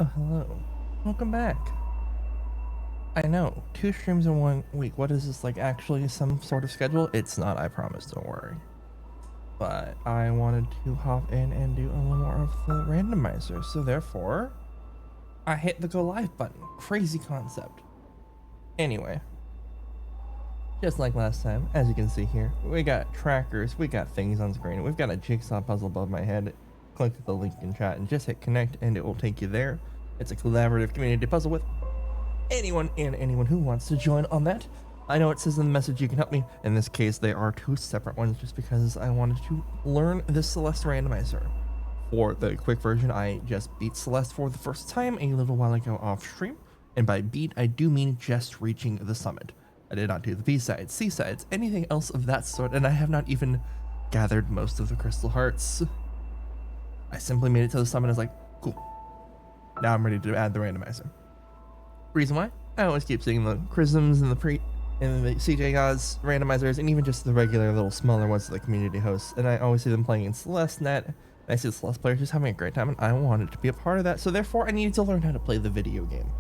Oh, hello. Welcome back. I know, 2 streams in 1 week. What is this, like, actually some sort of schedule? It's not, I promise, don't worry. But I wanted to hop in and do a little more of the randomizer, so therefore, I hit the go live button. Crazy concept. Anyway, just like last time, as you can see here, we got trackers, we got things on screen, we've got a jigsaw puzzle above my head. Click the link in chat and just hit connect and it will take you there. It's a collaborative community puzzle with anyone and anyone who wants to join on that. I know it says in the message you can help me. In this case, they are 2 separate ones just because I wanted to learn this Celeste randomizer. For the quick version, I just beat Celeste for the first time a little while ago off stream. And by beat, I do mean just reaching the summit. I did not do the B-sides, C-sides, anything else of that sort, and I have not even gathered most of the crystal hearts. I simply made it to the summit and was like, cool. Now I'm ready to add the randomizer. Reason why? I always keep seeing the Chrisms and the CJ Gods randomizers, and even just the regular little smaller ones that the community hosts. And I always see them playing in Celeste Net. And I see the Celeste players just having a great time, and I wanted to be a part of that. So therefore, I needed to learn how to play the video game.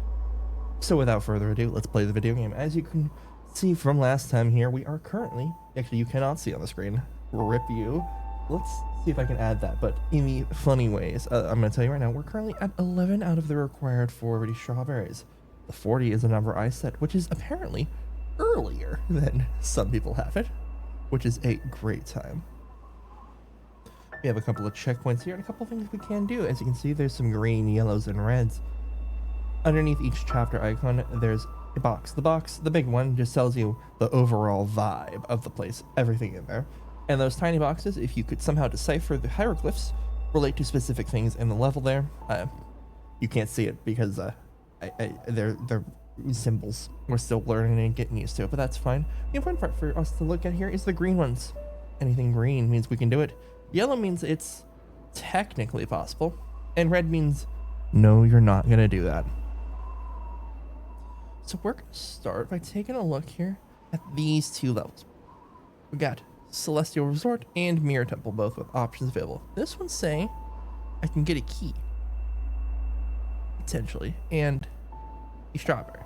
So without further ado, let's play the video game. As you can see from last time here, we are currently, actually you cannot see on the screen, rip you. Let's see if I can add that, but in the funny ways. I'm going to tell you right now, we're currently at 11 out of the required 40 strawberries. The 40 is a number I set, which is apparently earlier than some people have it, which is a great time. We have a couple of checkpoints here and a couple of things we can do. As you can see, there's some green, yellows, and reds. Underneath each chapter icon, there's a box. The big one, just tells you the overall vibe of the place, everything in there. And those tiny boxes, if you could somehow decipher the hieroglyphs, relate to specific things in the level there. You can't see it because they're symbols. We're still learning and getting used to it, but that's fine. The important part for us to look at here is the green ones. Anything green means we can do it. Yellow means it's technically possible, and red means no, you're not gonna do that. So we're gonna start by taking a look here at these 2 levels. We got Celestial Resort and Mirror Temple, both with options available. This one's saying I can get a key, potentially, and a strawberry.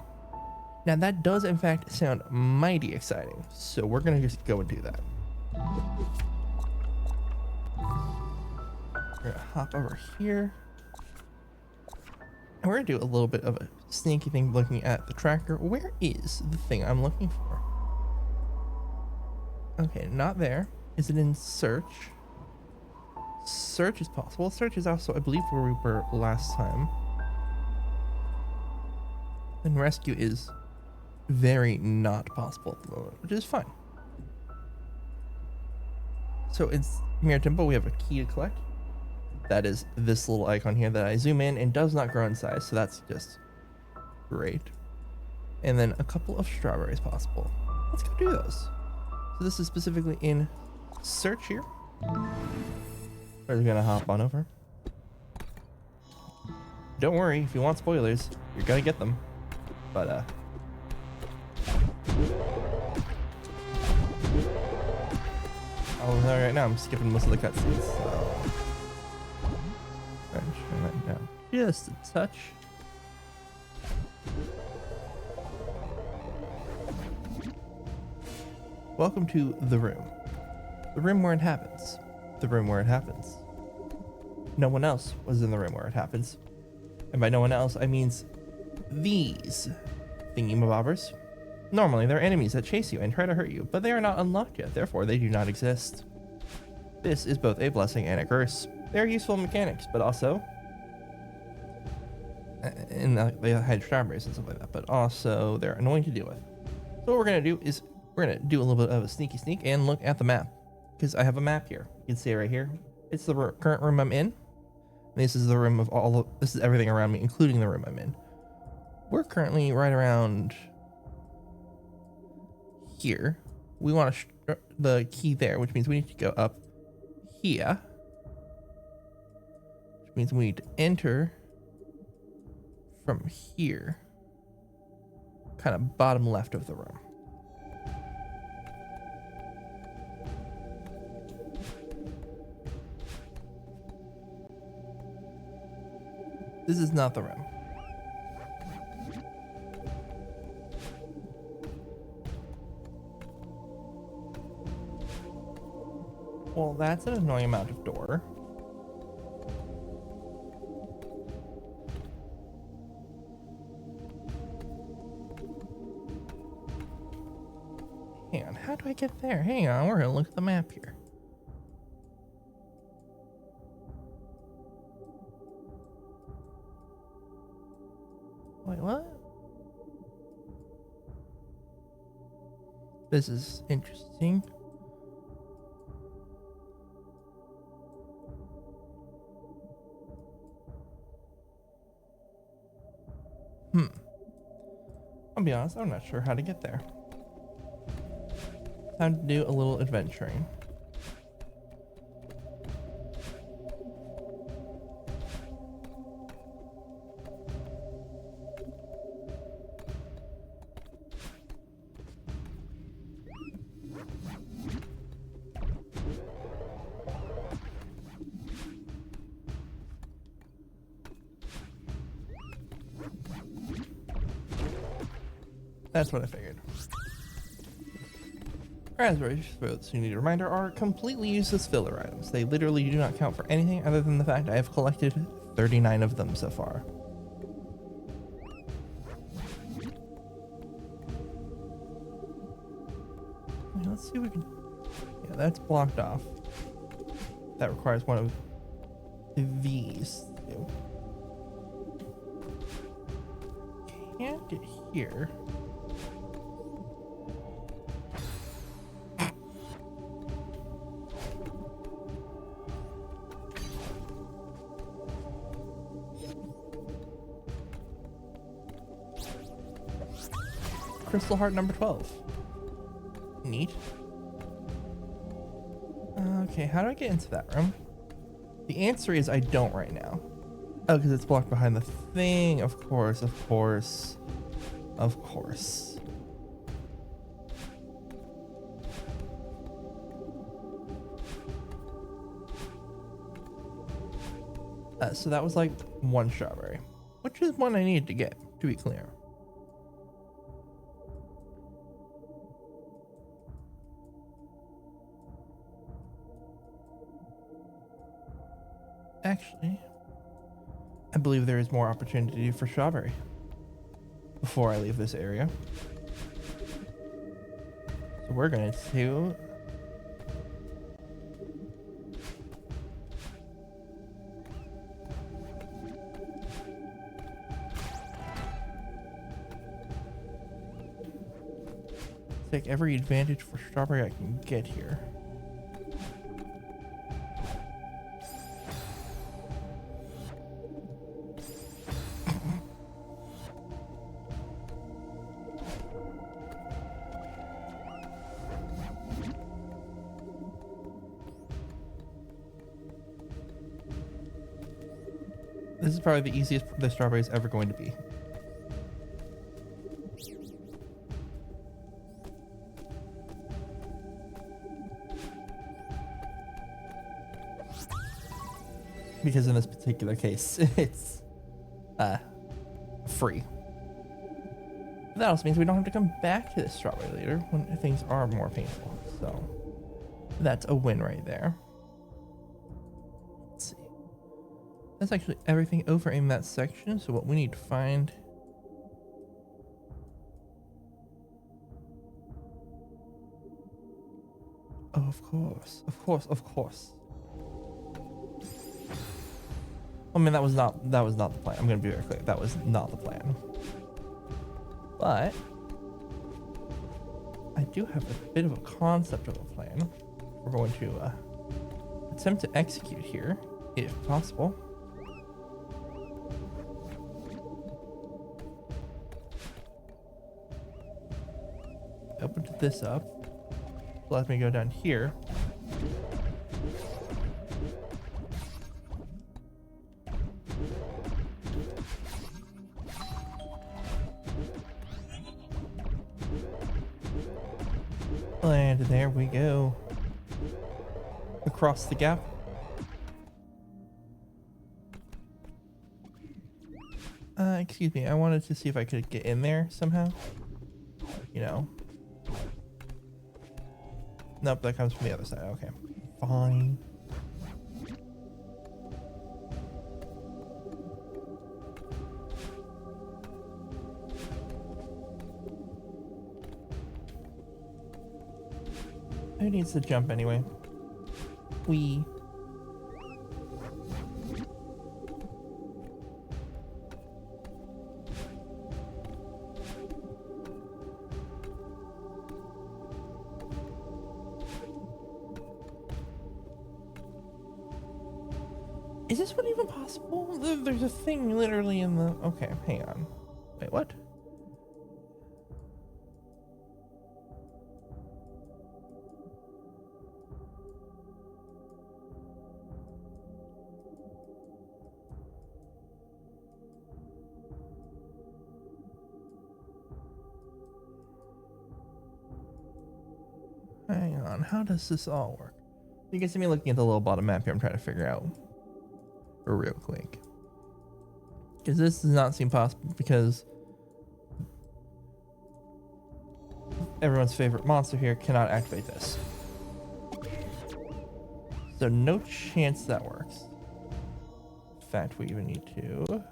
Now that does in fact sound mighty exciting, so we're gonna just go and do that. We're gonna hop over here, and we're gonna do a little bit of a sneaky thing looking at the tracker. Where is the thing I'm looking for? Okay, not there. Is it in search? Search is possible. Search is also, I believe, where we were last time. And rescue is very not possible at the moment, which is fine. So it's Mirror Temple. We have a key to collect. That is this little icon here that I zoom in and does not grow in size, so that's just great. And then a couple of strawberries possible. Let's go do those. So this is specifically in search here. We're gonna hop on over. Don't worry, if you want spoilers, you're gonna get them. But oh, right now I'm skipping most of the cutscenes, so turn that down just a touch. Welcome to the room. The room where it happens. The room where it happens. No one else was in the room where it happens. And by no one else, I means these thingy-mabobbers. Normally, they're enemies that chase you and try to hurt you, but they are not unlocked yet, therefore they do not exist. This is both a blessing and a curse. They are useful mechanics, but also... and they hide strawberries and stuff like that, but also they're annoying to deal with. So what we're going to do is we're going to do a little bit of a sneaky sneak and look at the map, because I have a map here. You can see it right here. It's the current room I'm in. This is the room of this is everything around me, including the room I'm in. We're currently right around here. We want the key there, which means we need to go up here. Which means we need to enter from here. Kind of bottom left of the room. This is not the room. Well, that's an annoying amount of door. Hang on, how do I get there? Hang on, we're gonna look at the map here. Wait, what? This is interesting. I'll be honest, I'm not sure how to get there. Time to do a little adventuring. That's what I figured. Raspberry fruits, you need a reminder, are completely useless filler items. They literally do not count for anything other than the fact I have collected 39 of them so far. Let's see if we can... Yeah, that's blocked off. That requires one of these. Can't get here. Crystal heart number 12. Neat. Okay, how do I get into that room? The answer is I don't right now. Oh, because it's blocked behind the thing. Of course, of course. Of course. So that was like one strawberry, which is one I needed to get, to be clear. Actually, I believe there is more opportunity for strawberry before I leave this area. So we're going to take every advantage for strawberry I can get here. This is probably the easiest the strawberry is ever going to be. Because in this particular case, it's free. That also means we don't have to come back to this strawberry later when things are more painful. So that's a win right there. Let's see. That's actually everything over in that section. So what we need to find... Oh, of course, of course, of course. I mean, that was not the plan. I'm gonna be very clear. That was not the plan. But I do have a bit of a concept of a plan. We're going to attempt to execute here, if possible. Open this up. Let me go down here. And there we go. Across the gap. Excuse me, I wanted to see if I could get in there somehow. You know. Nope, that comes from the other side. Okay. Fine. Who needs to jump anyway? We. Is this one even possible? There's a thing literally in the... Okay, hang on. Wait, what? Hang on, how does this all work? You can see me looking at the little bottom map here. I'm trying to figure out real quick. Because this does not seem possible because everyone's favorite monster here cannot activate this. So no chance that works. In fact, we even need to...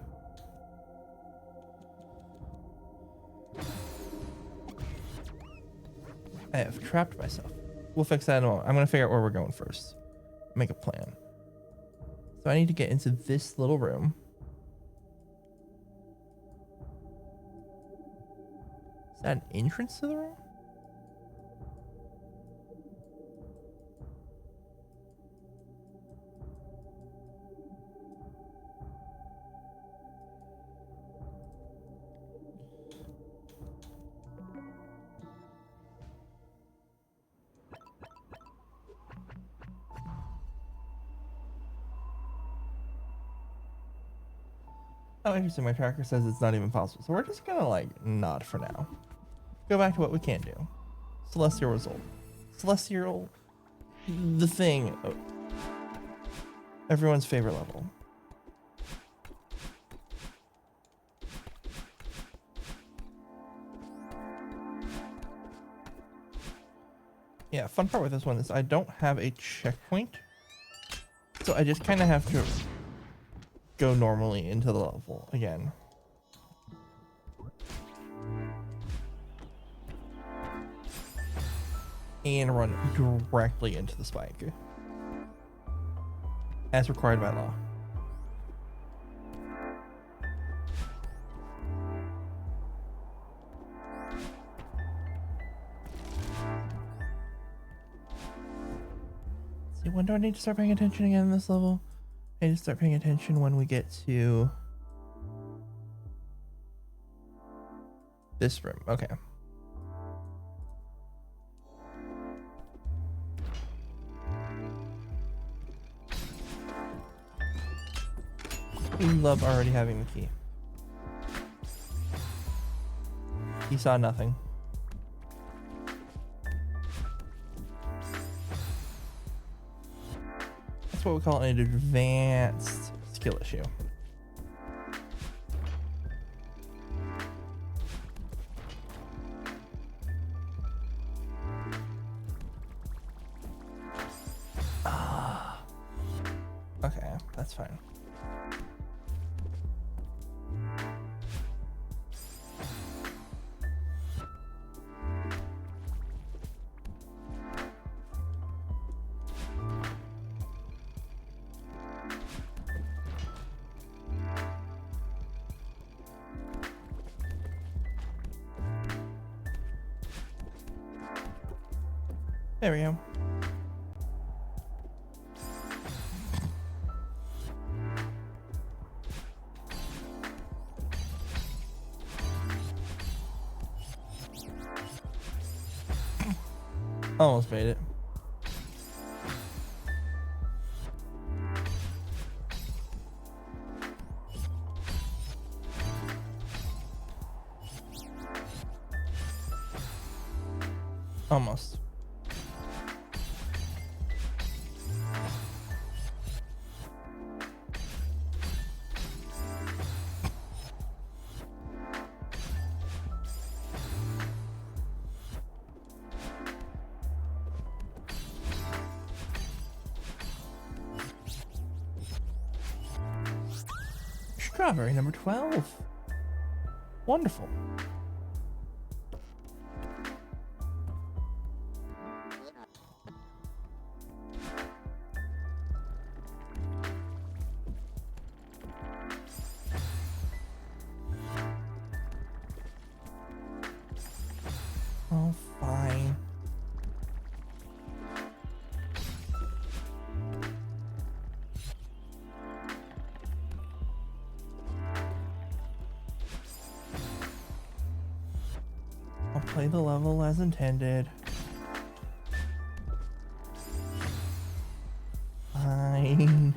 I have trapped myself. We'll fix that in a moment. I'm going to figure out where we're going first. Make a plan. So I need to get into this little room. Is that an entrance to the room? Oh, interesting. My tracker says it's not even possible. So we're just gonna like nod for now. Go back to what we can do. Celestial result. Celestial, the thing. Oh. Everyone's favorite level. Yeah, fun part with this one is I don't have a checkpoint. So I just kind of have to go normally into the level again. And run directly into the spike. As required by law. See, when do I need to start paying attention again in this level? I need to start paying attention when we get to this room. Okay. We love already having the key. He saw nothing. That's what we call an advanced skill issue. Okay, that's fine. There we go. Almost made it. Almost. Strawberry number 12. Wonderful. Oh, fine. I'll play the level as intended. Fine.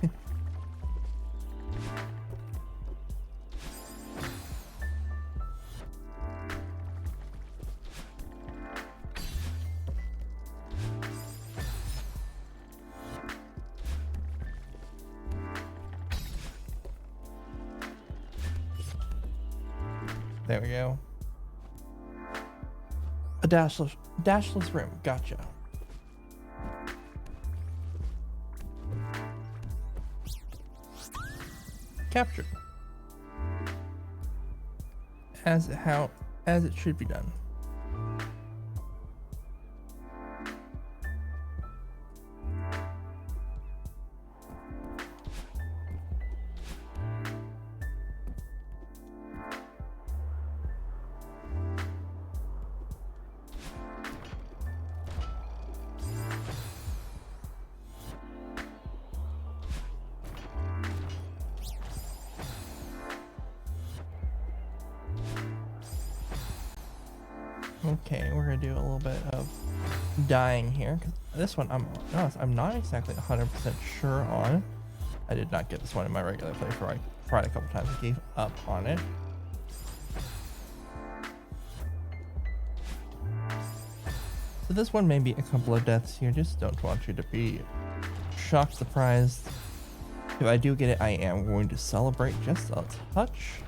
There we go. A dashless room. Gotcha. Captured. As it should be done. Okay, we're gonna do a little bit of dying here. 'Cause this one, I'm not exactly 100% sure on. I did not get this one in my regular playthrough. I tried a couple times and gave up on it. So this one may be a couple of deaths here. Just don't want you to be shocked, surprised. If I do get it, I am going to celebrate just a touch.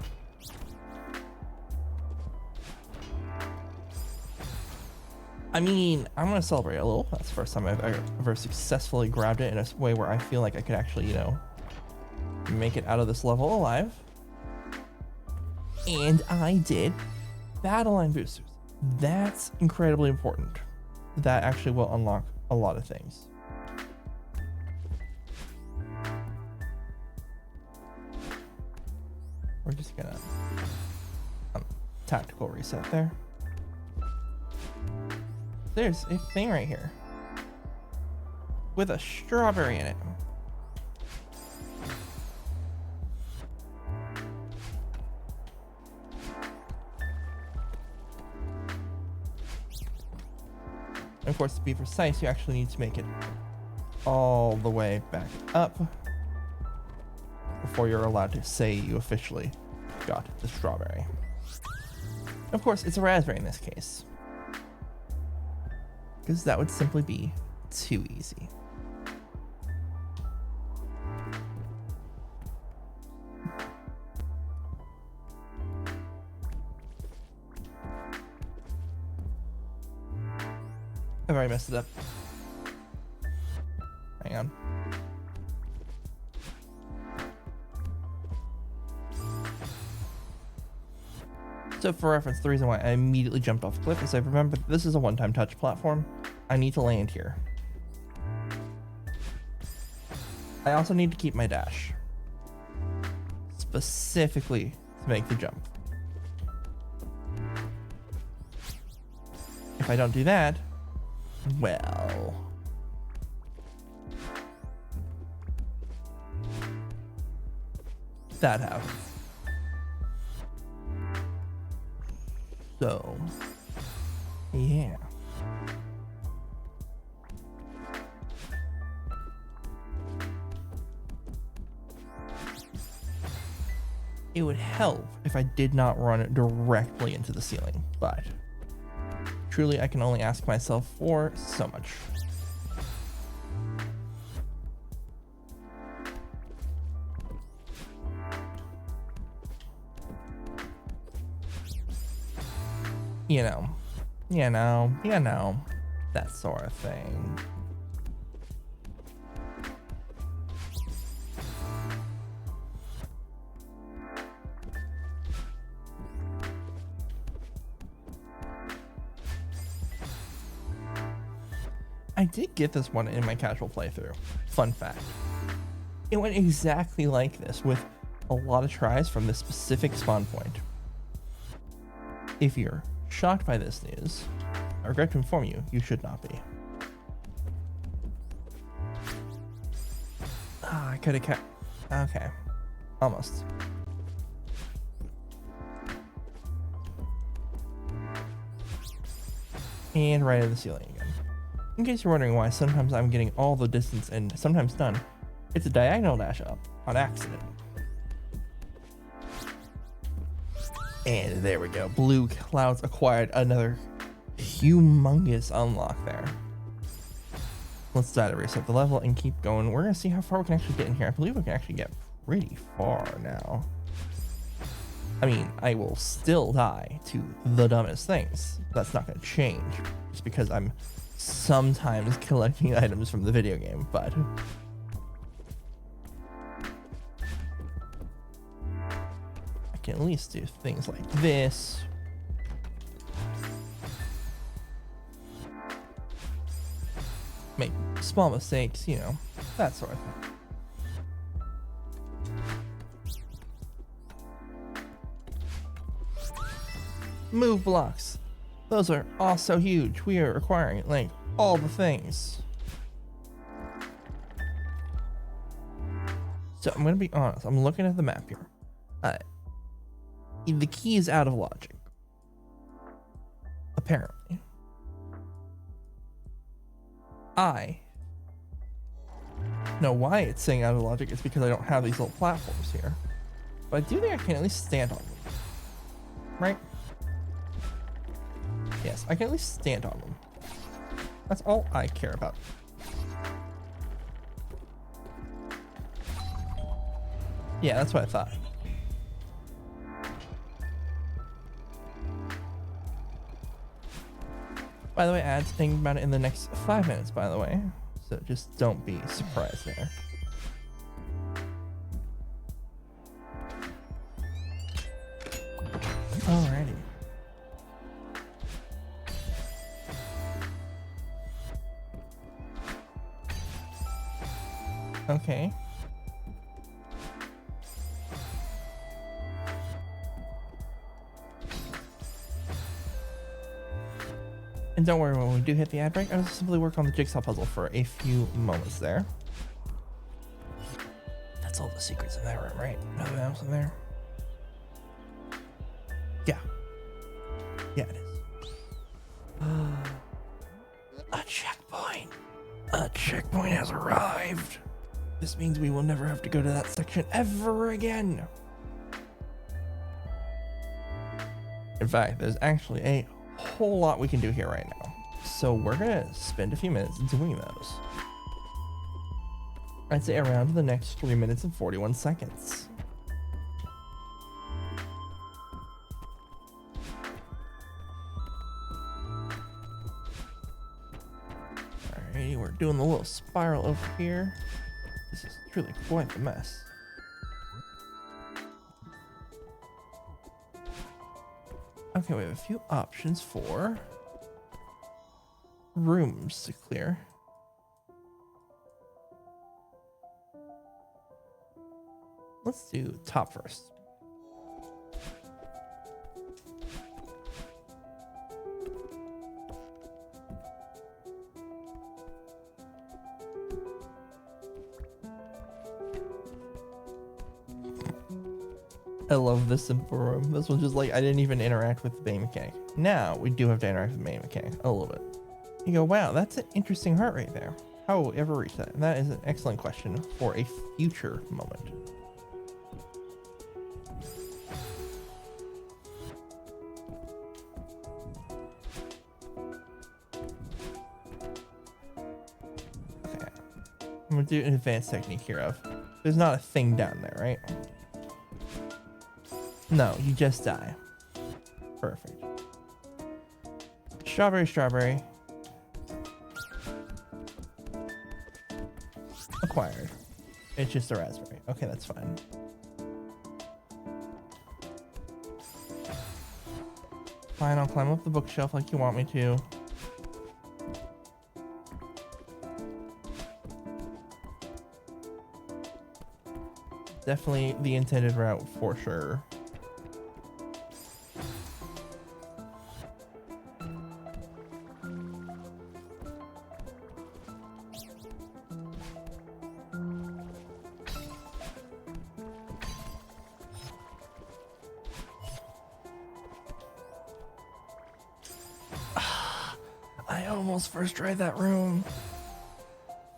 I mean, I'm gonna celebrate a little. That's the first time I've ever successfully grabbed it in a way where I feel like I could actually, you know, make it out of this level alive. And I did battle line boosters. That's incredibly important. That actually will unlock a lot of things. We're just gonna tactical reset there. There's a thing right here with a strawberry in it. And of course, to be precise, you actually need to make it all the way back up before you're allowed to say you officially got the strawberry. Of course, it's a raspberry in this case, because that would simply be too easy. I've already messed it up. Hang on. So for reference, the reason why I immediately jumped off the cliff is I remember this is a one-time touch platform. I need to land here. I also need to keep my dash, specifically to make the jump. If I don't do that, well, that happens. So, yeah. It would help if I did not run it directly into the ceiling, but truly I can only ask myself for so much. You know, that sort of thing. I did get this one in my casual playthrough. Fun fact. It went exactly like this with a lot of tries from this specific spawn point. If you're shocked by this news, I regret to inform you, you should not be. Ah, I could have kept... Okay. Almost. And right at the ceiling again. In case you're wondering why sometimes I'm getting all the distance and sometimes none, it's a diagonal dash up on accident. And there we go. Blue Clouds acquired another humongous unlock there. Let's try to reset the level and keep going. We're gonna see how far we can actually get in here. I believe we can actually get pretty far now. I mean, I will still die to the dumbest things. That's not gonna change just because I'm sometimes collecting items from the video game, but I can at least do things like this. Make small mistakes, you know, that sort of thing. Move blocks. Those are also huge. We are requiring like all the things. So I'm gonna be honest. I'm looking at the map here. The key is out of logic. Apparently. I know why it's saying out of logic. It's because I don't have these little platforms here. But I do think I can at least stand on them. Right? Yes, I can at least stand on them. That's all I care about. Yeah, that's what I thought. By the way, ads thinking about it in the next 5 minutes, by the way. So just don't be surprised there. Alrighty. Okay. And don't worry, when we do hit the ad break, I'll simply work on the jigsaw puzzle for a few moments there. That's all the secrets in that room, right? Nothing else in there? Yeah. Yeah, it is. A checkpoint. A checkpoint has arrived. This means we will never have to go to that section ever again. In fact, there's actually a whole lot we can do here right now. So we're gonna spend a few minutes doing those. I'd say around the next 3 minutes and 41 seconds. Alrighty, we're doing the little spiral over here. This is truly quite the mess. Okay, we have a few options for rooms to clear. Let's do top first. I love this simple room. This one's just like, I didn't even interact with the main mechanic. Now, we do have to interact with the main mechanic a little bit. You go, wow, that's an interesting heart rate there. How will we ever reach that? And that is an excellent question for a future moment. Okay. I'm gonna do an advanced technique here of, there's not a thing down there, right? No, you just die. Perfect. Strawberry, strawberry. Acquired. It's just a raspberry. Okay, that's fine. Fine, I'll climb up the bookshelf like you want me to. definitely the intended route for sure. I almost first tried that room.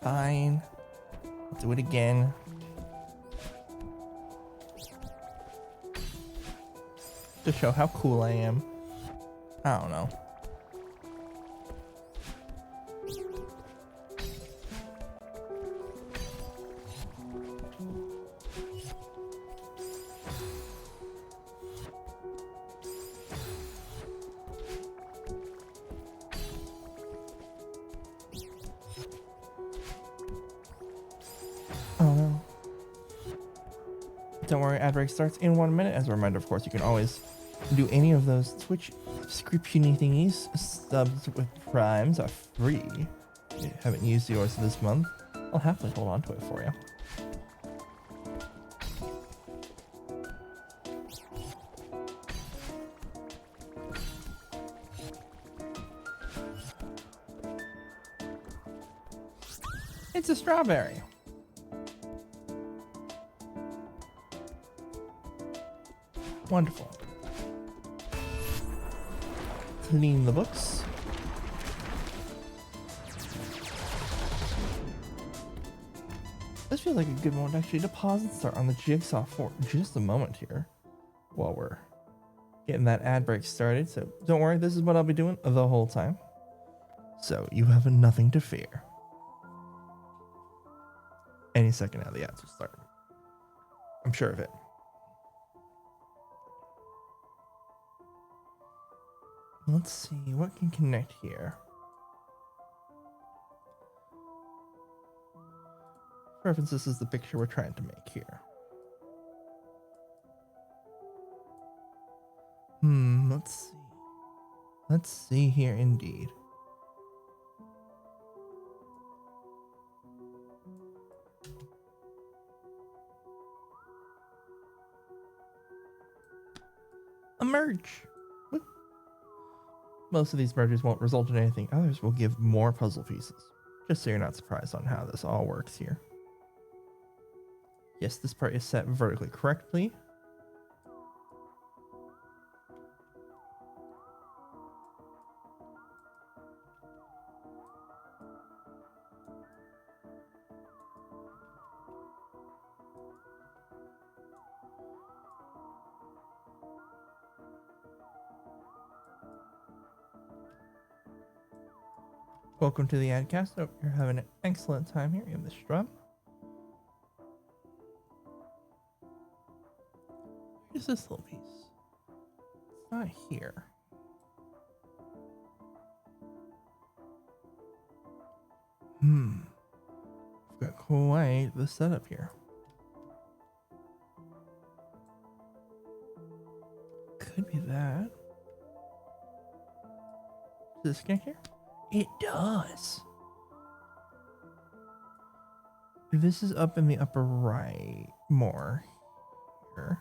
Fine. I'll do it again. To show how cool I am. I don't know. Oh no. Don't worry, ad break starts in 1 minute. As a reminder, of course, you can always do any of those Twitch subscription thingies. Subs with primes are free. If you haven't used yours this month, I'll happily hold on to it for you. It's a strawberry. Wonderful. Clean the books. This feels like a good moment to actually deposit start on the jigsaw for just a moment here while we're getting that ad break started. So don't worry, this is what I'll be doing the whole time. So you have nothing to fear. Any second now the ads will start. I'm sure of it. Let's see what can connect here. For reference, this is the picture we're trying to make here. Let's see. Let's see here indeed. A merge. Woo. Most of these merges won't result in anything. Others will give more puzzle pieces. Just so you're not surprised on how this all works here. Yes, this part is set vertically correctly. Welcome to the Adcast. Hope you're having an excellent time here in the shrub. Where's this little piece? It's not here. We've got quite the setup here. Could be that. Does this connect here? It does. This is up in the upper right more here.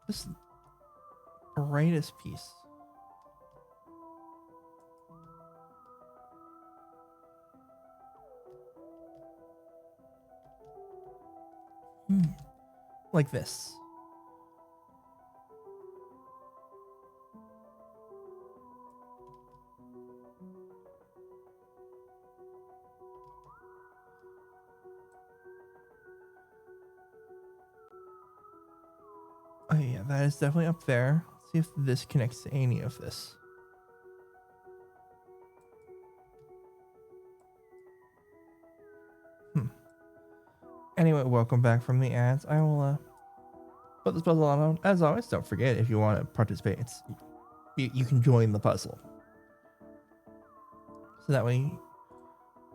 This brightest piece. Like this. Oh yeah, that is definitely up there. Let's see if this connects to any of this. Anyway, welcome back from the ads. I will put this puzzle on. As always, don't forget, if you want to participate, you can join the puzzle. So that way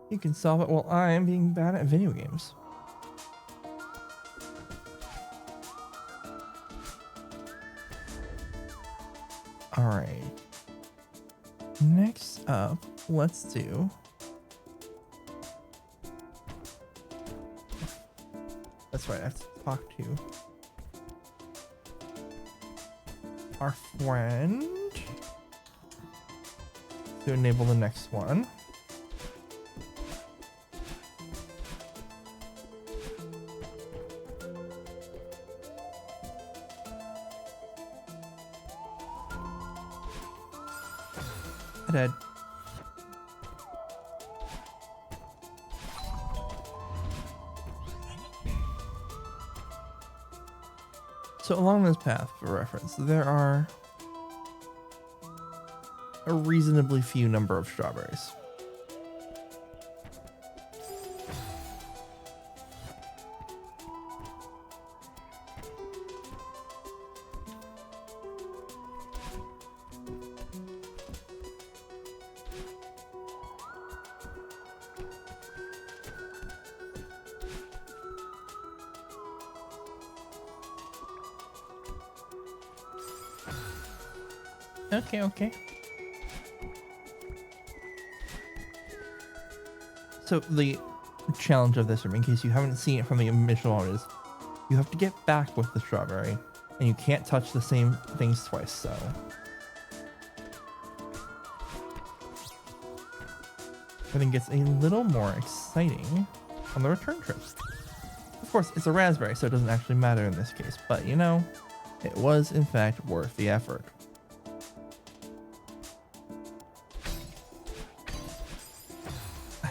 you can solve it while I am being bad at video games. Alright. Next up, let's do That's right, I have to talk to our friend to enable the next one. Dead. So along this path, for reference, there are a reasonably few number of strawberries. Okay. So the challenge of this room, in case you haven't seen it from the initial one, is you have to get back with the strawberry, and you can't touch the same things twice, so... everything gets a little more exciting on the return trip. Of course, it's a raspberry, so it doesn't actually matter in this case, but you know, it was in fact worth the effort.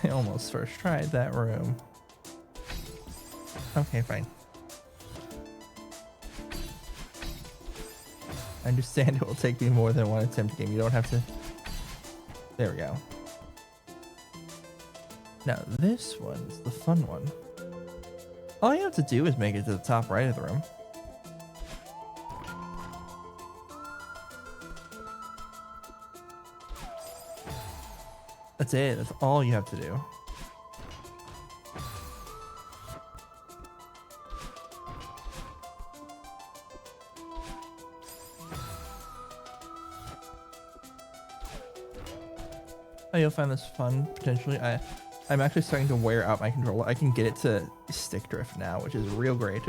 I almost first tried that room. Okay, fine. I understand it will take me more than one attempt to game. You don't have to... There we go. Now this one's the fun one. All you have to do is make it to the top right of the room. That's it. That's all you have to do. Oh, you'll find this fun, potentially. I'm actually starting to wear out my controller. I can get it to stick drift now, which is real great.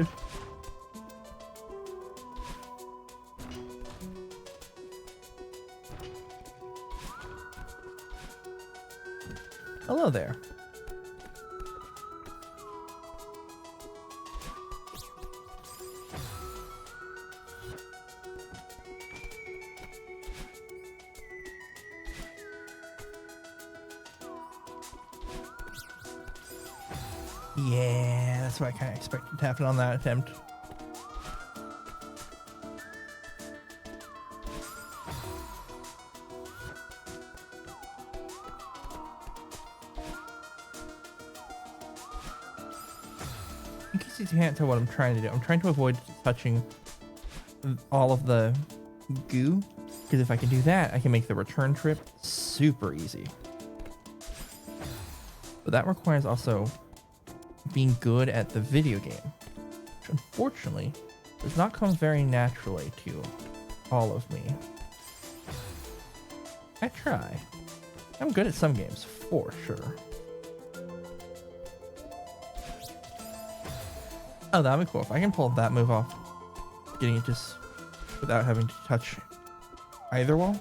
Hello there. Yeah, that's what I kind of expected to happen on that attempt. In case you can't tell what I'm trying to do, I'm trying to avoid touching all of the goo, because if I can do that, I can make the return trip super easy. But that requires also being good at the video game, which unfortunately does not come very naturally to all of me. I try. I'm good at some games, for sure. Oh, that'd be cool. If I can pull that move off, getting it just without having to touch either wall,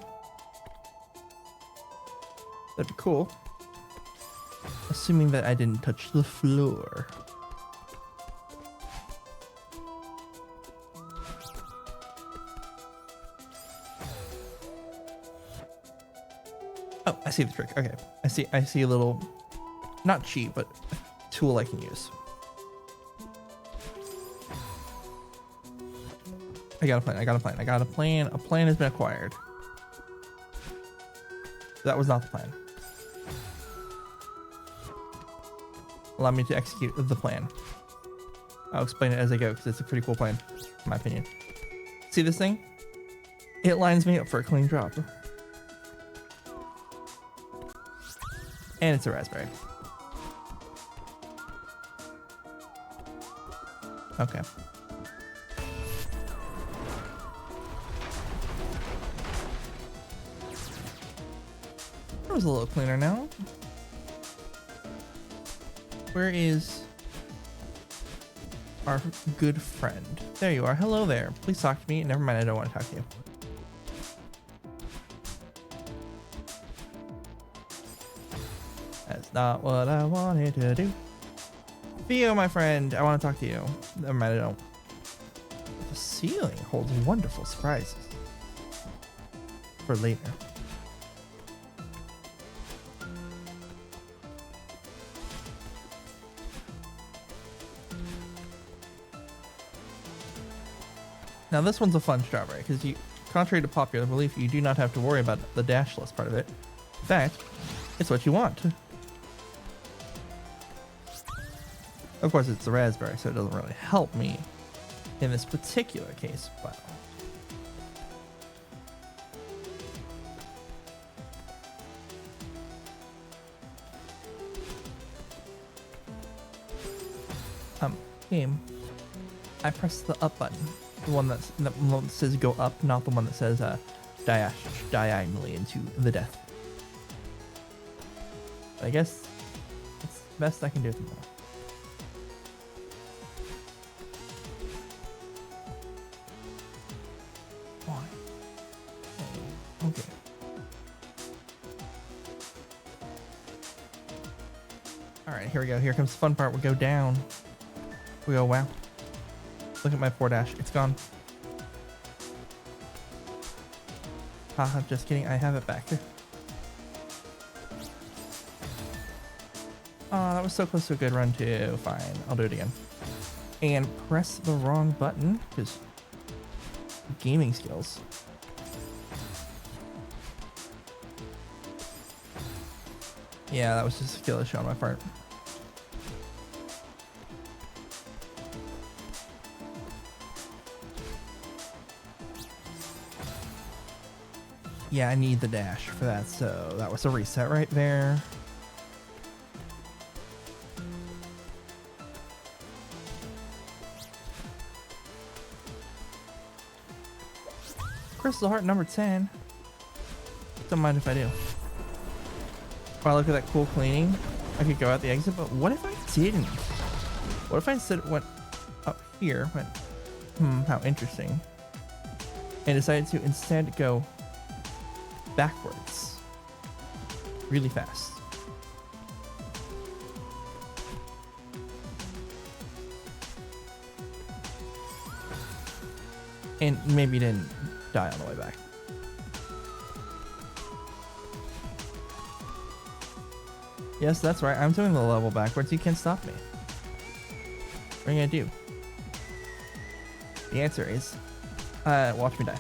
that'd be cool. Assuming that I didn't touch the floor. Oh, I see the trick. Okay. I see a little, not cheat, but tool I can use. I got a plan. A plan has been acquired. That was not the plan. Allow me to execute the plan. I'll explain it as I go because it's a pretty cool plan, in my opinion. See this thing? It lines me up for a clean drop. And it's a raspberry. Okay. That was a little cleaner now. Where is our good friend. There you are. Hello there. Please talk to me. Never mind, I don't want to talk to you. That's not what I wanted to do. Theo, my friend, I want to talk to you. Never mind, I don't. The ceiling holds wonderful surprises for later. Now this one's a fun strawberry because you, contrary to popular belief, you do not have to worry about the dashless part of it. In fact, it's what you want. Of course, it's the raspberry, so it doesn't really help me in this particular case, but game. I pressed the up button, the one that says go up, not the one that says diagonally into the death. I guess it's the best I can do at the moment. Why? Oh, okay. All right, here we go. Here comes the fun part. We go down. We go, wow. Look at my poor dash. It's gone. Haha, just kidding. I have it back. Oh, that was so close to a good run too. Fine, I'll do it again. And press the wrong button, because gaming skills. Yeah, that was just a skill issue on my part. Yeah, I need the dash for that, so that was a reset right there. Crystal heart number 10. Don't mind if I do. Wow, look at that cool cleaning. I could go out the exit, but what if I didn't? What if I instead went up here, went, how interesting. And decided to instead go backwards really fast. And maybe didn't die on the way back. Yes, that's right. I'm doing the level backwards. You can't stop me. What are you gonna do? The answer is, watch me die.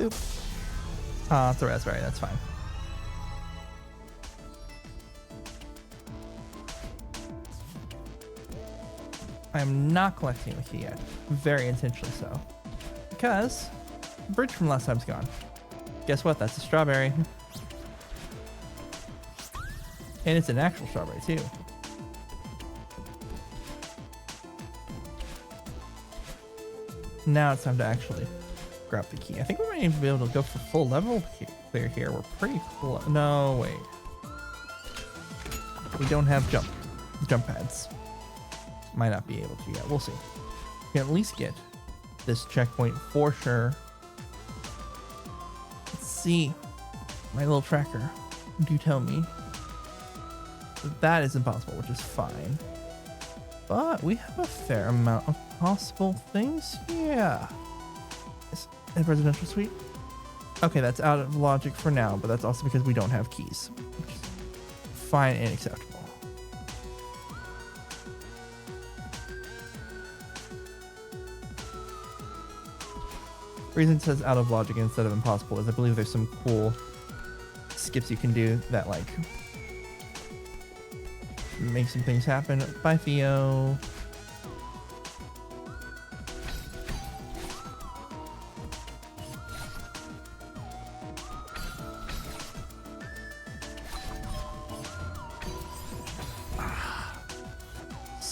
Oops. Ah, it's a raspberry. That's fine. I am not collecting the key yet. Very intentionally so. Because the bridge from last time's gone. Guess what? That's a strawberry. And it's an actual strawberry too. Now it's time to actually grab the key. I think we might even be able to go for full level clear here. We're pretty close. No, wait. We don't have jump pads. Might not be able to yet. We'll see. We can at least get this checkpoint for sure. Let's see. My little tracker. Do tell me that is impossible, which is fine. But we have a fair amount of possible things. Yeah. A residential suite. Okay, that's out of logic for now, but that's also because we don't have keys, which is fine and acceptable. The reason it says out of logic instead of impossible is I believe there's some cool skips you can do that like make some things happen. Bye, Theo.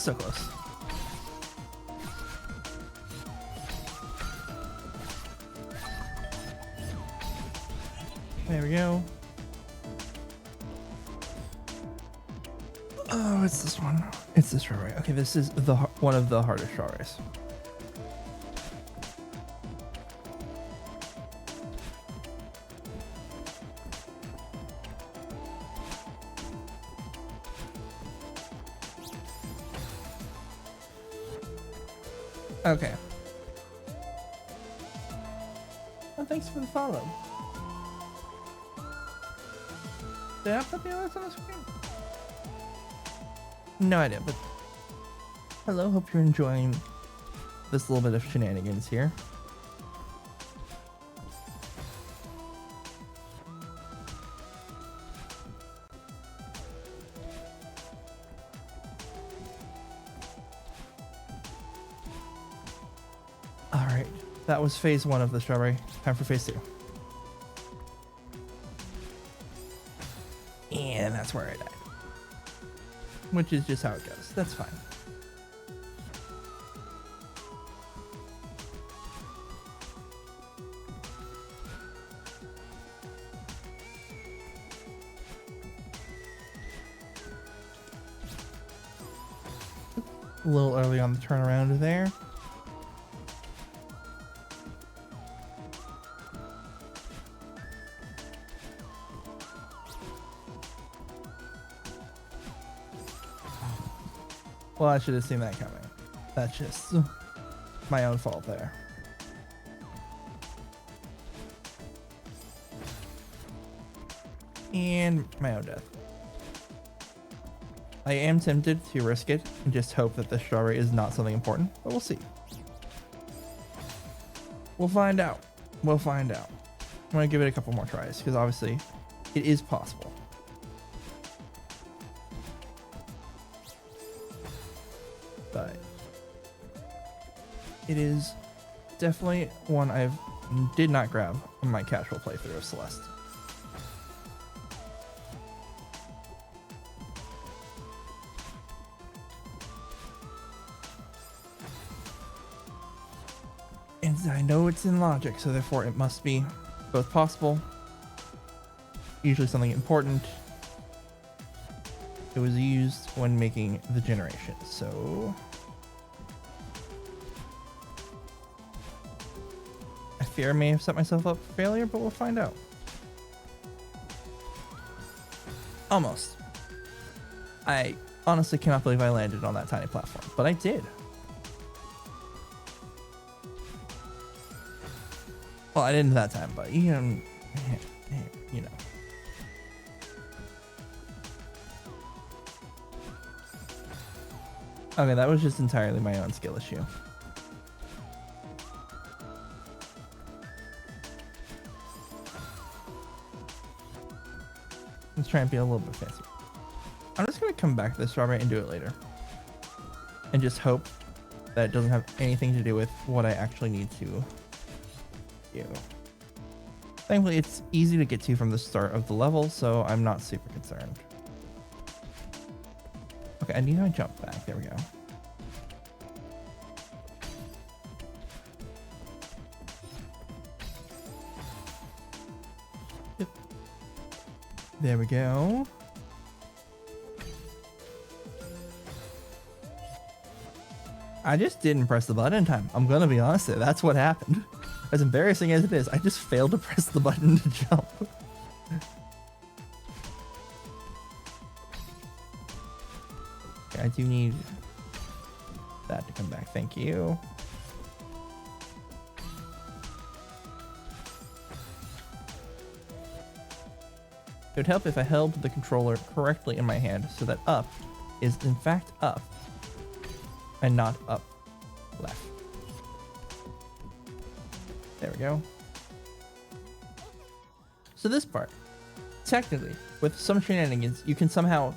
so close. There we go. Oh, it's this one. It's this strawberry. Okay, this is one of the hardest strawberries. Okay. Well, thanks for the follow. Did I put the alerts on the screen? No idea, but hello, hope you're enjoying this little bit of shenanigans here. Alright, that was phase 1 of the strawberry. Time for phase 2. And that's where I died. Which is just how it goes. That's fine. A little early on the turnaround there. Well, I should have seen that coming. That's just my own fault there. And my own death. I am tempted to risk it and just hope that the strawberry is not something important, but we'll see. We'll find out. We'll find out. I'm going to give it a couple more tries because obviously it is possible. But it is definitely one I did not grab on my casual playthrough of Celeste. And I know it's in logic, so therefore it must be both possible, usually something important. It was used when making the generation, so I fear I may have set myself up for failure, but we'll find out. Almost. I honestly cannot believe I landed on that tiny platform, but I did. Well, I didn't that time, but you know. Okay, that was just entirely my own skill issue. Let's try and be a little bit fancier. I'm just gonna come back to the strawberry and do it later. And just hope that it doesn't have anything to do with what I actually need to do. Thankfully, it's easy to get to from the start of the level, so I'm not super concerned. Okay, I need to jump back. There we go. Yep. There we go. I just didn't press the button in time. I'm gonna be honest there. That's what happened. As embarrassing as it is, I just failed to press the button to jump. Okay, I do need that to come back. Thank you. It would help if I held the controller correctly in my hand so that up is in fact up and not up left. There we go. So this part, technically, with some shenanigans, you can somehow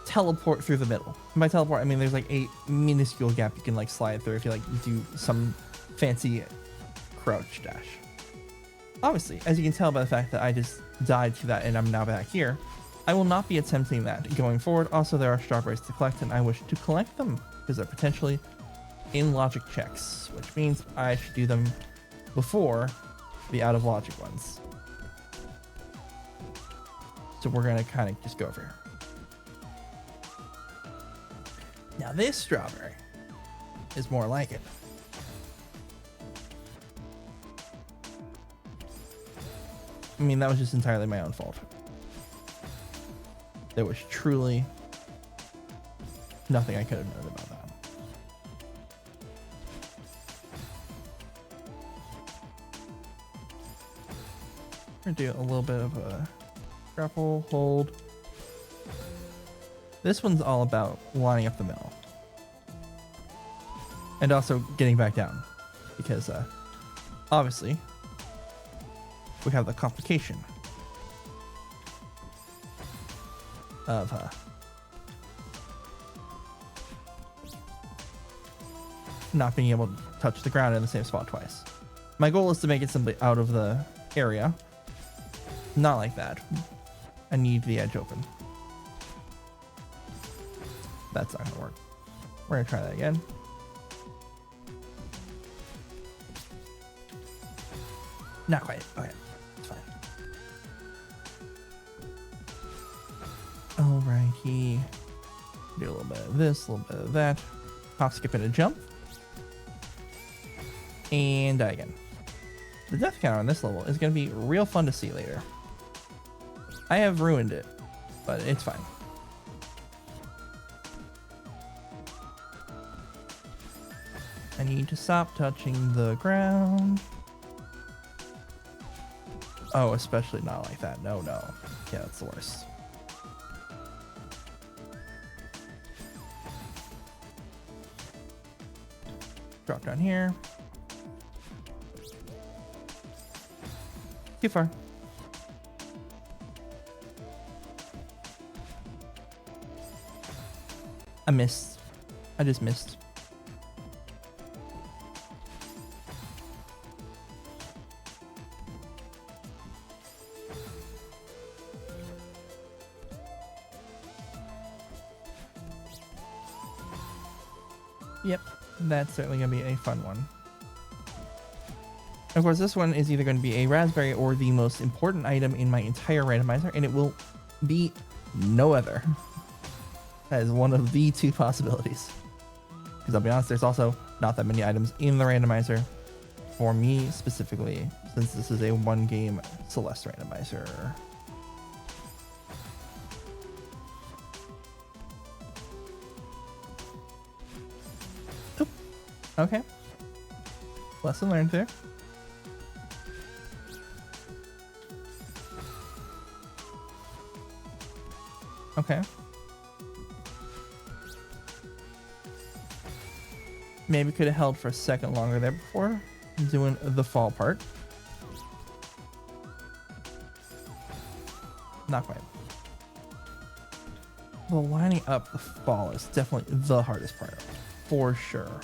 teleport through the middle. And by teleport, I mean there's like a minuscule gap you can like slide through if you like do some fancy crouch dash. Obviously, as you can tell by the fact that I just died to that and I'm now back here, I will not be attempting that going forward. Also, there are strawberries to collect and I wish to collect them because they're potentially in logic checks, which means I should do them before the out of logic ones. So we're gonna kind of just go over here. Now this strawberry is more like it. I mean, that was just entirely my own fault. There was truly nothing I could have known about that. We're gonna do a little bit of a grapple hold. This one's all about lining up the middle. And also getting back down. Because obviously we have the complication of not being able to touch the ground in the same spot twice. My goal is to make it simply out of the area. Not like that. I need the edge open. That's not gonna work. We're gonna try that again. Not quite. Okay, it's fine. Alrighty. Do a little bit of this, a little bit of that. Hop, skip, and a jump. And die again. The death counter on this level is going to be real fun to see later. I have ruined it, but it's fine. I need to stop touching the ground. Oh, especially not like that. No, no. Yeah, that's the worst. Drop down here. Too far. I missed. I just missed. Yep, that's certainly going to be a fun one. Of course, this one is either going to be a raspberry or the most important item in my entire randomizer, and it will be no other. That is one of the two possibilities. Because I'll be honest, there's also not that many items in the randomizer for me specifically, since this is a one-game Celeste randomizer. Oop. Okay. Lesson learned there. Okay. Maybe could have held for a second longer there before doing the fall part. Not quite. Well, lining up the fall is definitely the hardest part, for sure.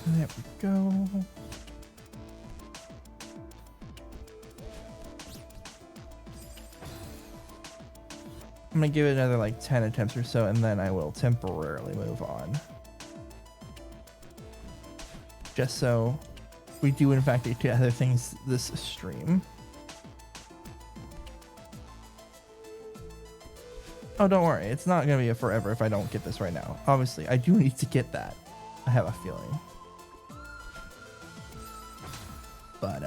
There we go. I'm gonna give it another like 10 attempts or so, and then I will temporarily move on. Just so we do in fact get to other things this stream. Oh, don't worry. It's not gonna be a forever if I don't get this right now. Obviously, I do need to get that. I have a feeling. But,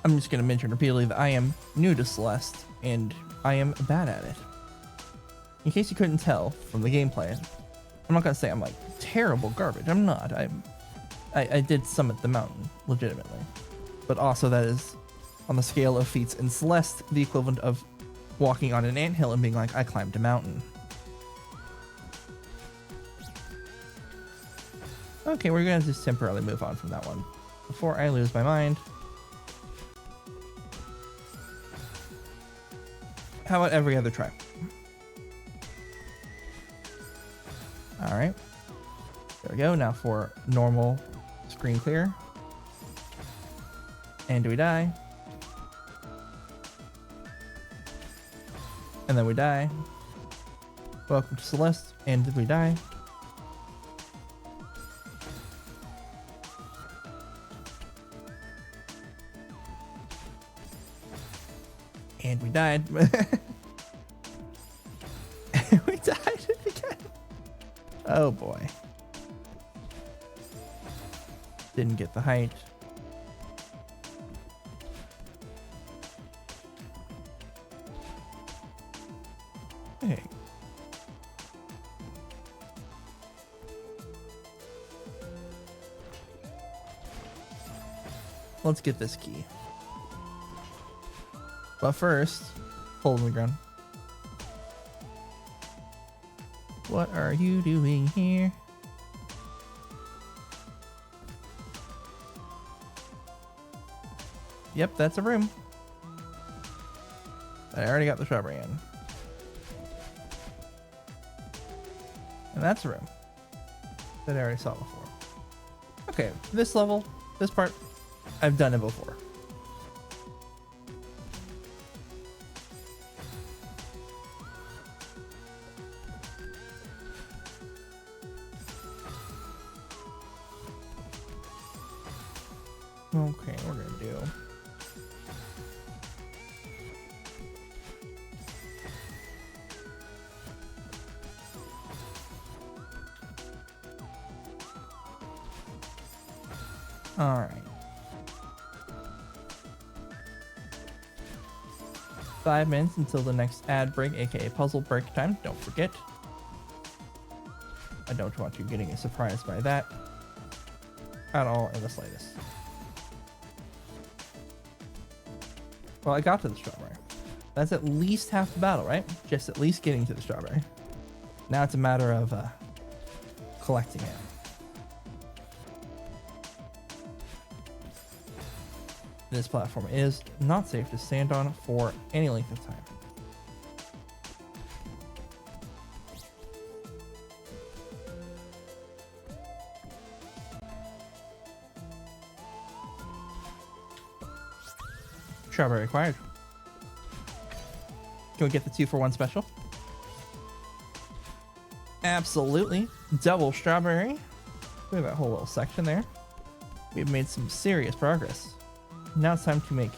I'm just going to mention repeatedly that I am new to Celeste, and I am bad at it. In case you couldn't tell from the gameplay, I'm not going to say I'm like terrible garbage. I'm not. I did summit the mountain, legitimately. But also that is, on the scale of feats in Celeste, the equivalent of walking on an anthill and being like, I climbed a mountain. Okay, we're going to just temporarily move on from that one before I lose my mind. How about every other try? All right. There we go. Now for normal screen clear. And do we die? And then we die. Welcome to Celeste. And did we die? And we died. We died again. Oh boy. Didn't get the height. Hey. Let's get this key. But first, hold on the ground. What are you doing here? Yep, that's a room. I already got the strawberry in. And that's a room that I already saw before. Okay, this level, this part, I've done it before. Okay, we're gonna do all right. 5 minutes until the next ad break, aka puzzle break time. Don't forget. I don't want you getting surprised by that at all in the slightest. Well, I got to the strawberry. That's at least half the battle, right? Just at least getting to the strawberry. Now it's a matter of collecting it. This platform is not safe to stand on for any length of time. Strawberry acquired. Can we get the 2-for-1 special? Absolutely. Double strawberry. Look at that whole little section there. We've made some serious progress. Now it's time to make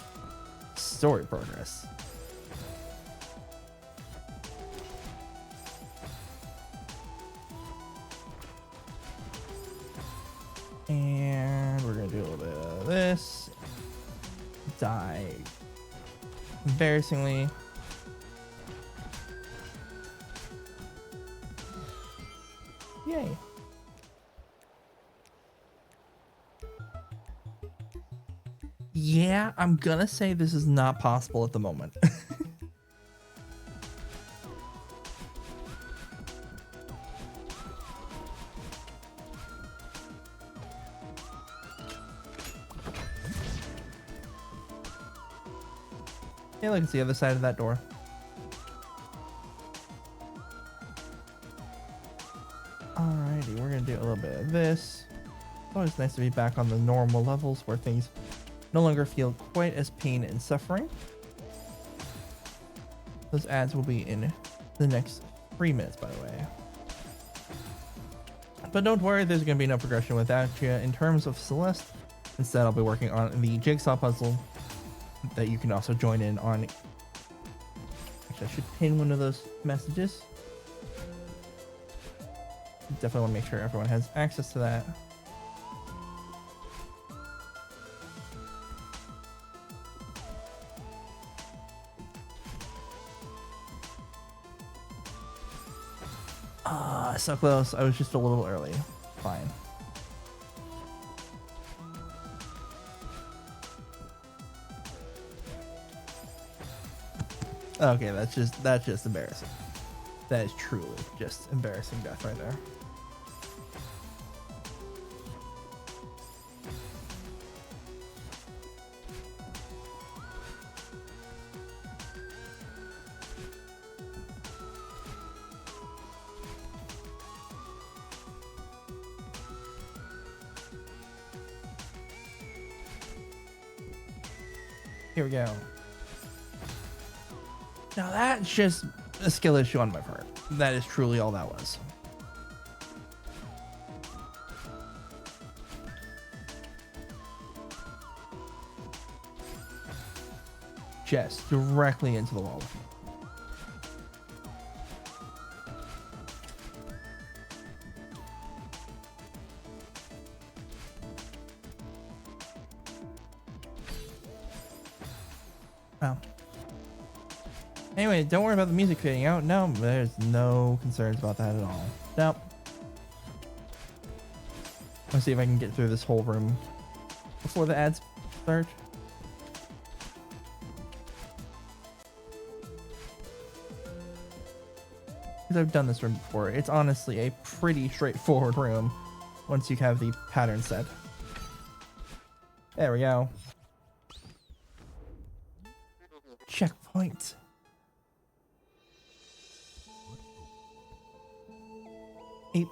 story progress. And we're gonna do a little bit of this. Die embarrassingly. Yay. Yeah, I'm gonna say this is not possible at the moment. Yeah, look, it's the other side of that door. Alrighty, we're gonna do a little bit of this. It's always nice to be back on the normal levels where things no longer feel quite as pain and suffering. Those ads will be in the next 3 minutes, by the way. But don't worry, there's going to be no progression without you in terms of Celeste. Instead, I'll be working on the jigsaw puzzle that you can also join in on. Actually, I should pin one of those messages. Definitely want to make sure everyone has access to that. So close. I was just a little early. Fine. Okay, that's just embarrassing. That is truly just embarrassing death right there. Here we go. Now that's just a skill issue on my part. That is truly all that was. Just directly into the wall. Wow. Anyway, don't worry about the music fading out. No, there's no concerns about that at all. Nope. Let's see if I can get through this whole room before the ads start. Because I've done this room before. It's honestly a pretty straightforward room once you have the pattern set. There we go. Checkpoint. A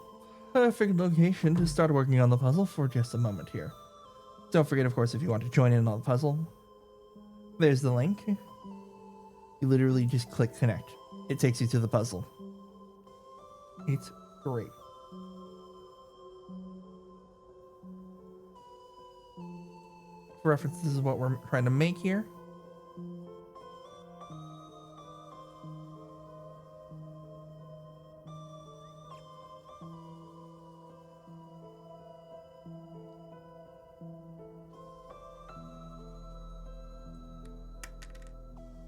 perfect location to start working on the puzzle for just a moment here. Don't forget, of course, if you want to join in on the puzzle, there's the link. You literally just click connect. It takes you to the puzzle. It's great. For reference, this is what we're trying to make here.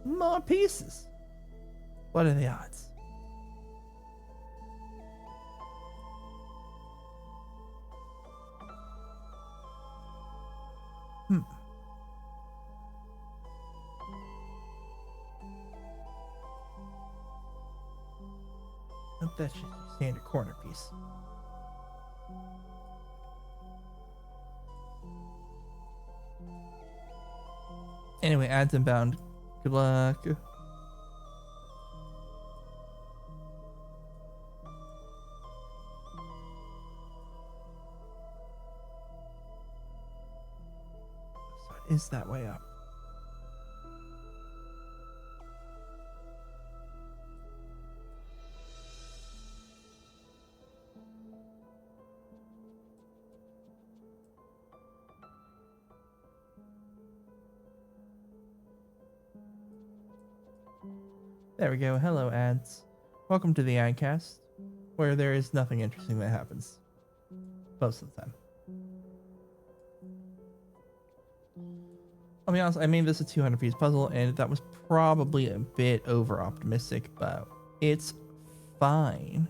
More pieces. What are the odds? That's just a standard corner piece. Anyway, ads inbound. Good luck. So it is that way up. There we go. Hello, ads. Welcome to the Adcast, where there is nothing interesting that happens. Most of the time. I'll be honest, I made this a 200-piece puzzle, and that was probably a bit over-optimistic, but it's fine.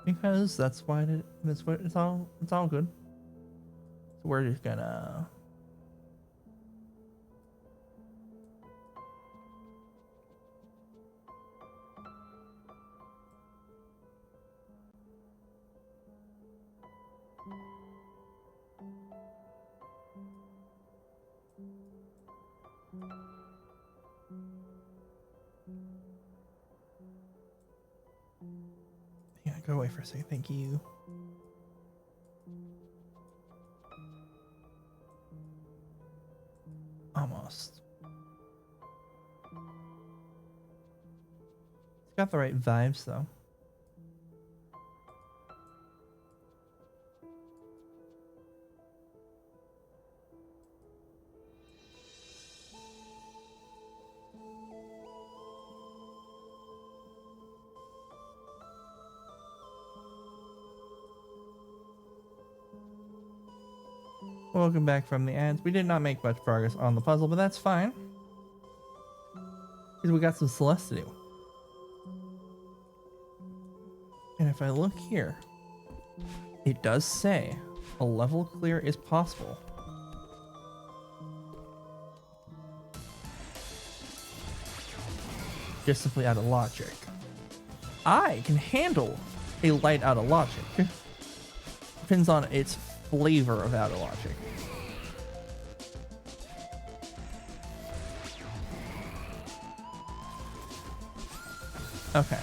Because that's what it's all good. So we're just gonna go away for a second. Thank you. Almost. It's got the right vibes, though. Welcome back from the ads. We did not make much progress on the puzzle, but that's fine. Because we got some Celeste to do. And if I look here, it does say a level clear is possible. Just simply out of logic. I can handle a light out of logic. Depends on its flavor of out of logic. Okay.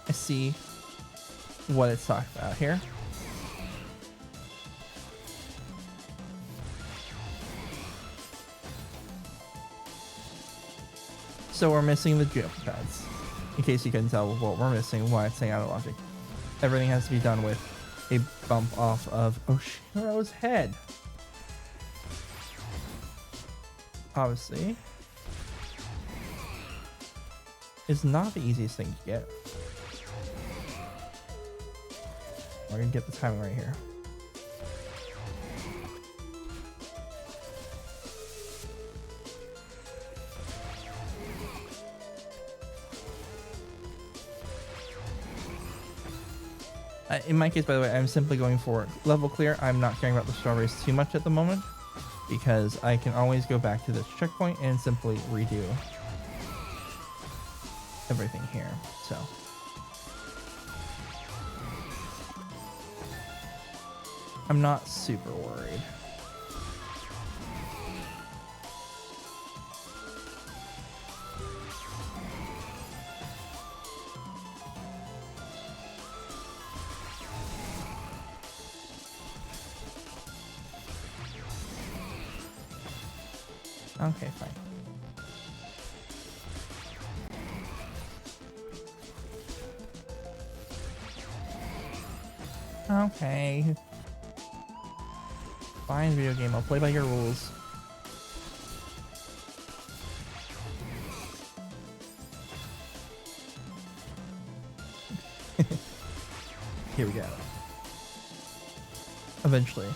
I see. what it's talking about here. So we're missing the jump pads. In case you couldn't tell what we're missing, why it's saying out of logic. Everything has to be done with a bump off of Oshiro's head. Obviously, it's not the easiest thing to get. We're gonna get the timing right here. In my case, by the way, I'm simply going for level clear. I'm not caring about the strawberries too much at the moment because I can always go back to this checkpoint and simply redo everything here. So I'm not super worried. Okay, fine. Okay. Fine, video game. I'll play by your rules. Here we go. Eventually.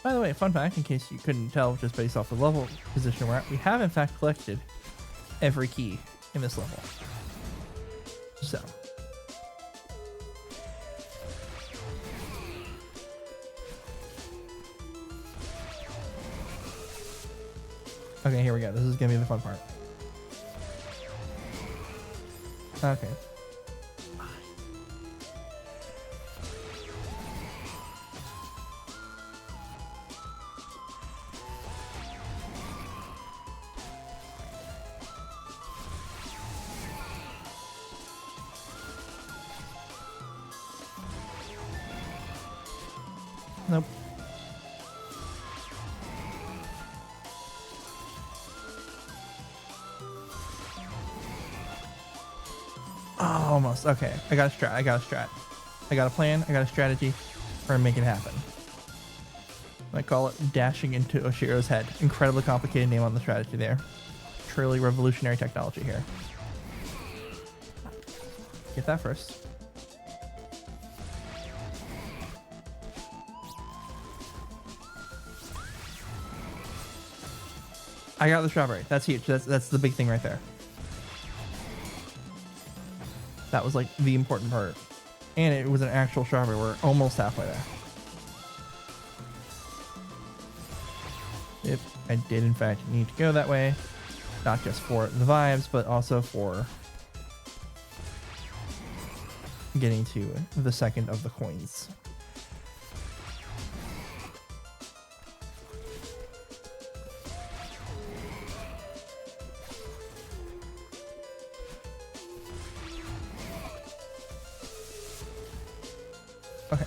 By the way, fun fact, in case you couldn't tell just based off the level position we're at, we have in fact collected every key in this level. So. Okay, here we go. This is gonna be the fun part. Okay. Nope. Oh, almost. Okay. I got a strat. I got a plan. I got a strategy. We're gonna make it happen. I call it dashing into Oshiro's head. Incredibly complicated name on the strategy there. Truly revolutionary technology here. Get that first. I got the strawberry. That's huge. That's the big thing right there. That was like the important part. And it was an actual strawberry. We're almost halfway there. Yep, I did in fact need to go that way. Not just for the vibes, but also for getting to the second of the coins. Okay.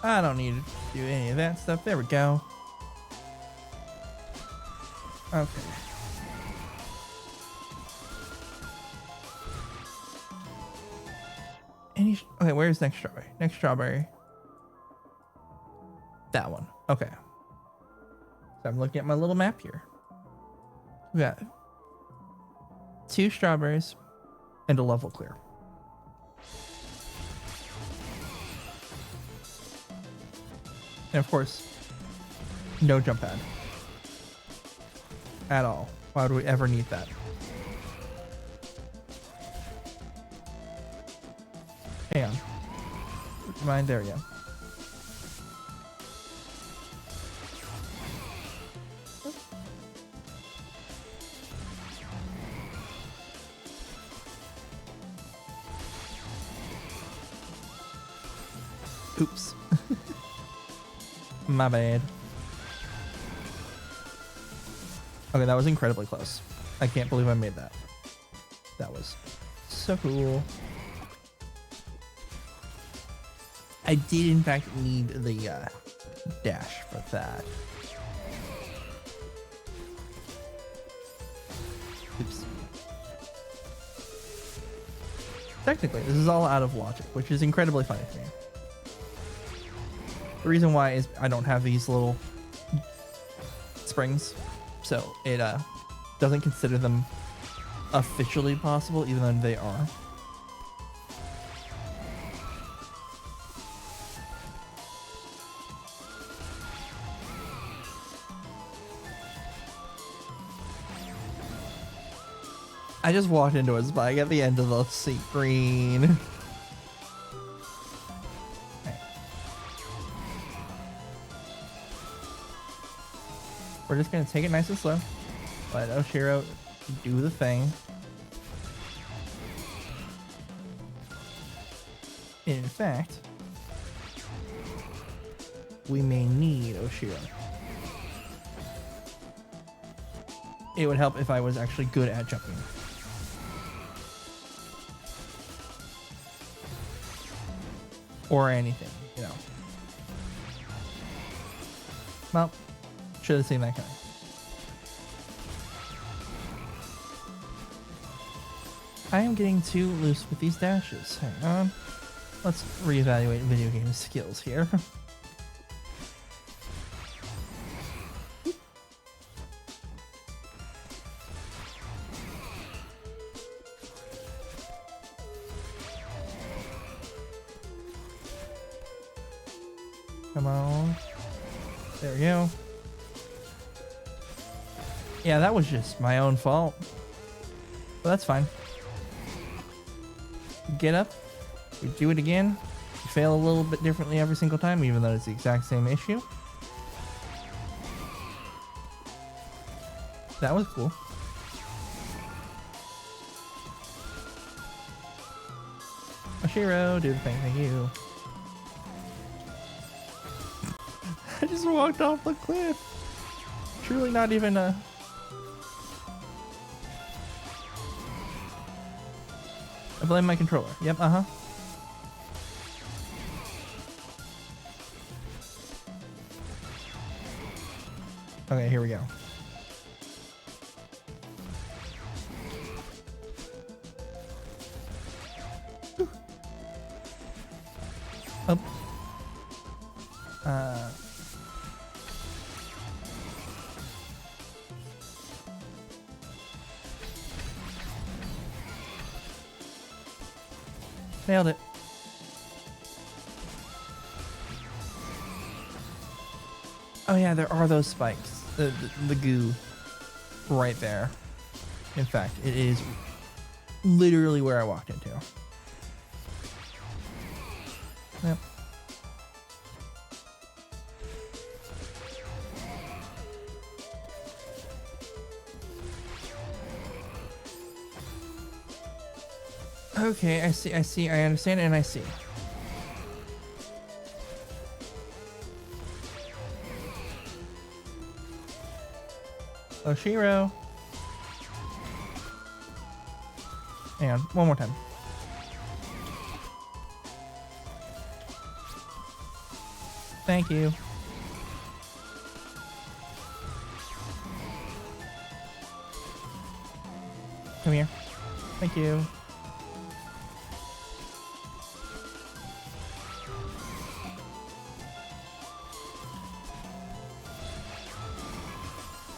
I don't need to do any of that stuff. There we go. Okay. Okay, where's next strawberry? Next strawberry. That one. Okay. So I'm looking at my little map here. We got 2 strawberries and a level clear. And of course, no jump pad. At all. Why would we ever need that? Hang on. Mind, there we go. Oops. My bad. Okay, that was incredibly close. I can't believe I made that. That was so cool. I did in fact need the dash for that. Oops. Technically, this is all out of logic, which is incredibly funny to me. The reason why is I don't have these little springs, so it doesn't consider them officially possible, even though they are. I just walked into a spike at the end of the screen. Okay. We're just gonna take it nice and slow. Let Oshiro do the thing. In fact, we may need Oshiro. It would help if I was actually good at jumping. Or anything, you know. Well, should have seen that coming. I am getting too loose with these dashes. Hang on. Let's reevaluate video game skills here. Come on. There we go. Yeah, that was just my own fault. But that's fine. Get up. We do it again. We fail a little bit differently every single time, even though it's the exact same issue. That was cool. Oshiro, do the thing. Thank you. I just walked off the cliff. Truly not even a... I blame my controller. Yep, uh-huh. Okay, here we go. Up. Nailed it. Oh yeah, there are those spikes. The goo right there. In fact, it is literally where I walked into. Yep. Okay, I see, I understand, and I see. Oshiro. Hang on, one more time. Thank you. Come here. Thank you.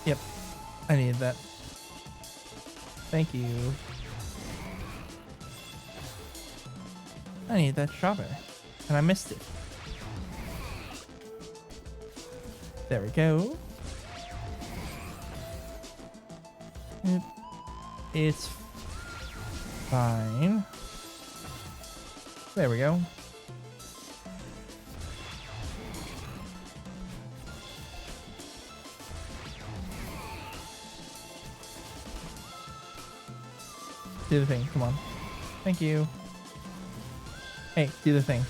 Yep, I needed that. Thank you. I need that strawberry, and I missed it. There we go. It's fine. There we go. Do the thing, come on. Thank you. Hey, do the thing.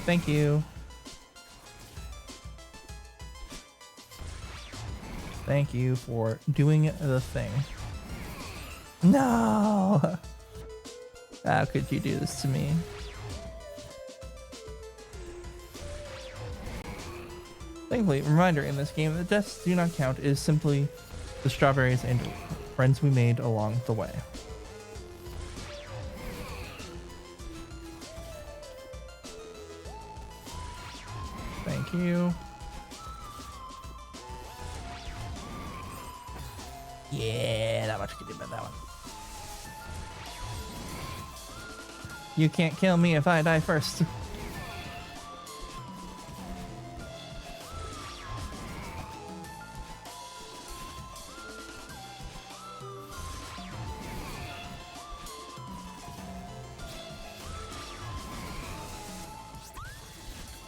Thank you. Thank you for doing the thing. No! How could you do this to me? Thankfully, reminder in this game that deaths do not count is simply the strawberries and friends we made along the way. Thank you. Yeah, not much I can do about that one. You can't kill me if I die first.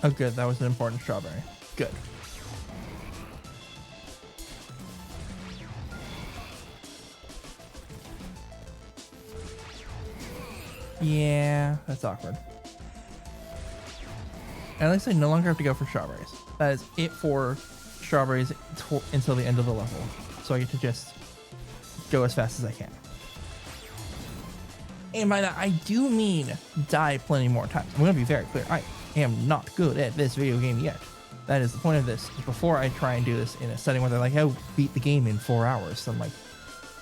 Oh good, that was an important strawberry. Good. Yeah, that's awkward. At least I no longer have to go for strawberries. That is it for strawberries until the end of the level. So I get to just go as fast as I can. And by that, I do mean die plenty more times. I'm going to be very clear. I am not good at this video game yet. That is the point of this. Before I try and do this in a setting where they're like, oh, beat the game in 4 hours. So I'm like,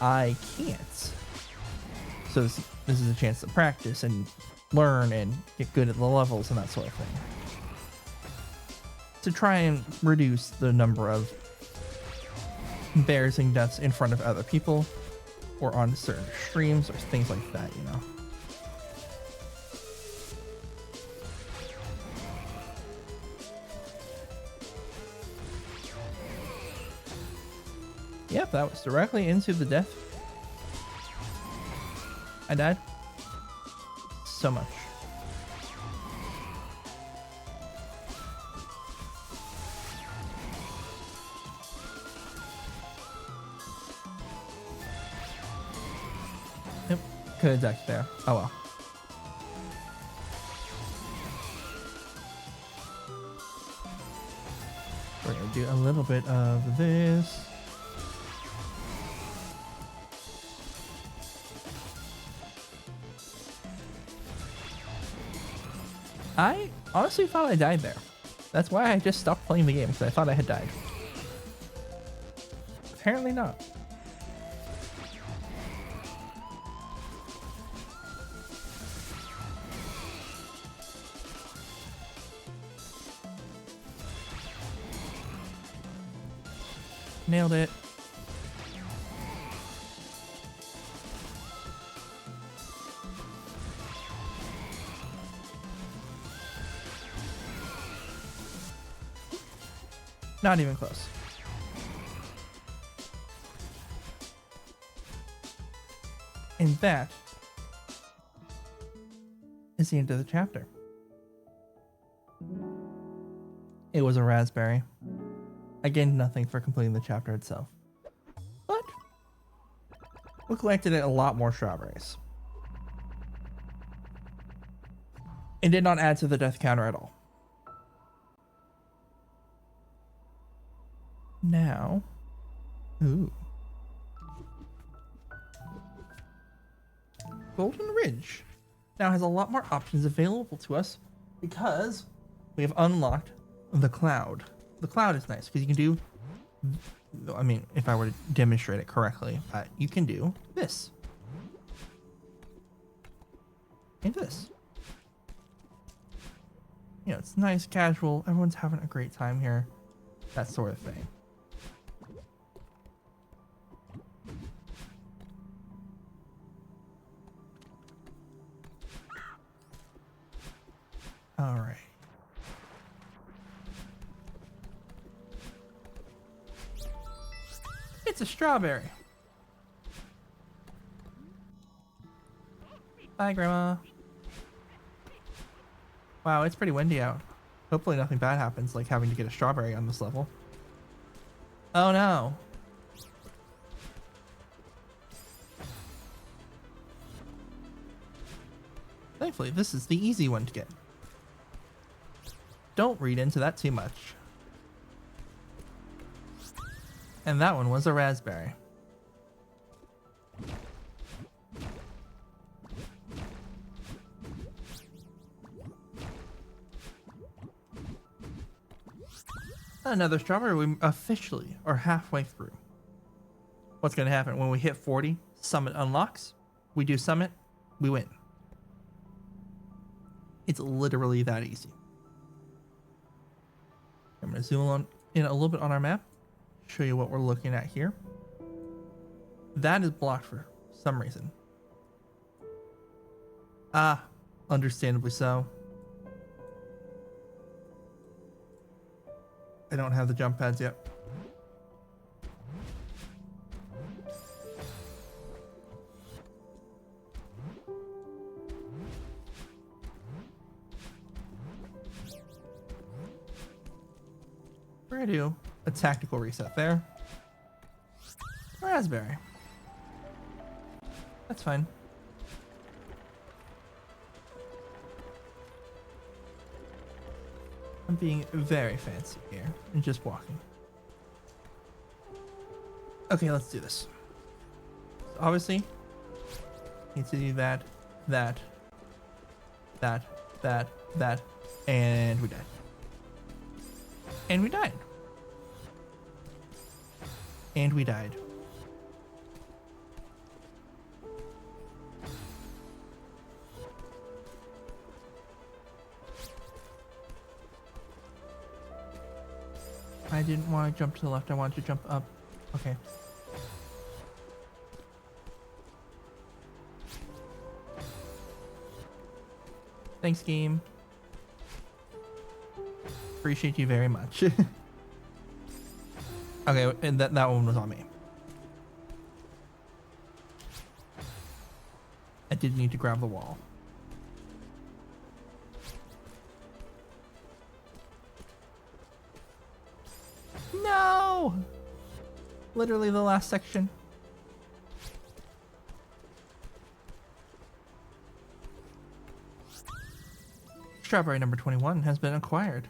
I can't. So this is a chance to practice and learn and get good at the levels and that sort of thing. To try and reduce the number of embarrassing deaths in front of other people or on certain streams or things like that, you know. Yep, that was directly into the death. I died so much. Yep, could have ducked there. Oh well. We're gonna do a little bit of this. I honestly thought I died there. That's why I just stopped playing the game, because I thought I had died. Apparently not. Nailed it. Not even close. And that is the end of the chapter. It was a raspberry. I gained nothing for completing the chapter itself. But we collected a lot more strawberries. It did not add to the death counter at all. Now, ooh. Golden Ridge now has a lot more options available to us because we have unlocked the cloud. The cloud is nice because you can do, I mean, if I were to demonstrate it correctly, you can do this. And this. You know, it's nice, casual, everyone's having a great time here. That sort of thing. All right. It's a strawberry. Bye, Grandma. Wow, it's pretty windy out. Hopefully nothing bad happens, like having to get a strawberry on this level. Oh no. Thankfully, this is the easy one to get. don't read into that too much. And that one was a raspberry. Another strawberry. We officially are halfway through. What's going to happen when we hit 40? Summit unlocks. We do summit. We win. It's literally that easy. I'm going to zoom on in a little bit on our map. Show you what we're looking at here. That is blocked for some reason. Ah, understandably so. I don't have the jump pads yet. We're gonna do a tactical reset there. Raspberry. That's fine. I'm being very fancy here and just walking. Okay, let's do this. So obviously, need to do that, and we died. And we died. And we died. I didn't want to jump to the left, I wanted to jump up. Okay. Thanks, game. Appreciate you very much. Okay, and that one was on me. I did need to grab the wall. No! Literally the last section. Strawberry number 21 has been acquired.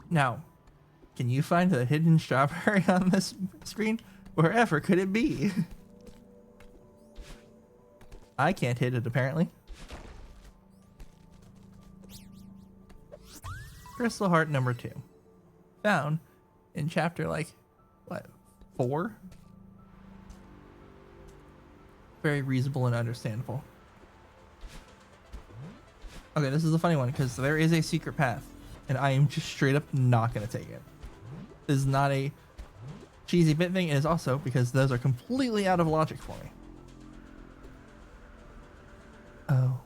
Now, can you find the hidden strawberry on this screen? Wherever could it be? I can't hit it, apparently. Crystal heart number 2. Found in chapter, like, what, 4? Very reasonable and understandable. Okay, this is a funny one, because there is a secret path, and I am just straight up not going to take it. This is not a cheesy bit thing, it is also because those are completely out of logic for me. Oh.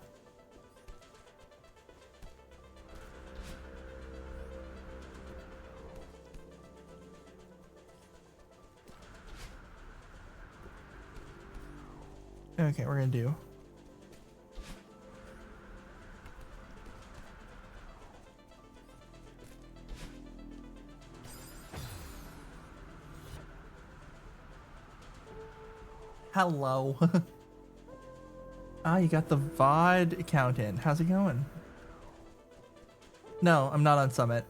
Okay, we're gonna do. Hello. Ah, you got the VOD account in. How's it going? No, I'm not on Summit.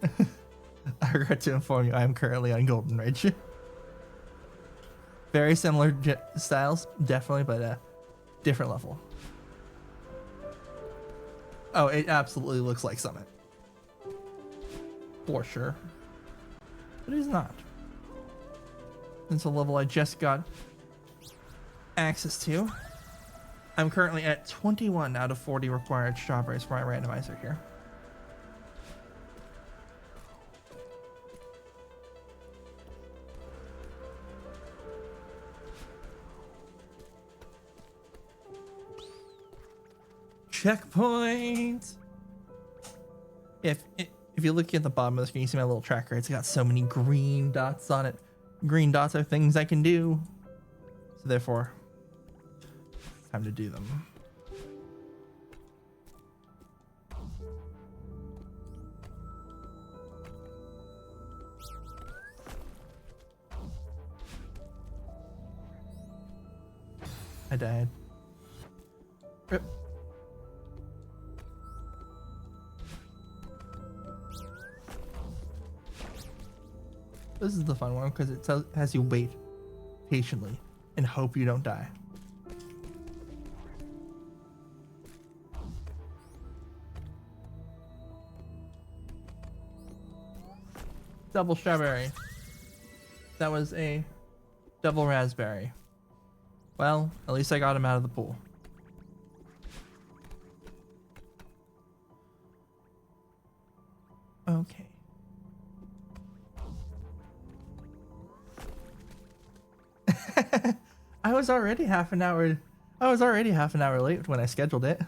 I regret to inform you, I am currently on Golden Ridge. Very similar styles, definitely, but different level. Oh, it absolutely looks like Summit. For sure. But it is not. It's a level I just got access to. I'm currently at 21 out of 40 required strawberries for my randomizer here. Checkpoint! If you look at the bottom of the screen, you see my little tracker. It's got so many green dots on it. Green dots are things I can do. So therefore, it's time to do them. I died. Rip. This is the fun one because it has you wait patiently and hope you don't die. Double strawberry. That was a double raspberry. Well, at least I got him out of the pool. Okay. I was already half an hour late when I scheduled it.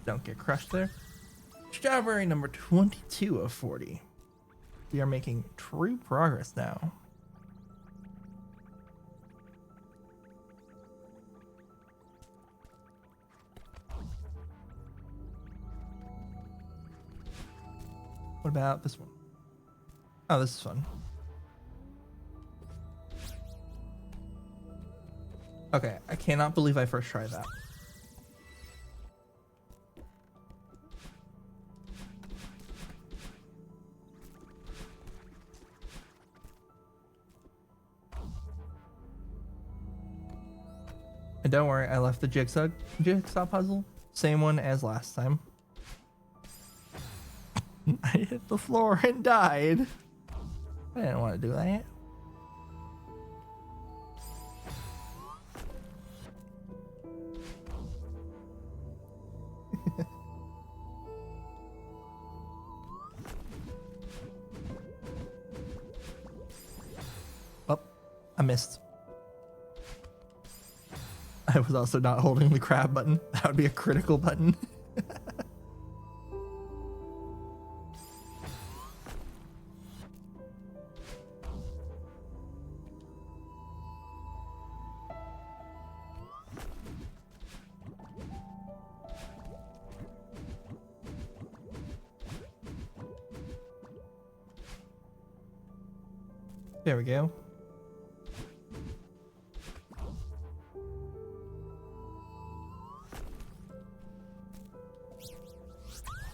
Don't get crushed there. Strawberry number 22 of 40. We are making true progress now. What about this one? Oh, this is fun. Okay, I cannot believe I first tried that. And don't worry, I left the jigsaw puzzle. Same one as last time. I hit the floor and died. I didn't want to do that. Oh, I missed. I was also not holding the crab button. That would be a critical button. There we go.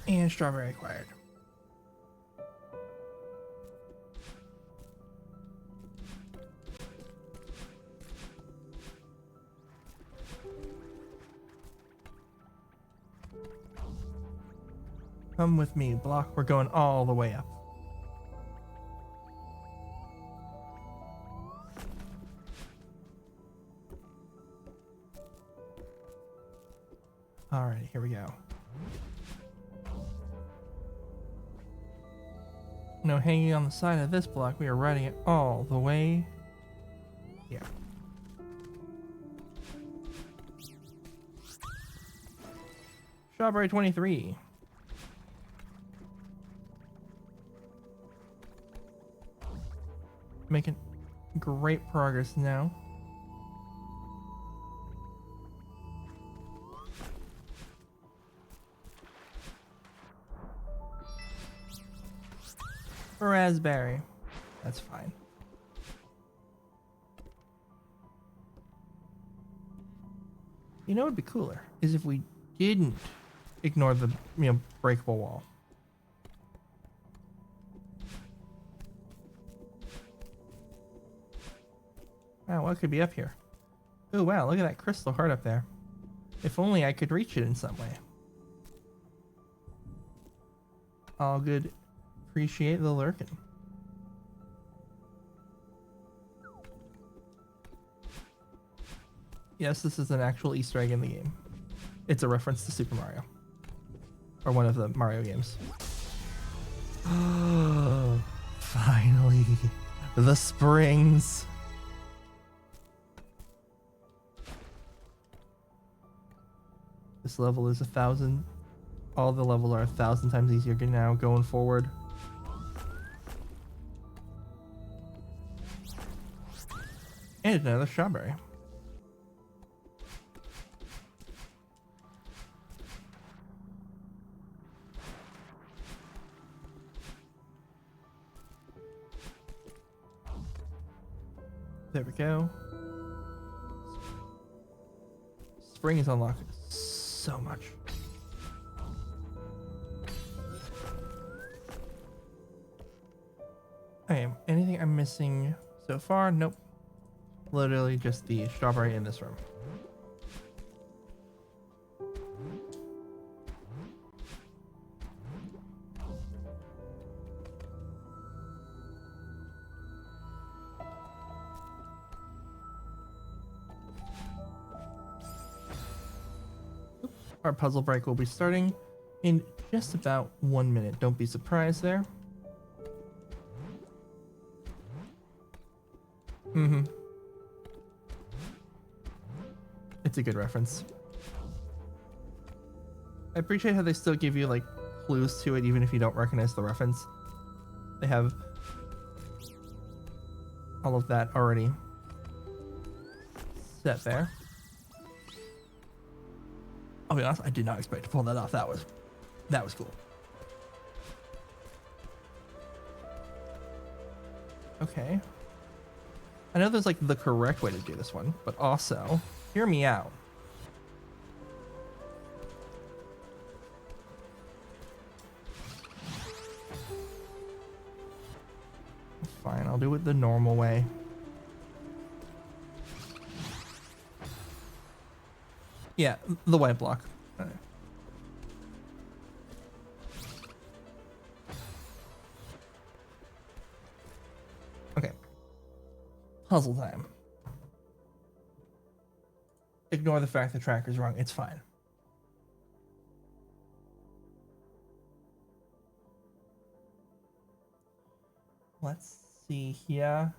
And strawberry acquired. Come with me, block. We're going all the way up. All right, here we go. No hanging on the side of this block. We are riding it all the way here. Strawberry 23. Making great progress now. Raspberry. That's fine. You know what would be cooler is if we didn't ignore the breakable wall. Wow, what could be up here? Oh wow, look at that crystal heart up there. If only I could reach it in some way. All good. Appreciate the lurking. Yes, this is an actual Easter egg in the game. It's a reference to Super Mario. Or one of the Mario games. Oh, finally. The springs. This level is 1,000. All the levels are 1,000 times easier now going forward. And another strawberry. go. Spring is unlocked so much. Okay, anything I'm missing so far? Nope. Literally just the strawberry in this room. Our puzzle break will be starting in just about 1 minute. Don't be surprised there. Mm-hmm. It's a good reference. I appreciate how they still give you like clues to it even if you don't recognize the reference. They have all of that already set there. I'll be honest, I did not expect to pull that off. That was cool. Okay. I know there's like the correct way to do this one, but also, hear me out. Fine, I'll do it the normal way. Yeah, the white block. Okay. Puzzle time. Ignore the fact the tracker's wrong. It's fine. Let's see here.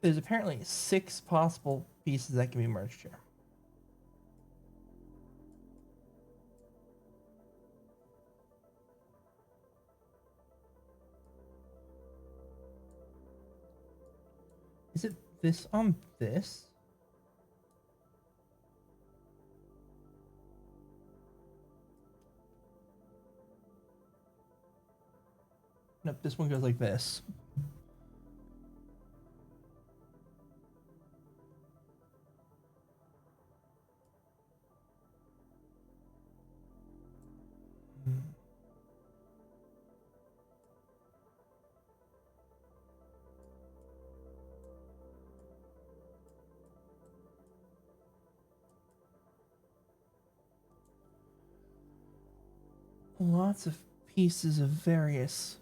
There's apparently 6 possible pieces that can be merged here. Is it this on this? Nope, this one goes like this. Lots of pieces of various.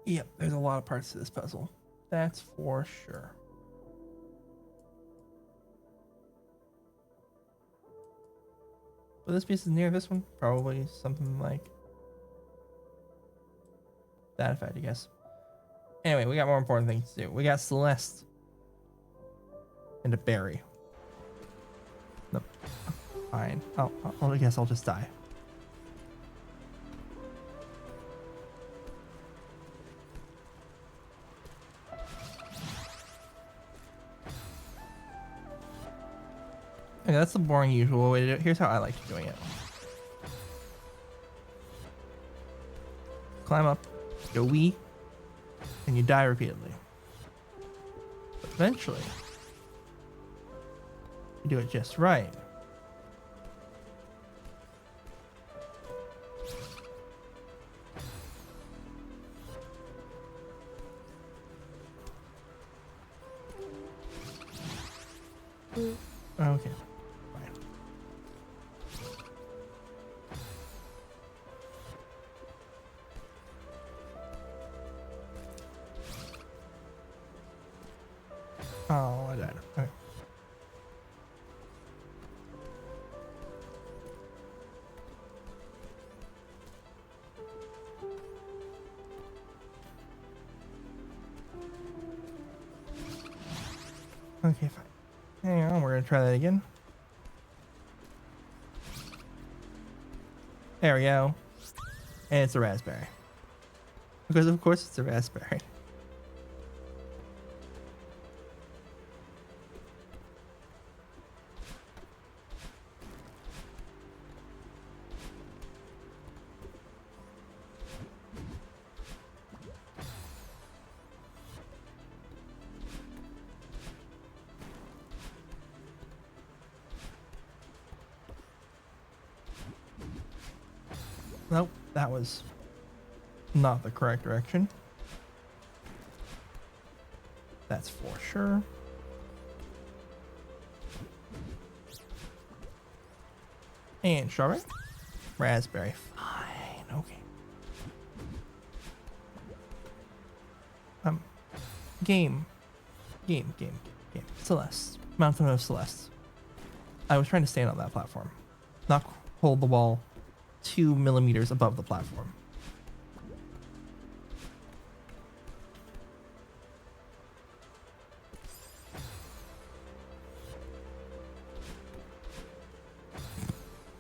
Yep, there's a lot of parts to this puzzle. That's for sure. But this piece is near this one. Probably something like that effect, I guess. Anyway, we got more important things to do. We got Celeste and a berry. Nope. Fine. I guess I'll just die. Okay, that's the boring usual way to do it. Here's how I like doing it. Climb up, go wee, and you die repeatedly. But eventually, you do it just right. Okay. Fine. Oh, I died. Okay. Okay, fine. Hang on, we're gonna try that again. There we go. And it's a raspberry. Because of course it's a raspberry. Nope, that was not the correct direction. That's for sure. And strawberry. Raspberry. Fine. Okay. Game. Celeste. Mountain of Celeste. I was trying to stand on that platform. Not hold the wall 2 millimeters above the platform.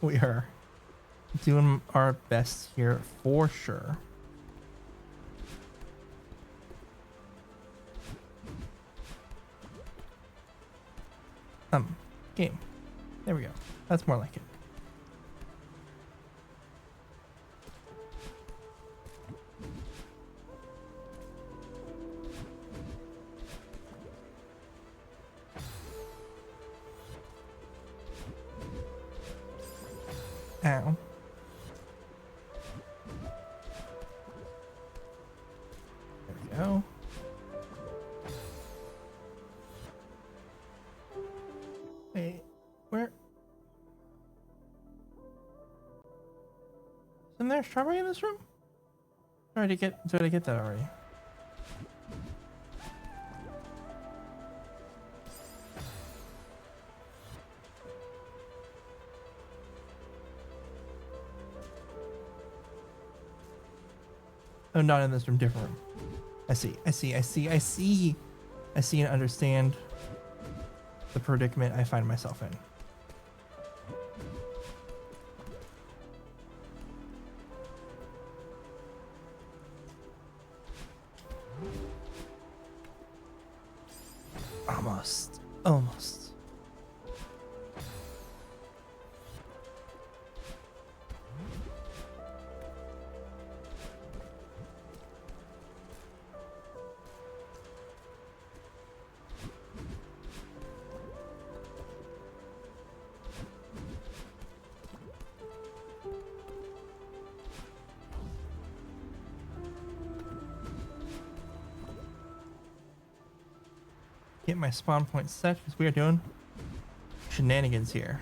We are doing our best here for sure. Game. There we go. That's more like it. Ow. There we go. Wait, where? Isn't there strawberry in this room? Did I get that already? Oh, not in this room, different room. I see and understand the predicament I find myself in. Almost. Get my spawn point set because we are doing shenanigans here.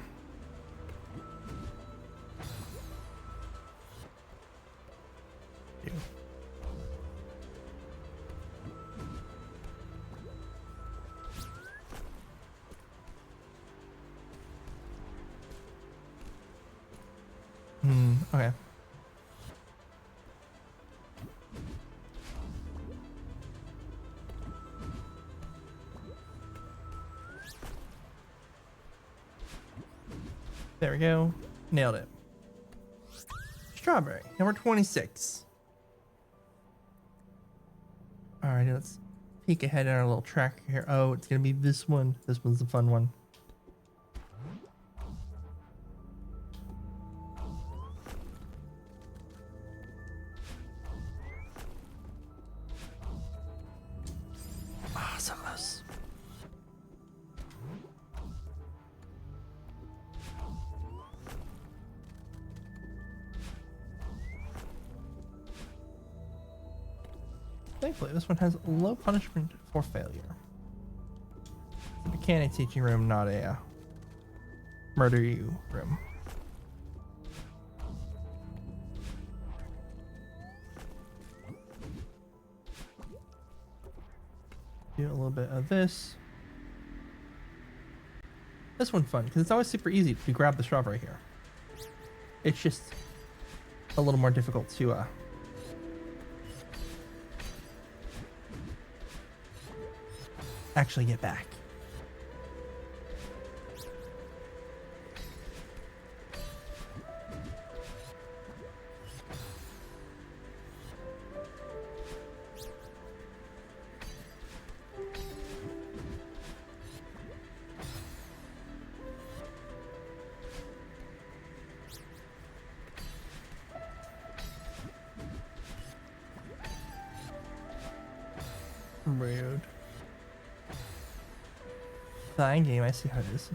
Okay. There we go. Nailed it. Strawberry, number 26. Alright, let's peek ahead in our little tracker here. Oh, it's gonna be this one. This one's the fun one. Ah, so close. Thankfully, this one has low punishment for failure. The mechanic teaching room, not a murder you room. Do a little bit of this. This one's fun because it's always super easy to grab the strawberry here. It's just a little more difficult to actually get back. Rude. Fine game, I see how it is.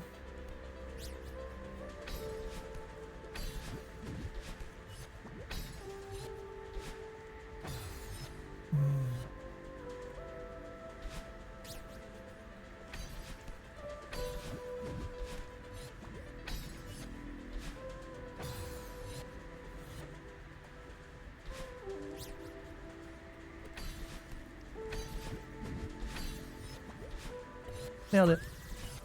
Nailed it.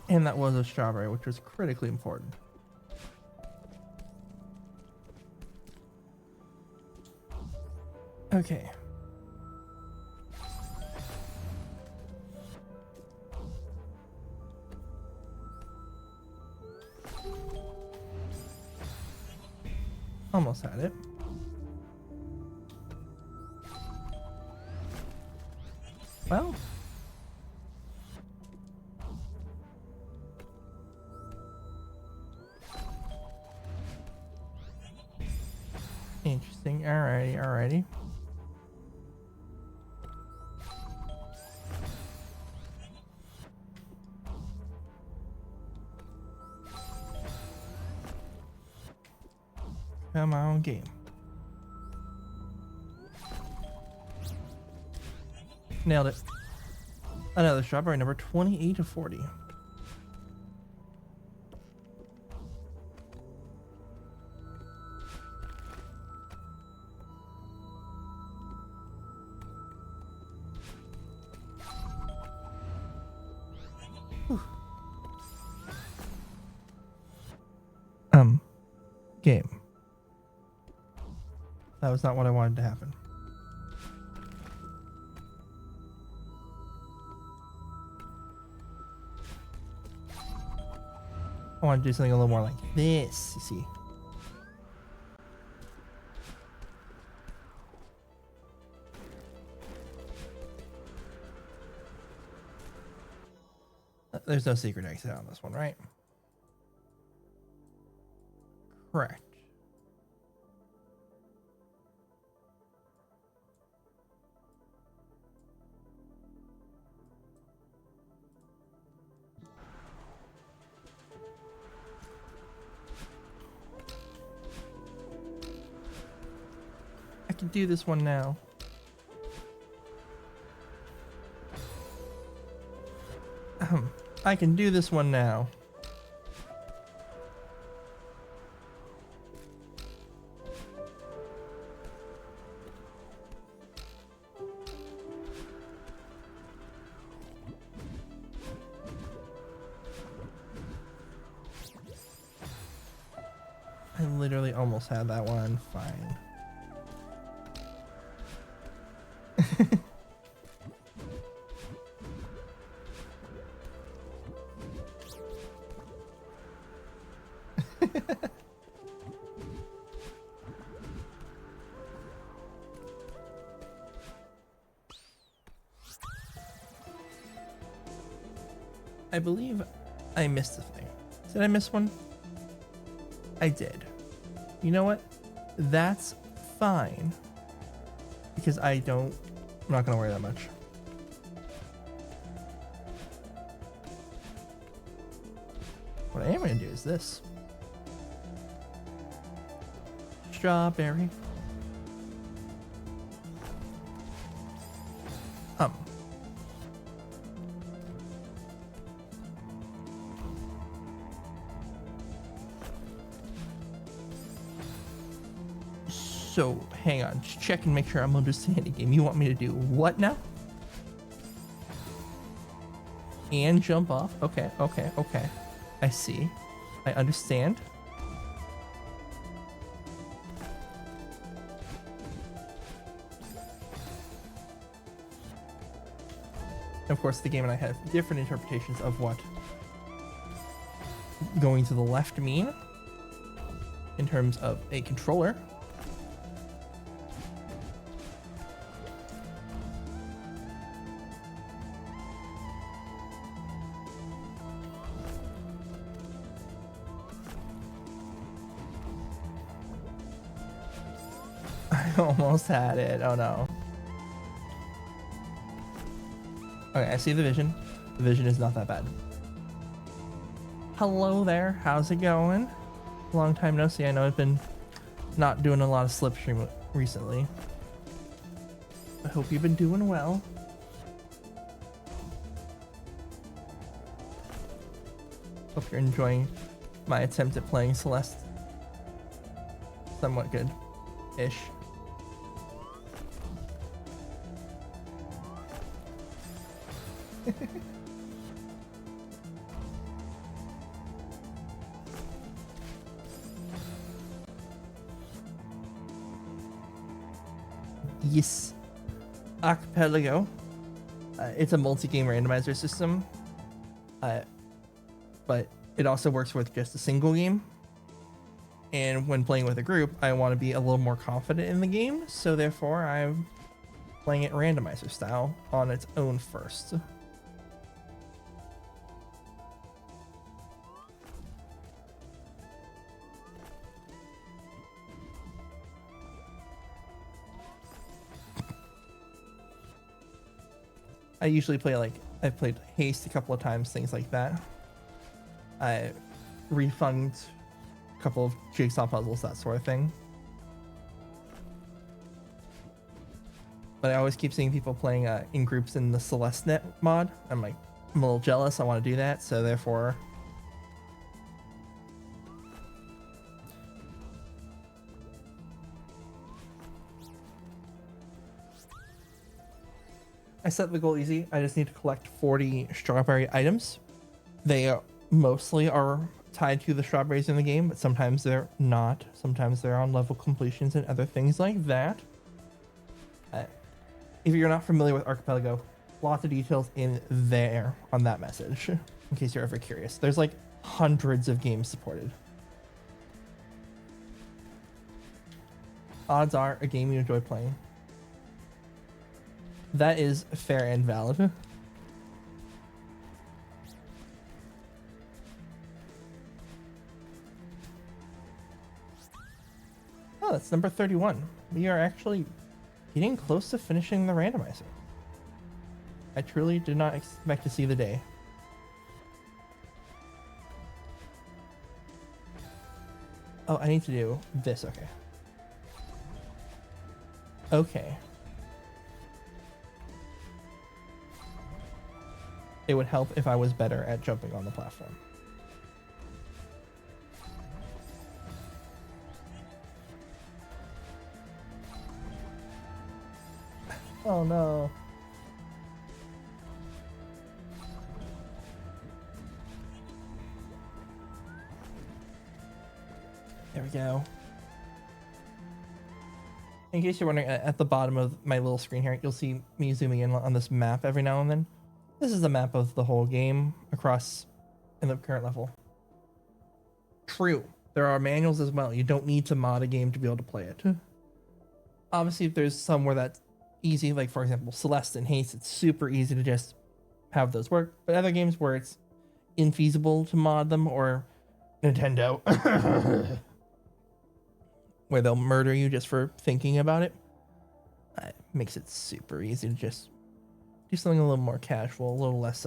And that was a strawberry, which was critically important. Okay. Almost had it. Well. Interesting. Alrighty, alrighty. Come on, game. Nailed it. Another strawberry, number 28 to 40. Game. That was not what I wanted to happen. I want to do something a little more like this, you see. There's no secret exit on this one, right? Correct. I can do this one now. I can do this one now. I literally almost had that one. Fine. I believe I missed a thing. Did I miss one? I did. You know what? That's fine. Because I'm not gonna worry that much. What I am gonna do is this. Strawberry. So, hang on, just check and make sure I'm understanding game. You want me to do what now? And jump off? Okay, okay, okay. I see. I understand. Of course, the game and I have different interpretations of what going to the left mean in terms of a controller. Almost had it. Oh no. Okay, I see the vision. The vision is not that bad. Hello there. How's it going? Long time no see. I know I've been not doing a lot of slipstream recently. I hope you've been doing well. Hope you're enjoying my attempt at playing Celeste. Somewhat good-ish. Yes. Archipelago. It's a multi-game randomizer system, but it also works with just a single game. And when playing with a group, I want to be a little more confident in the game, so therefore I'm playing it randomizer style on its own first. I usually play I've played Haste a couple of times, things like that. I refund a couple of jigsaw puzzles, that sort of thing. But I always keep seeing people playing in groups in the Celeste net mod. I'm a little jealous. I want to do that, so therefore I set the goal easy. I just need to collect 40 strawberry items. They mostly are tied to the strawberries in the game, but sometimes they're not. Sometimes they're on level completions and other things like that. If you're not familiar with Archipelago, lots of details in there on that message, in case you're ever curious. There's like hundreds of games supported. Odds are a game you enjoy playing. That is fair and valid. Oh, that's number 31. We are actually getting close to finishing the randomizer. I truly did not expect to see the day. Oh, I need to do this. Okay. Okay. It would help if I was better at jumping on the platform. Oh no. There we go. In case you're wondering, at the bottom of my little screen here, you'll see me zooming in on this map every now and then. This is the map of the whole game across in the current level. True, there are manuals as well. You don't need to mod a game to be able to play it. Obviously, if there's somewhere that's easy, like for example, Celeste and Haste, it's super easy to just have those work. But other games where it's infeasible to mod them, or Nintendo, where they'll murder you just for thinking about it, it makes it super easy to just do something a little more casual, a little less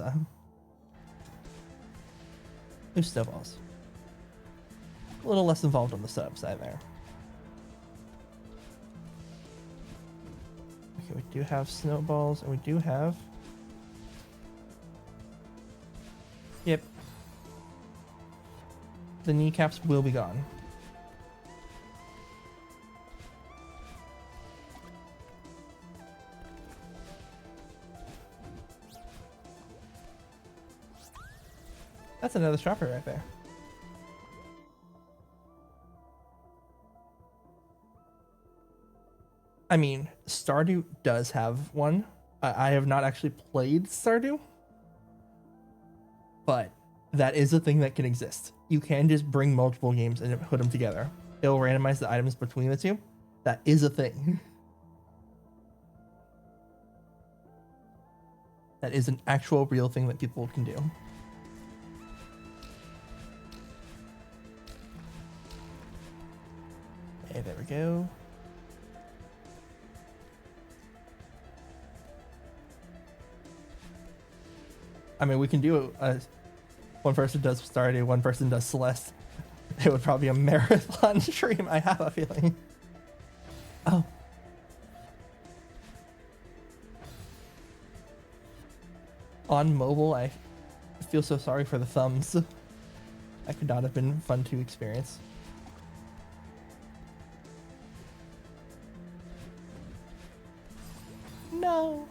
loose snowballs. A little less involved on the setup side there. Okay, we do have snowballs, and we do have... Yep. The kneecaps will be gone. That's another strawberry right there. I mean, Stardew does have one. I have not actually played Stardew, but that is a thing that can exist. You can just bring multiple games and put them together. It'll randomize the items between the two. That is a thing. That is an actual real thing that people can do. Okay, there we go. I mean, we can do one person does Stardew, one person does Celeste. It would probably be a marathon stream, I have a feeling. Oh. On mobile, I feel so sorry for the thumbs. That could not have been fun to experience. No.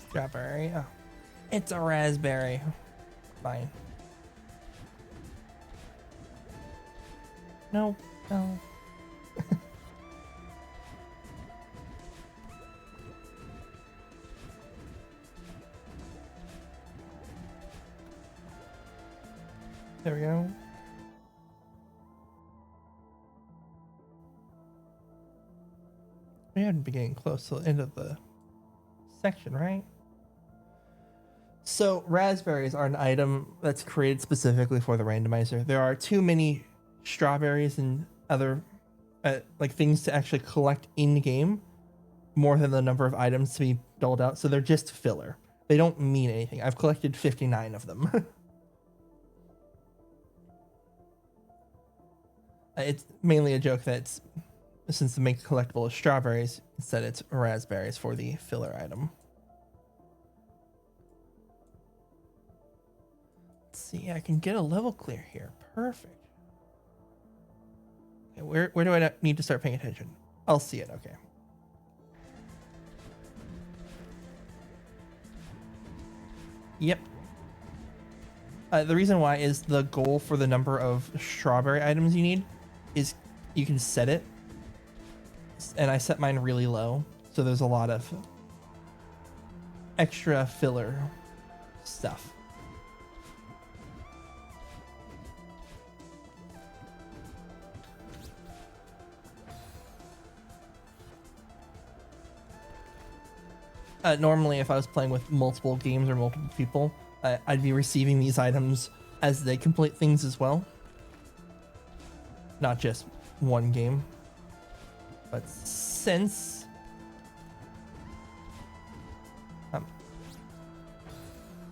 Strawberry. Oh, it's a raspberry. Fine. No, no. There we go. We had to be getting close to the end of the section, right? So raspberries are an item that's created specifically for the randomizer. There are too many strawberries and other like things to actually collect in game, more than the number of items to be doled out. So they're just filler. They don't mean anything. I've collected 59 of them. It's mainly a joke that since the main collectible is strawberries, instead it's raspberries for the filler item. Let's see, I can get a level clear here. Perfect. Okay, where do I need to start paying attention? I'll see it, okay. Yep. The reason why is the goal for the number of strawberry items you need is you can set it, and I set mine really low, so there's a lot of extra filler stuff. Normally, if I was playing with multiple games or multiple people, I'd be receiving these items as they complete things as well. Not just one game. But since...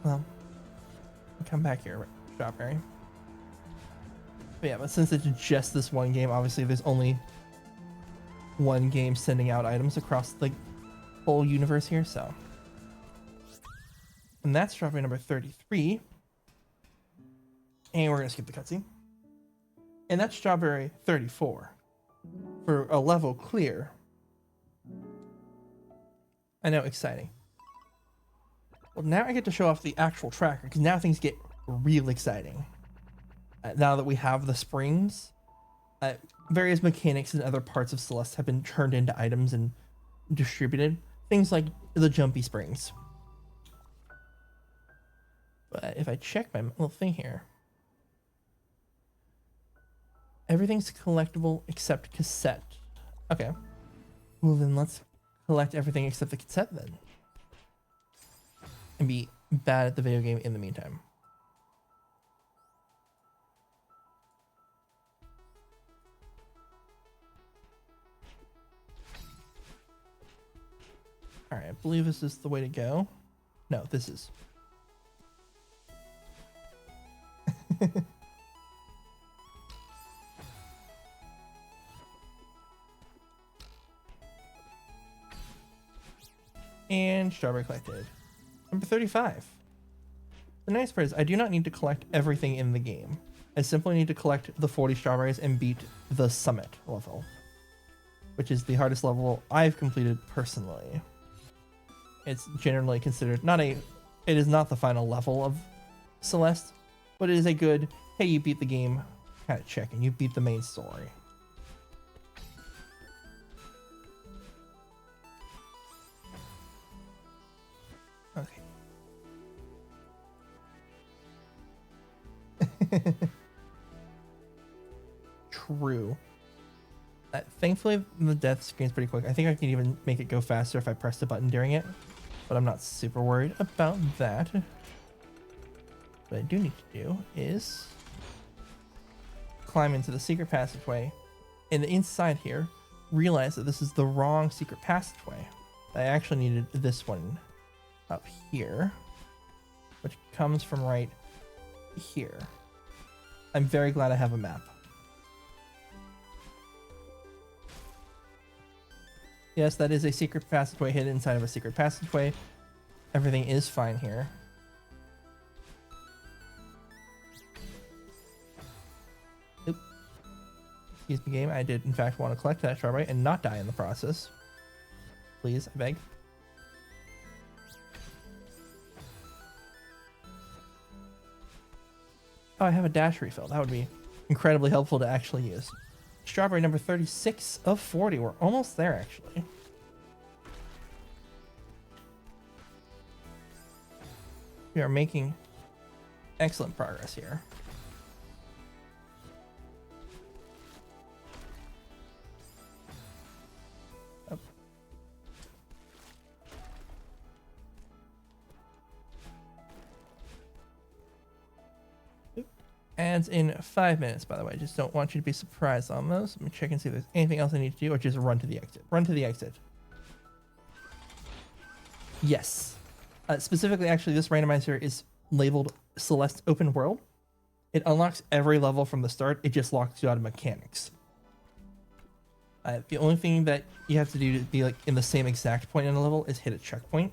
well, come back here, strawberry. But yeah, but since it's just this one game, obviously there's only one game sending out items across the whole universe here, so. And that's strawberry number 33. And we're gonna skip the cutscene. And that's strawberry 34 for a level clear. I know, exciting. Well, now I get to show off the actual tracker, because now things get real exciting. Now that we have the springs, various mechanics and other parts of Celeste have been turned into items and distributed. Things like the jumpy springs. But if I check my little thing here, everything's collectible except cassette. Okay. Well, then let's collect everything except the cassette then. And be bad at the video game in the meantime. Alright, I believe this is the way to go. No, this is. And strawberry collected. Number 35. The nice part is I do not need to collect everything in the game. I simply need to collect the 40 strawberries and beat the summit level, which is the hardest level I've completed personally. It's generally considered it is not the final level of Celeste, but it is a good, hey, you beat the game kind of check, and you beat the main story. Okay. True. Thankfully, the death screen's pretty quick. I think I can even make it go faster if I press the button during it, but I'm not super worried about that. What I do need to do is climb into the secret passageway, and inside here, realize that this is the wrong secret passageway. I actually needed this one up here, which comes from right here. I'm very glad I have a map. Yes, that is a secret passageway hidden inside of a secret passageway. Everything is fine here. Oop. Excuse me, game. I did, in fact, want to collect that strawberry and not die in the process. please, I beg. Oh, I have a dash refill. That would be incredibly helpful to actually use. Strawberry number 36 of 40. We're almost there, actually. We are making excellent progress here. Oh. Ads in 5 minutes, by the way. Just don't want you to be surprised on those. Let me check and see if there's anything else I need to do, or just run to the exit. Run to the exit. Yes. Specifically, actually, this randomizer is labeled Celeste Open World. It unlocks every level from the start. It just locks you out of mechanics. The only thing that you have to do to be like in the same exact point in a level is hit a checkpoint.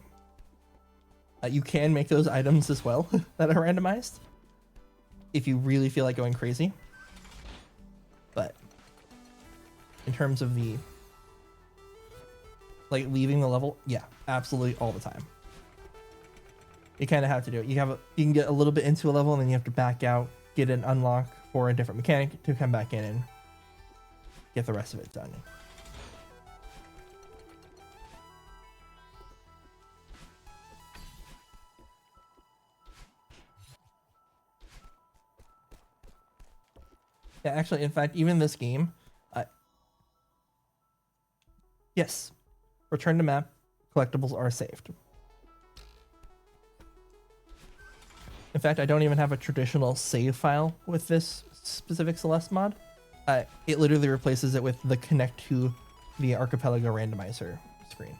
You can make those items as well that are randomized if you really feel like going crazy. But in terms of the like leaving the level, yeah, absolutely all the time. You kind of have to do it. You can get a little bit into a level and then you have to back out, get an unlock for a different mechanic to come back in and get the rest of it done. Yeah, actually, in fact, even this game, yes, return to map, collectibles are saved. In fact, I don't even have a traditional save file with this specific Celeste mod. It literally replaces it with the connect to the Archipelago randomizer screen.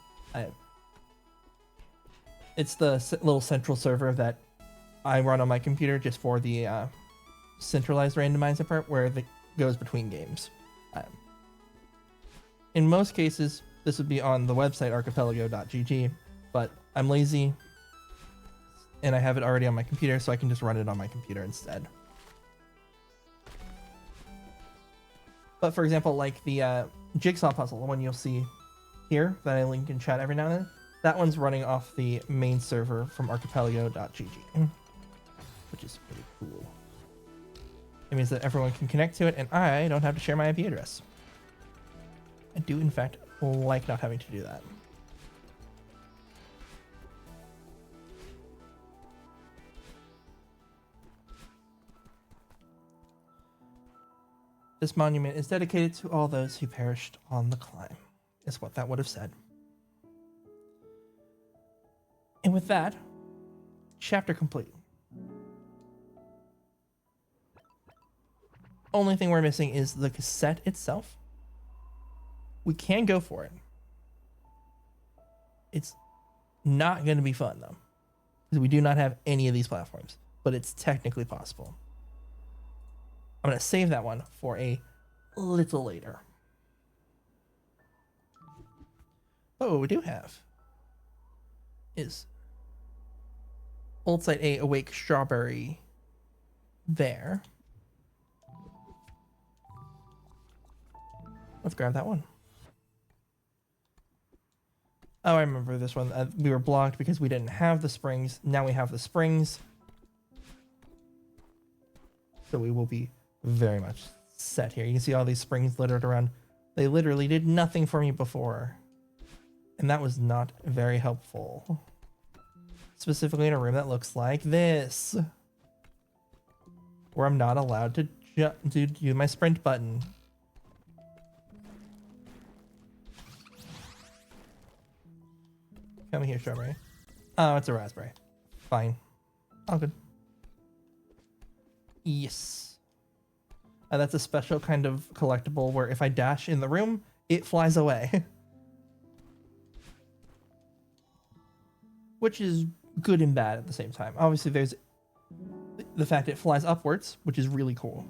It's the little central server that I run on my computer just for the centralized randomizer part where it goes between games. In most cases, this would be on the website archipelago.gg, but I'm lazy and I have it already on my computer, so I can just run it on my computer instead. But for example, like the jigsaw puzzle, the one you'll see here that I link in chat every now and then, that one's running off the main server from archipelago.gg, which is pretty cool. It means that everyone can connect to it and I don't have to share my IP address. I do, in fact, like not having to do that. This monument is dedicated to all those who perished on the climb, is what that would have said. And with that, chapter complete. Only thing we're missing is the cassette itself. We can go for it. It's not going to be fun, though, because we do not have any of these platforms, but it's technically possible. I'm going to save that one for a little later. But what we do have is Old Site A Awake Strawberry there. Let's grab that one. Oh, I remember this one. We were blocked because we didn't have the springs. Now we have the springs. So we will be very much set here. You can see all these springs littered around. They literally did nothing for me before. And that was not very helpful. Specifically in a room that looks like this, where I'm not allowed to do my sprint button. Come here, Strawberry. Oh, it's a raspberry. Fine. All good. Yes. That's a special kind of collectible where if I dash in the room, it flies away. Which is good and bad at the same time. Obviously, there's the fact it flies upwards, which is really cool.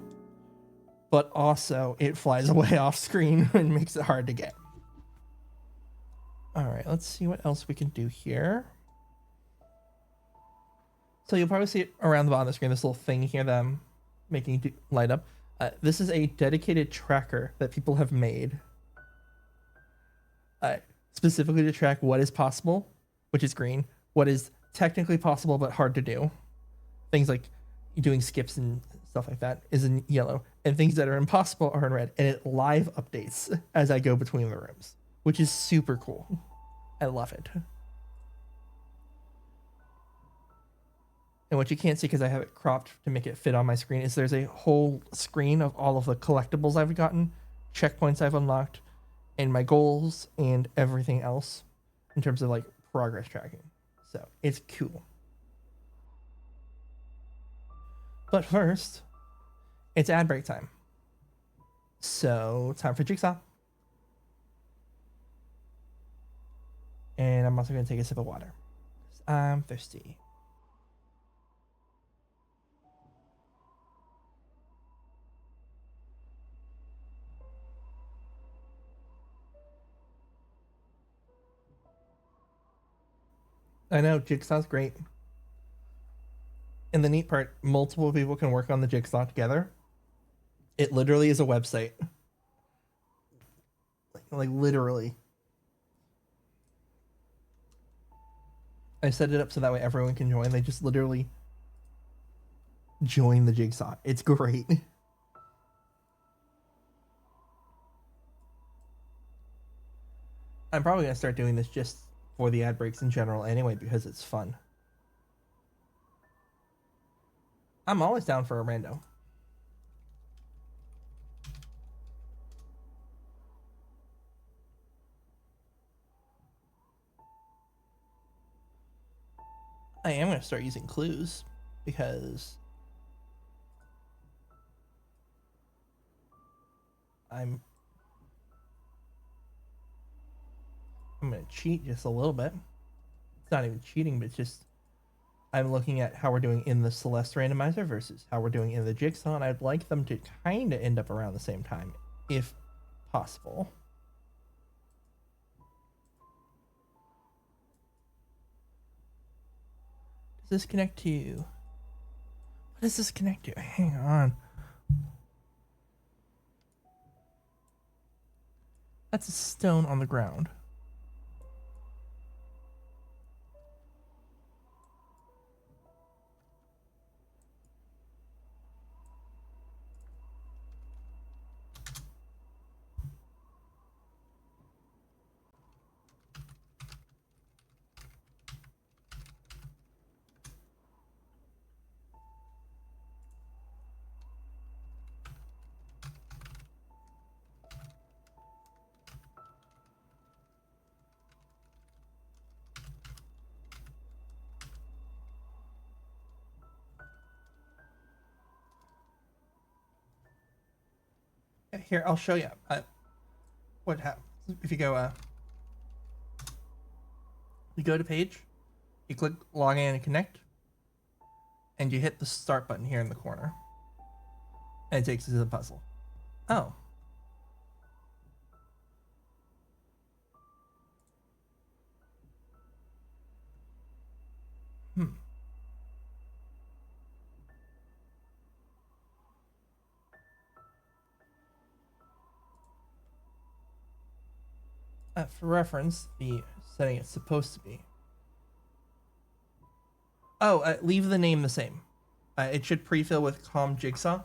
But also, it flies away off screen and makes it hard to get. All right, let's see what else we can do here. So you'll probably see it around the bottom of the screen, this little thing here that I'm making light up. This is a dedicated tracker that people have made specifically to track what is possible, which is green, what is technically possible but hard to do. Things like doing skips and stuff like that is in yellow, and things that are impossible are in red, and it live updates as I go between the rooms, which is super cool. I love it. And what you can't see because I have it cropped to make it fit on my screen is there's a whole screen of all of the collectibles I've gotten, checkpoints I've unlocked, and my goals and everything else in terms of like progress tracking. So it's cool. But first, it's ad break time. So time for Jigsaw. And I'm also going to take a sip of water. I'm thirsty. I know, Jigsaw's great. And the neat part, multiple people can work on the Jigsaw together. It literally is a website. Like literally. I set it up so that way everyone can join. They just literally join the Jigsaw. It's great. I'm probably going to start doing this just for the ad breaks in general anyway because it's fun. I'm always down for a rando. I am going to start using clues because I'm going to cheat just a little bit. It's not even cheating, but it's just I'm looking at how we're doing in the Celeste randomizer versus how we're doing in the Jigsaw, and I'd like them to kind of end up around the same time, if possible. Does this connect to... What does this connect to? Hang on. That's a stone on the ground. Here, I'll show you what happens if you go. You go to page, you click log in and connect, and you hit the start button here in the corner, and it takes you to the puzzle. Oh. For reference, the setting it's supposed to be. Oh, leave the name the same. It should pre-fill with calm Jigsaw.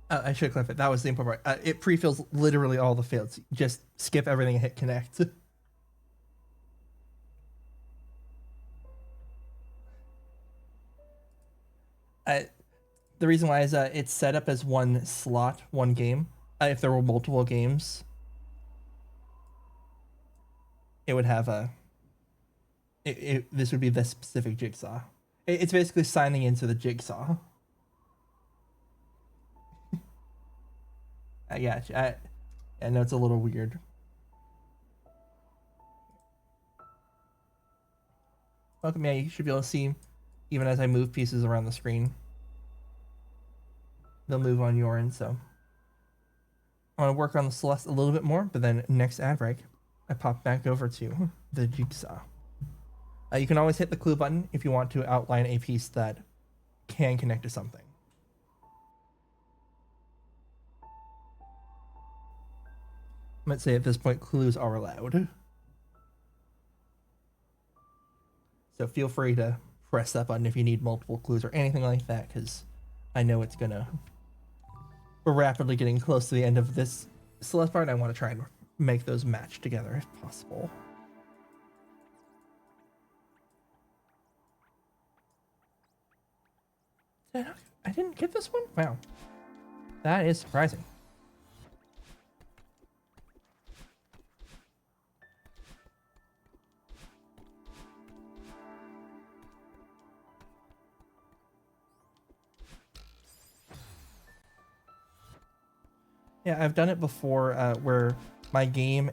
I should clip it. That was the important part. It pre-fills literally all the fields. Just skip everything and hit connect. The reason why is it's set up as one slot, one game. If there were multiple games, it would have a. This would be the specific Jigsaw. It's basically signing into the Jigsaw. Yeah, I know it's a little weird. Welcome, yeah, you should be able to see, even as I move pieces around the screen. They'll move on your end, so. I want to work on the Celeste a little bit more, but then next ad break, I pop back over to the Jigsaw. You can always hit the clue button if you want to outline a piece that can connect to something. might say at this point, clues are allowed. So feel free to press that button if you need multiple clues or anything like that, because I know it's gonna... We're rapidly getting close to the end of this Celeste part, and I want to try and make those match together if possible. I didn't get this one? Wow. That is surprising. Yeah, I've done it before where my game...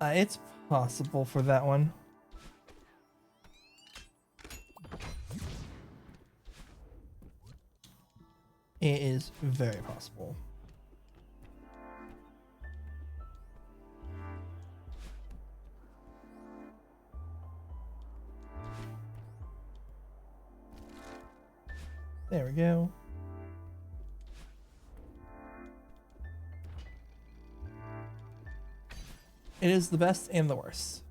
it's possible for that one. It is very possible. There we go. It is the best and the worst.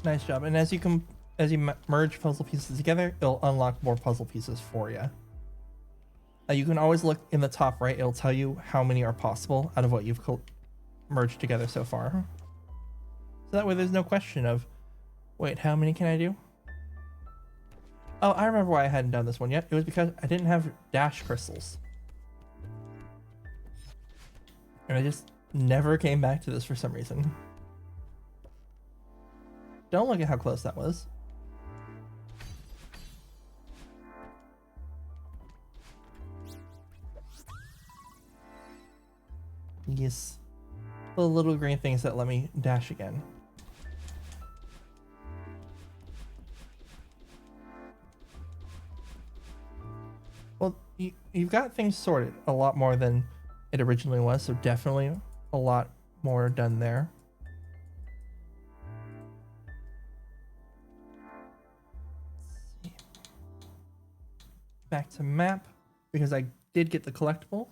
Nice job. And as you merge puzzle pieces together, it'll unlock more puzzle pieces for you. You can always look in the top right. It'll tell you how many are possible out of what you've merged together so far. So that way there's no question of, wait, how many can I do? Oh, I remember why I hadn't done this one yet. It was because I didn't have dash crystals. And I just never came back to this for some reason. Don't look at how close that was. Yes. The little green things that let me dash again. Well, you've got things sorted a lot more than it originally was, so definitely a lot more done there. Let's see. Back to map, because I did get the collectible.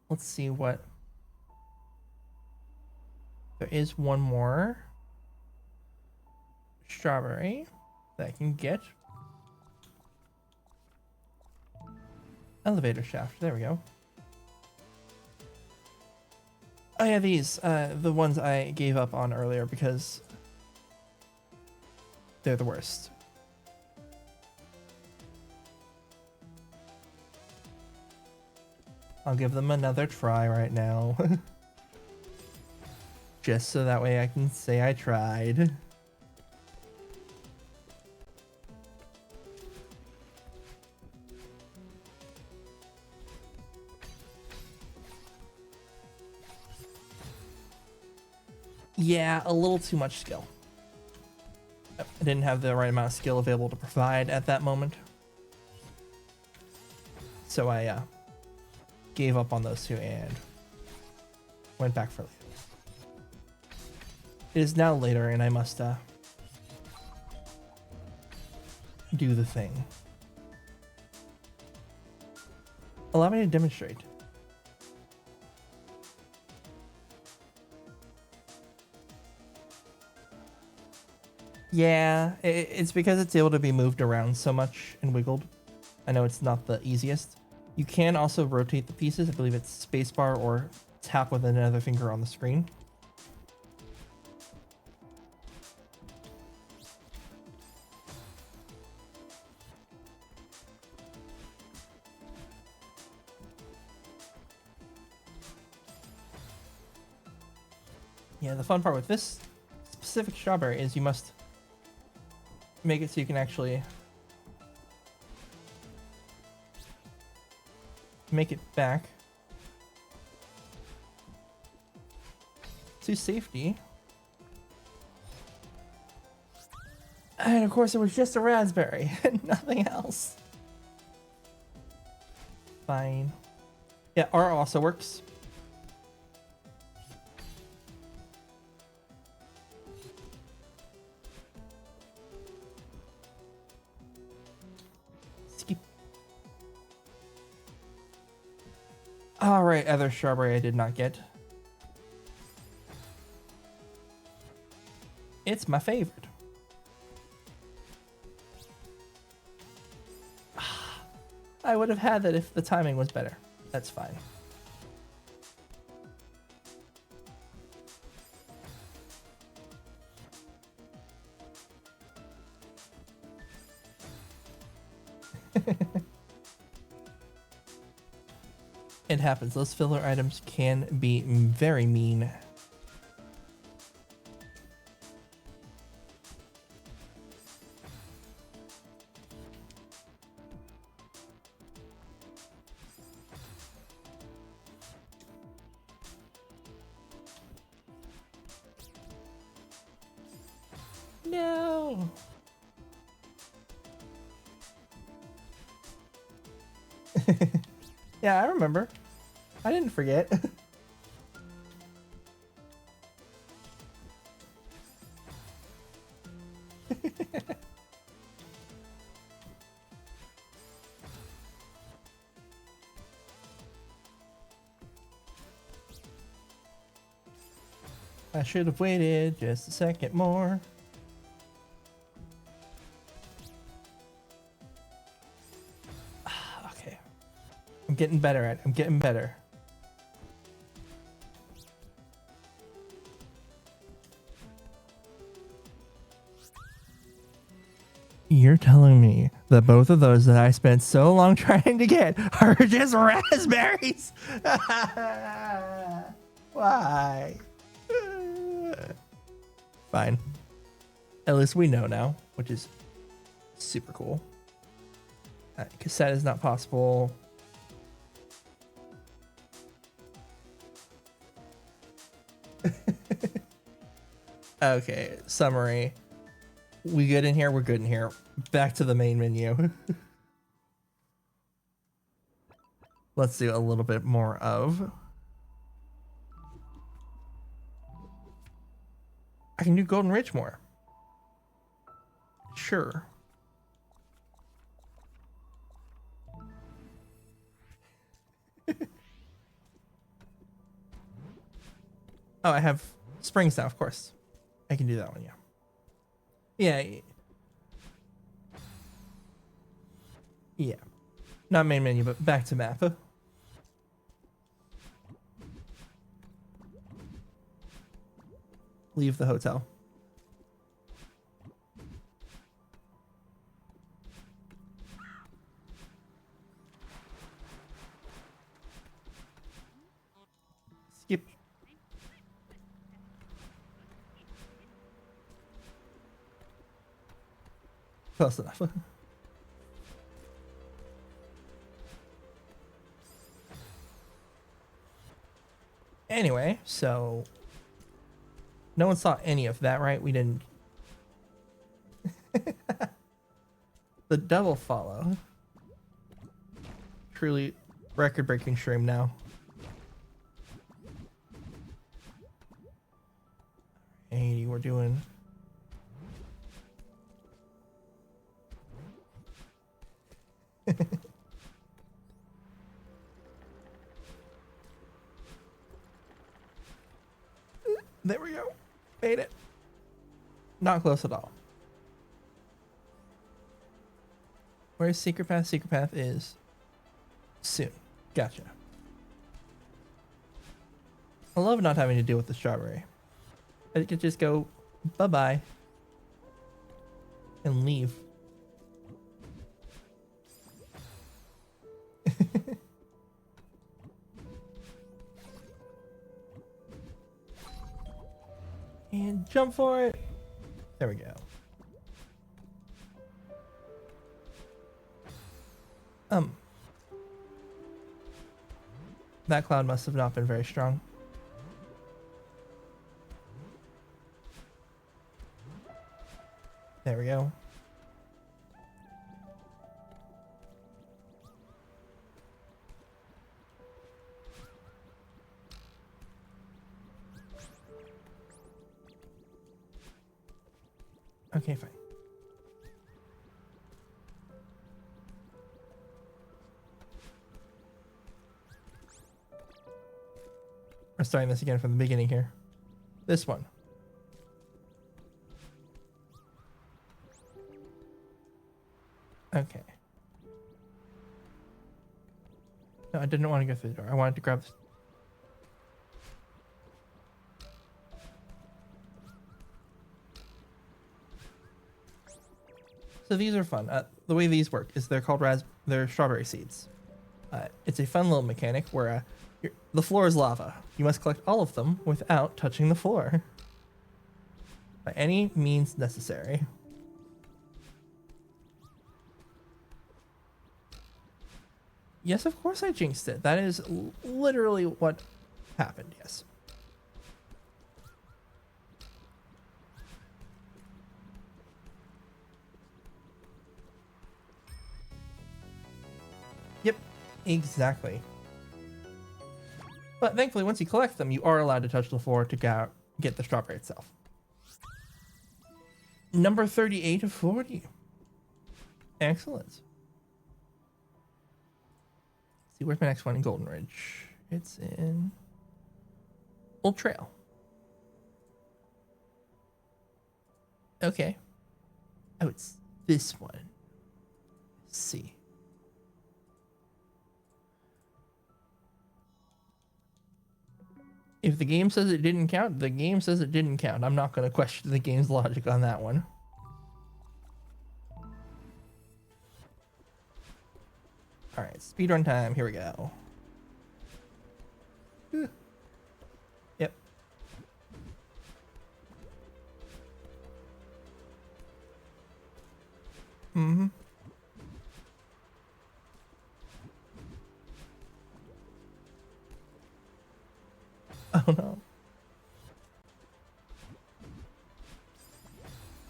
Let's see what... There is one more strawberry that I can get. Elevator shaft, there we go. Oh yeah, these, the ones I gave up on earlier because they're the worst. I'll give them another try right now. Just so that way I can say I tried. Yeah, a little too much skill. I didn't have the right amount of skill available to provide at that moment. So I gave up on those two and went back for later. It is now later and I must do the thing. Allow me to demonstrate. Yeah, it's because it's able to be moved around so much and wiggled. I know it's not the easiest. You can also rotate the pieces. I believe it's spacebar or tap with another finger on the screen. Yeah, the fun part with this specific strawberry is you must make it so you can actually make it back to safety. And of course it was just a raspberry and nothing else. Fine. Yeah, R also works. Alright, other strawberry I did not get. It's my favorite. I would have had that if the timing was better. That's fine. It happens. Those filler items can be very mean. No. Yeah, I remember. I didn't forget. I should have waited just a second more. Okay. I'm getting better at it. I'm getting better. You're telling me that both of those that I spent so long trying to get are just raspberries? Why? Fine. At least we know now, which is super cool. Cassette is not possible. Okay, summary. We good in here? We're good in here. Back to the main menu. Let's do a little bit more of. I can do Golden Ridge more. Sure. Oh, I have Springs now, of course. I can do that one, yeah. Yeah. Yeah. Not main menu, but back to map. Leave the hotel. Skip. Close enough. Anyway, so no one saw any of that, right? We didn't. The double follow. Truly record-breaking stream now. Hey, we're doing. There we go. Made it. Not close at all. Where's Secret Path? Secret Path is soon. Gotcha. I love not having to deal with the strawberry. I could just go bye-bye and leave. And jump for it. There we go. That cloud must have not been very strong. There we go. Okay, fine. We're starting this again from the beginning here. This one. Okay. No, I didn't want to go through the door. I wanted to grab this. So these are fun. The way these work is they're called they're strawberry seeds. It's a fun little mechanic where the floor is lava. You must collect all of them without touching the floor. By any means necessary. Yes, of course I jinxed it. That is literally what happened, yes. Yep, exactly. But thankfully, once you collect them, you are allowed to touch the floor to get the strawberry itself. Number 38 of 40. Excellent. Let's see, where's my next one in Golden Ridge? It's in Old Trail. Okay. Oh, it's this one. Let's see. If the game says it didn't count, the game says it didn't count. I'm not going to question the game's logic on that one. All right, speedrun time. Here we go. Yep. Mm-hmm. Oh no.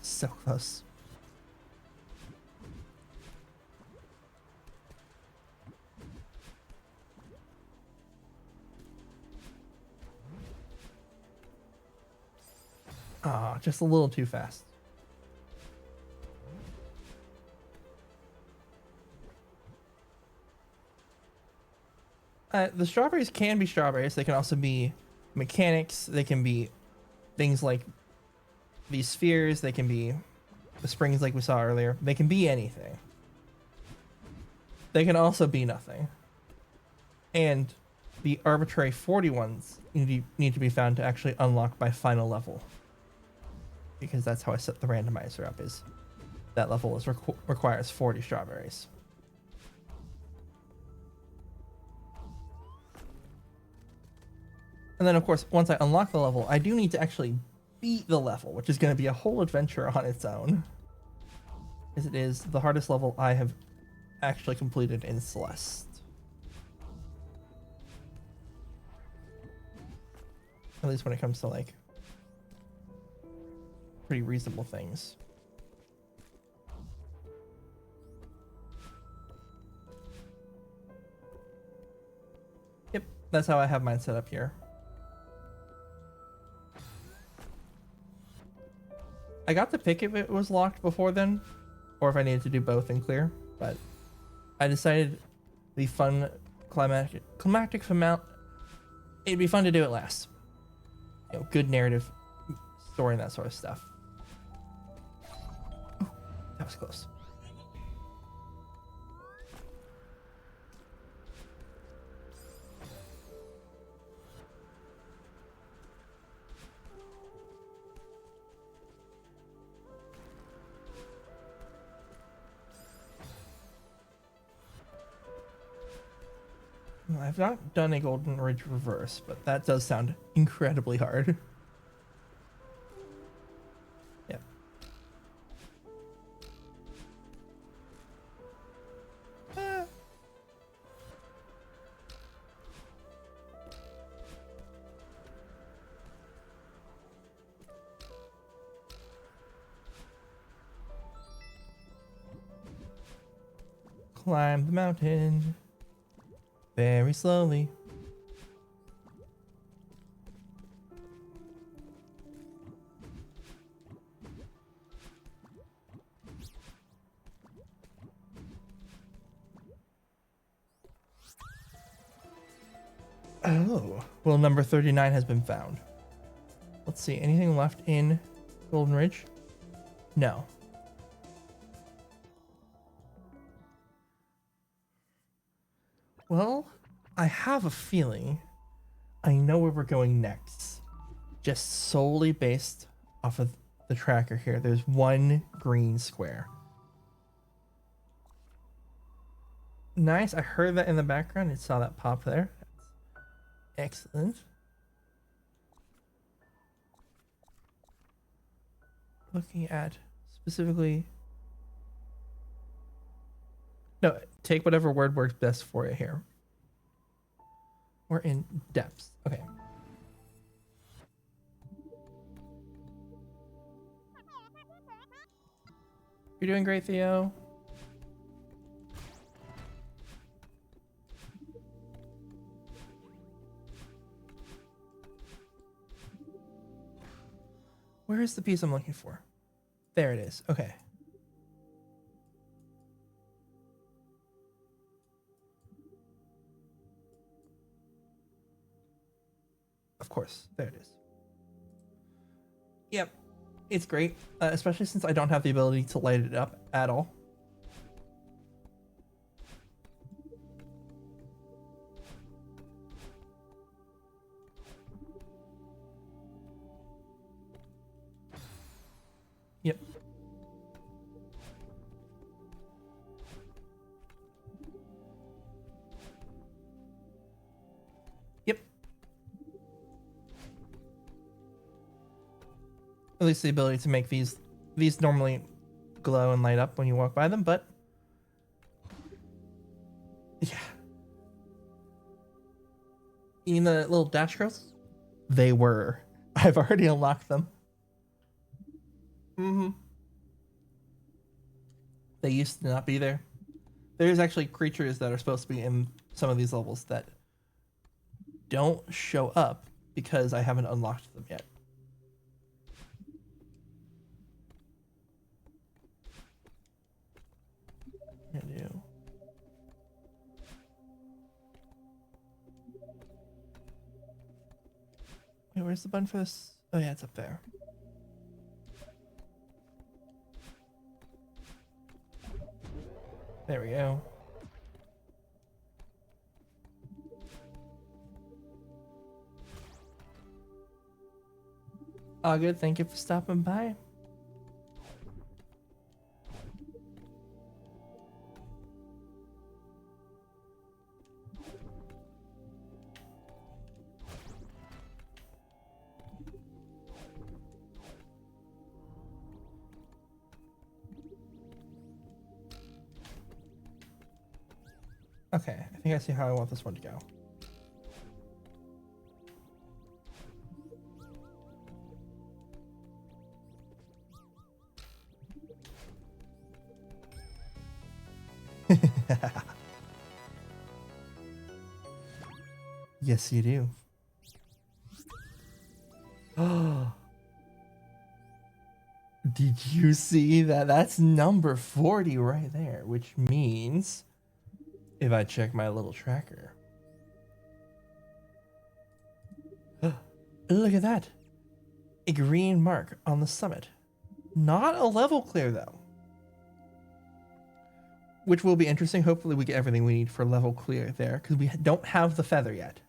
So close. Ah, just a little too fast. The strawberries can be strawberries. They can also be mechanics. They can be things like these spheres. They can be the springs like we saw earlier. They can be anything. They can also be nothing. And the arbitrary 40 ones need to be found to actually unlock by final level. Because that's how I set the randomizer up, is that level is requires 40 strawberries. And then, of course, once I unlock the level, I do need to actually beat the level, which is going to be a whole adventure on its own. As it is the hardest level I have actually completed in Celeste. At least when it comes to, like, pretty reasonable things. Yep, that's how I have mine set up here. I got to pick if it was locked before then, or if I needed to do both in clear, but I decided the fun climactic finale, it'd be fun to do it last. You know, good narrative, story, and that sort of stuff. Ooh, that was close. I've not done a Golden Ridge reverse, but that does sound incredibly hard. Yep. Climb the mountain. Very slowly. Oh, well, number 39 has been found. Let's see, anything left in Golden Ridge? No. Well, I have a feeling I know where we're going next. Just solely based off of the tracker here. There's one green square. Nice, I heard that in the background. I saw that pop there. Excellent. Looking at specifically... No, take whatever word works best for you here. We're in depths. Okay. You're doing great, Theo. Where is the piece I'm looking for? There it is. Okay. Of course. There it is. Yep. It's great, especially since I don't have the ability to light it up at all. Yep. Yep. At least the ability to make these normally glow and light up when you walk by them, but yeah. You mean the little dash girls? They were. I've already unlocked them. Mm-hmm. They used to not be there. There's actually creatures that are supposed to be in some of these levels that don't show up because I haven't unlocked them yet. I do. Wait, where's the button for this? Oh yeah, it's up there. There we go. All good. Thank you for stopping by. Okay, I think I see how I want this one to go. Yes, you do. Oh, did you see that? That's number 40 right there, which means if I check my little tracker. Look at that. A green mark on the summit. Not a level clear though. Which will be interesting. Hopefully we get everything we need for level clear there because we don't have the feather yet.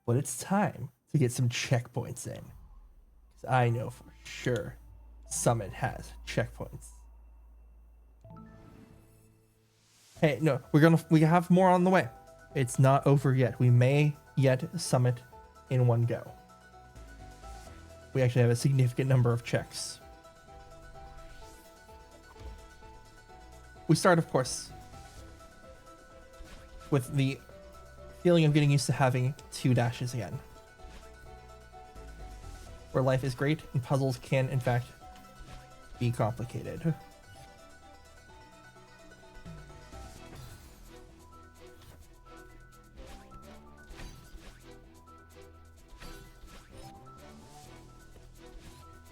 But it's time to get some checkpoints in. Because I know for sure Summit has checkpoints. Hey, no, we have more on the way. It's not over yet. We may yet summit in one go. We actually have a significant number of checks. We start, of course, with the feeling of getting used to having 2 dashes again. Where life is great and puzzles can, in fact, be complicated.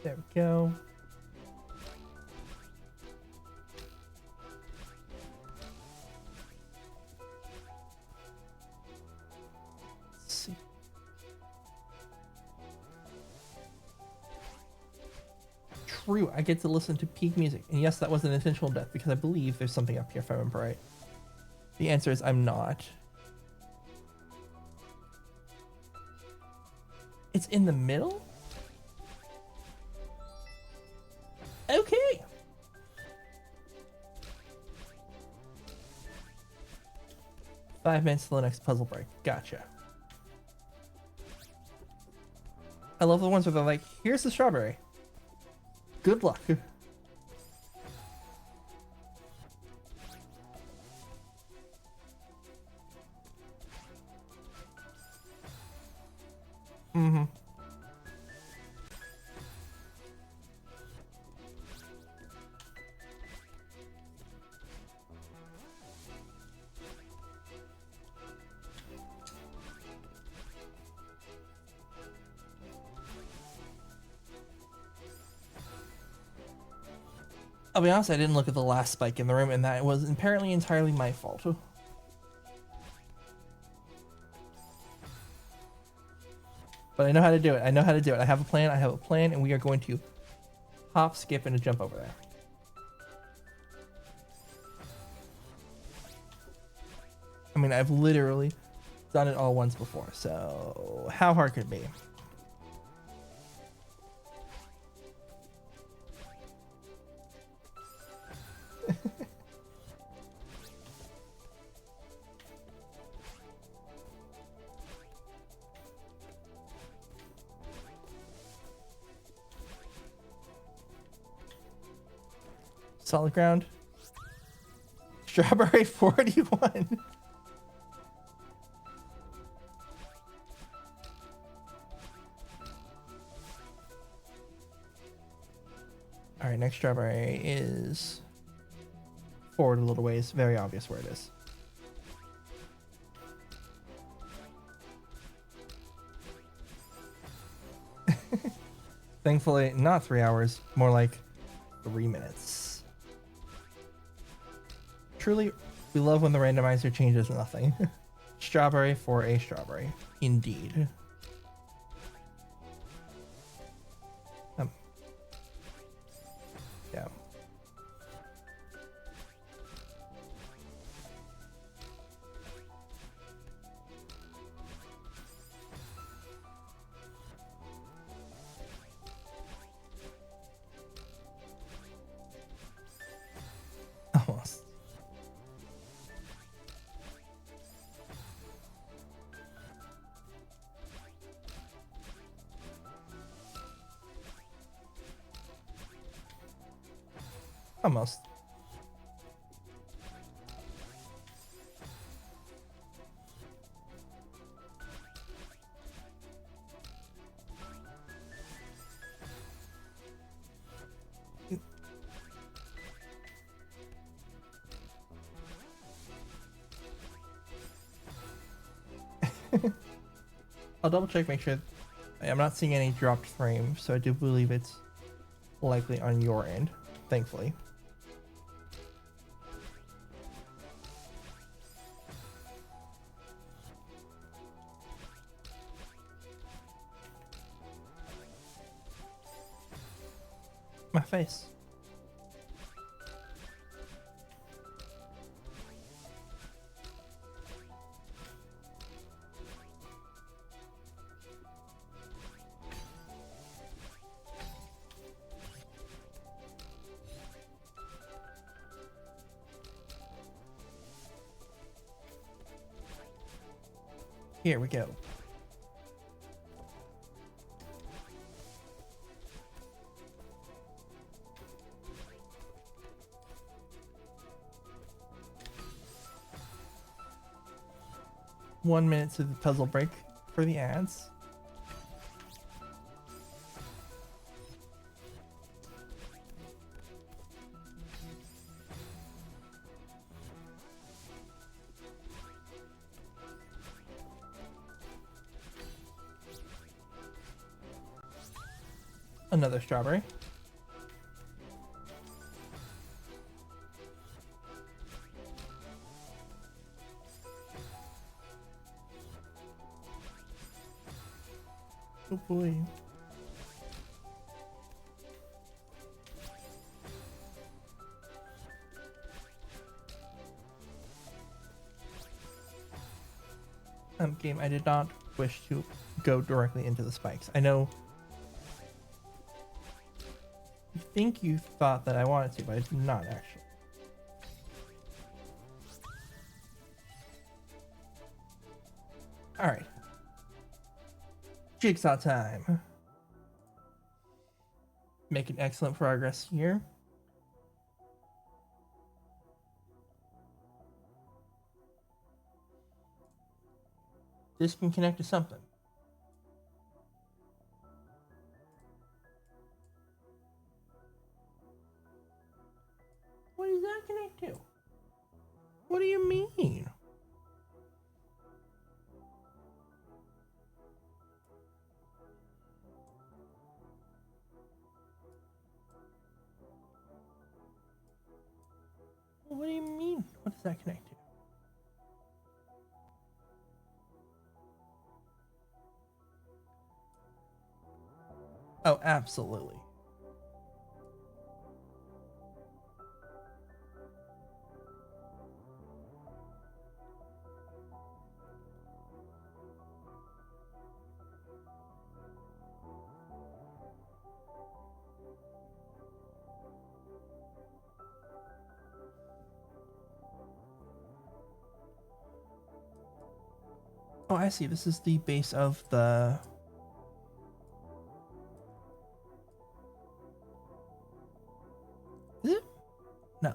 There we go. true. I get to listen to peak music. And yes, that was an intentional death because I believe there's something up here if I remember right. The answer is I'm not. It's in the middle? Okay. Five minutes till the next puzzle break. Gotcha. I love the ones where they're like, here's the strawberry. Good luck. Mm-hmm. I'll be honest, I didn't look at the last spike in the room, and that was apparently entirely my fault. But I know how to do it. I know how to do it. I have a plan. I have a plan, and we are going to hop, skip, and a jump over there. I mean, I've literally done it all once before, so how hard could it be? Solid ground. Strawberry 41. All right, next strawberry is forward a little ways. Very obvious where it is. Thankfully, not 3 hours, more like 3 minutes. Truly, we love when the randomizer changes nothing. Strawberry for a strawberry. Indeed. Yeah. Almost. Almost. I'll double check, make sure. I'm not seeing any dropped frames, so I do believe it's likely on your end, thankfully. My face. Here we go. One minute to the puzzle break for the ads. Another strawberry. Oh boy. Game, I did not wish to go directly into the spikes. I know I think you thought that I wanted to, but I did not actually. All right. Jigsaw time. Making excellent progress here. This can connect to something. What does that connect to? What do you mean? What do you mean? What does that connect to? Oh, absolutely. Oh, I see. This is the base of the... Is it? No.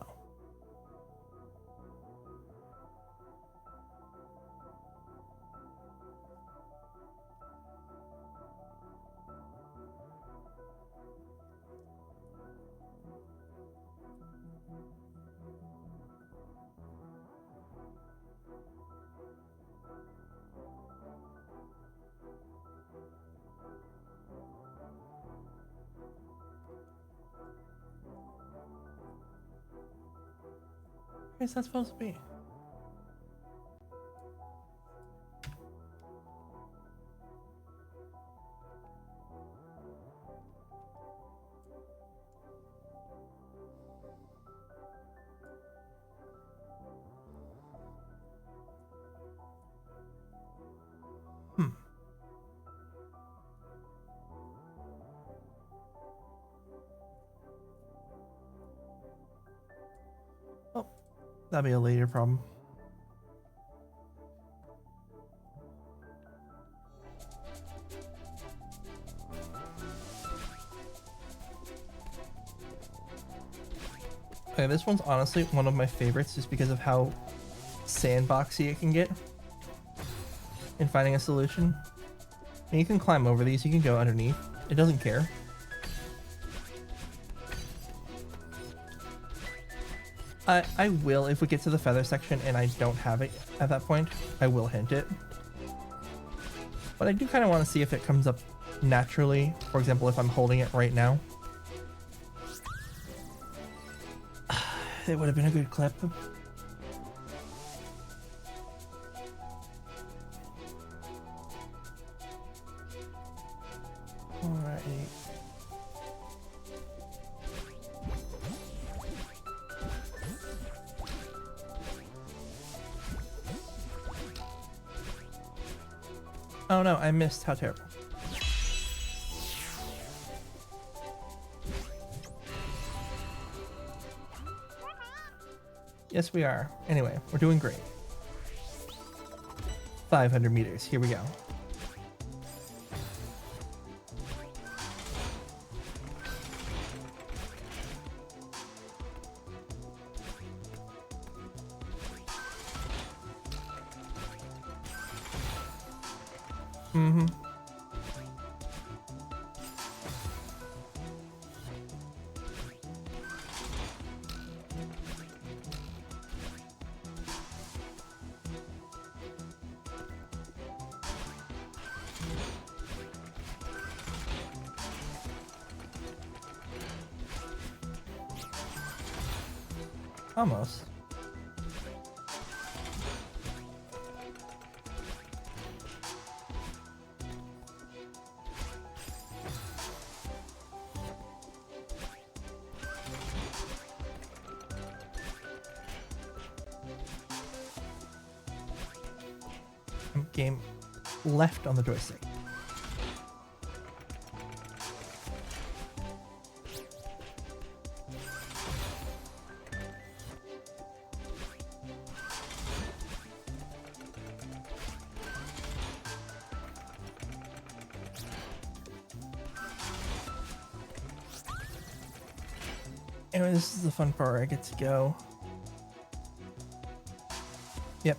What is that supposed to be? Oh, that'll be a later problem. Okay, this one's honestly one of my favorites just because of how sandboxy it can get in finding a solution. And you can climb over these, you can go underneath. It doesn't care. I will, if we get to the feather section and I don't have it at that point, I will hint it. But I do kind of want to see if it comes up naturally. For example, if I'm holding it right now. It would have been a good clip. Alright. Oh no, I missed. How terrible. Yes, we are. Anyway, we're doing great. 500 meters. Here we go. Mm-hmm. Almost. Game left on the joystick. Anyway, this is the fun part where I get to go. Yep.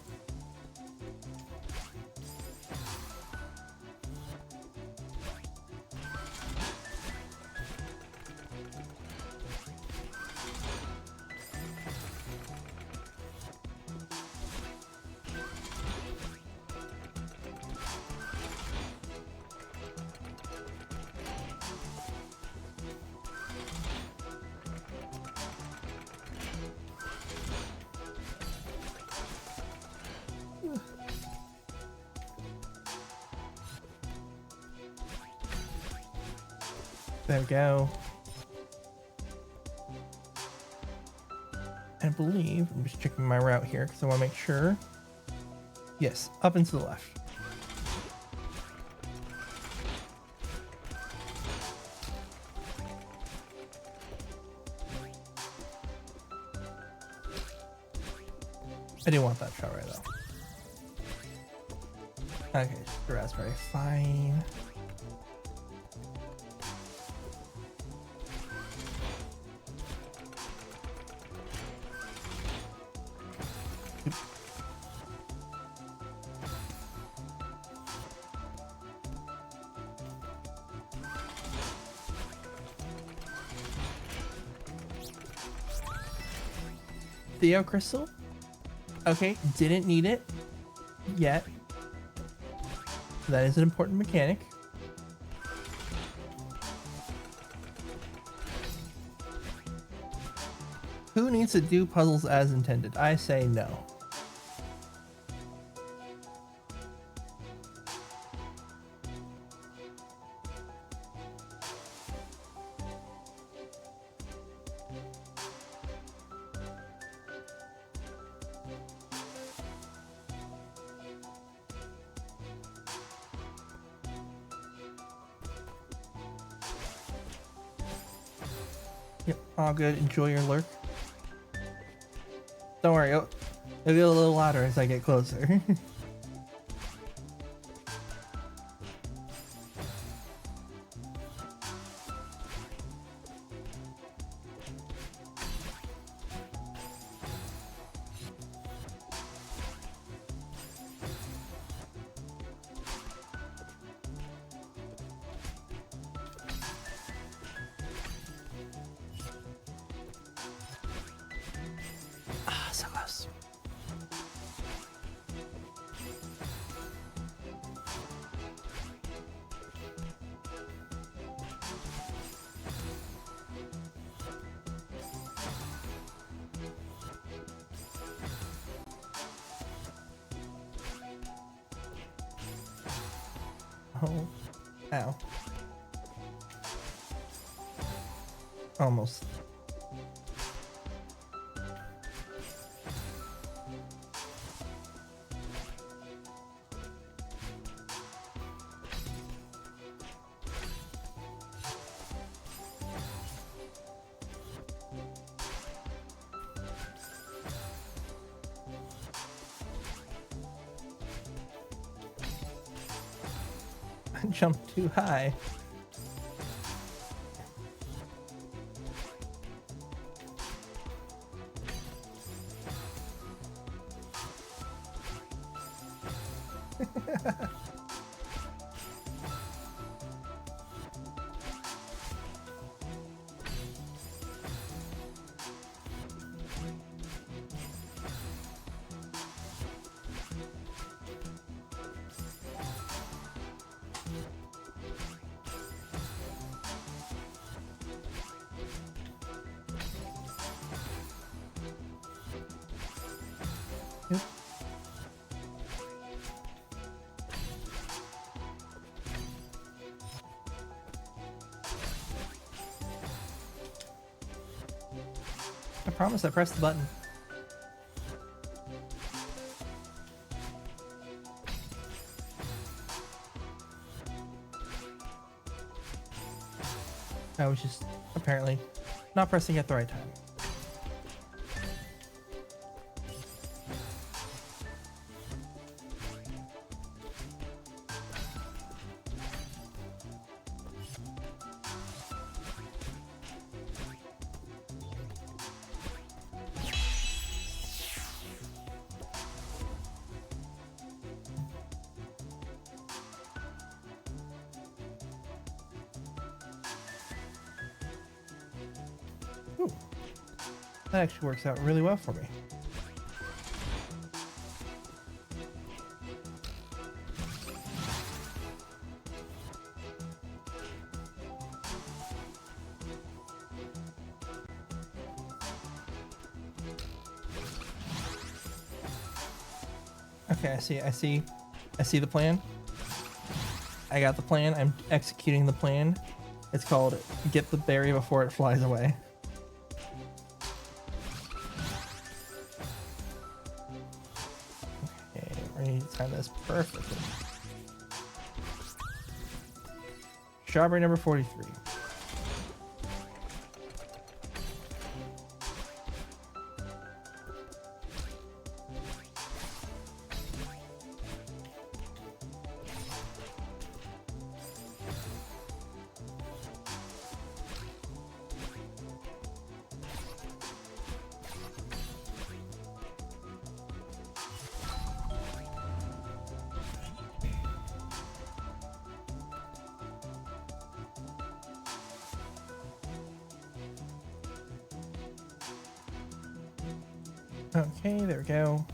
There we go. I believe, I'm just checking my route here because I want to make sure. Yes, up and to the left. I do want that strawberry though. Okay, the raspberry, fine. Theo Crystal? Okay, didn't need it yet. That is an important mechanic. Who needs to do puzzles as intended? I say no. Yep, all good. Enjoy your lurk. Don't worry, it'll get a little louder as I get closer. So close. Oh, ow. Almost. I jumped too high. Yep. I promise I pressed the button. I was just apparently not pressing at the right time. Ooh, that actually works out really well for me. Okay, I see the plan. I got the plan. I'm executing the plan. It's called get the berry before it flies away. Okay, we're gonna time this perfectly. Strawberry number 43. Okay, there we go.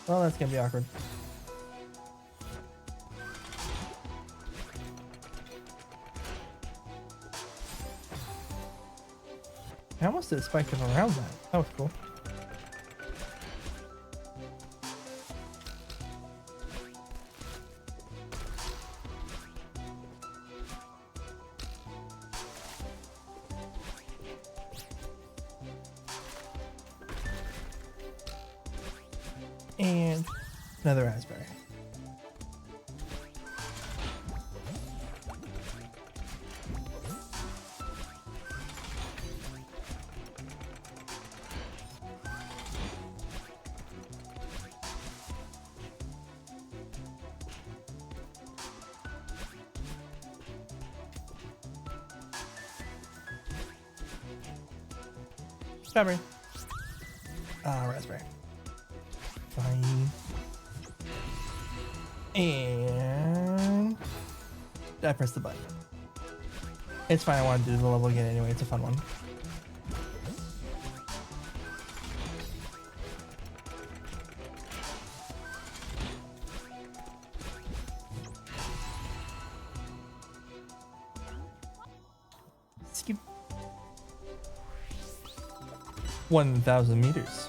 Well, that's gonna be awkward. I almost did spike him around that. That was cool. And another raspberry. Strawberry. Raspberry. Fine. And I pressed the button. It's fine. I want to do the level again anyway. It's a fun one. Skip. 1,000 meters.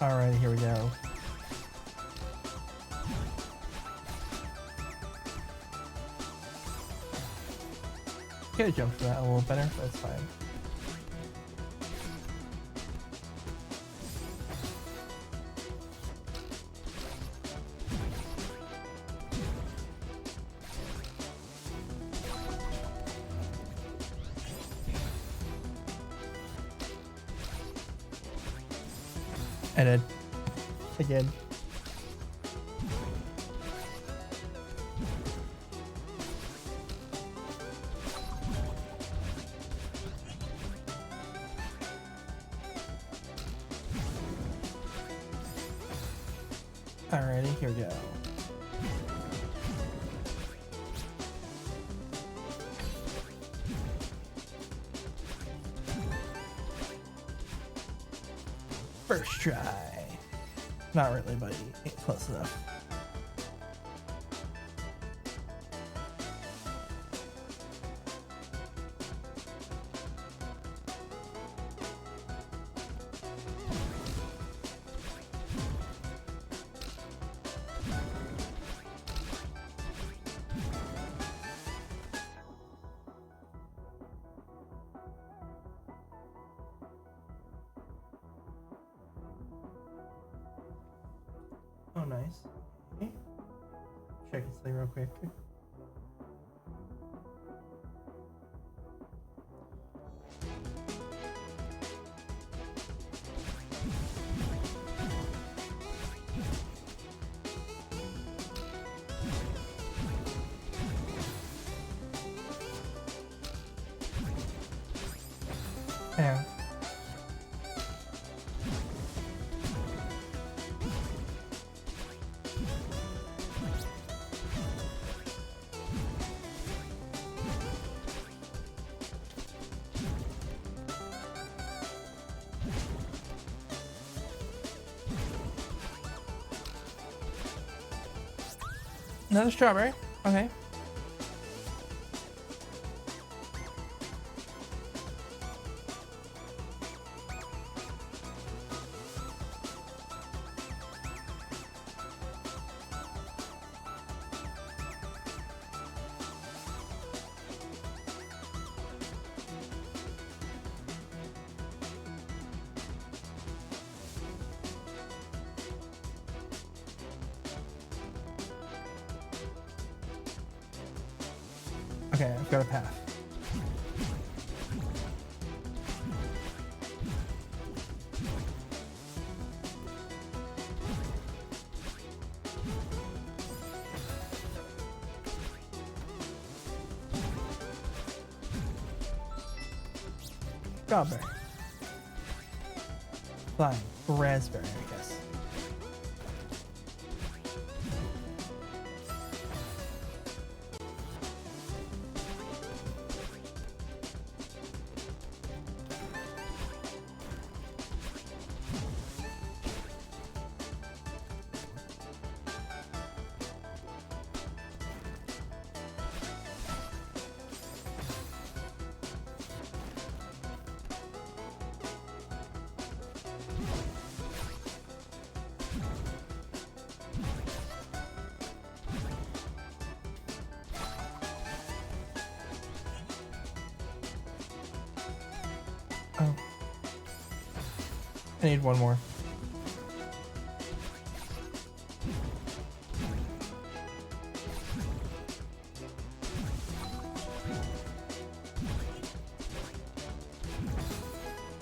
Alright, here we go. Could have jumped for that a little better, but it's fine. I did. Again. Alrighty, here we go. First try. Not really, but close enough. Oh, nice. Okay. Check this thing real quick. Yeah. Another strawberry. Okay. Okay, I've got a path. Strawberry. Fine. Raspberry, I guess. Oh. I need one more.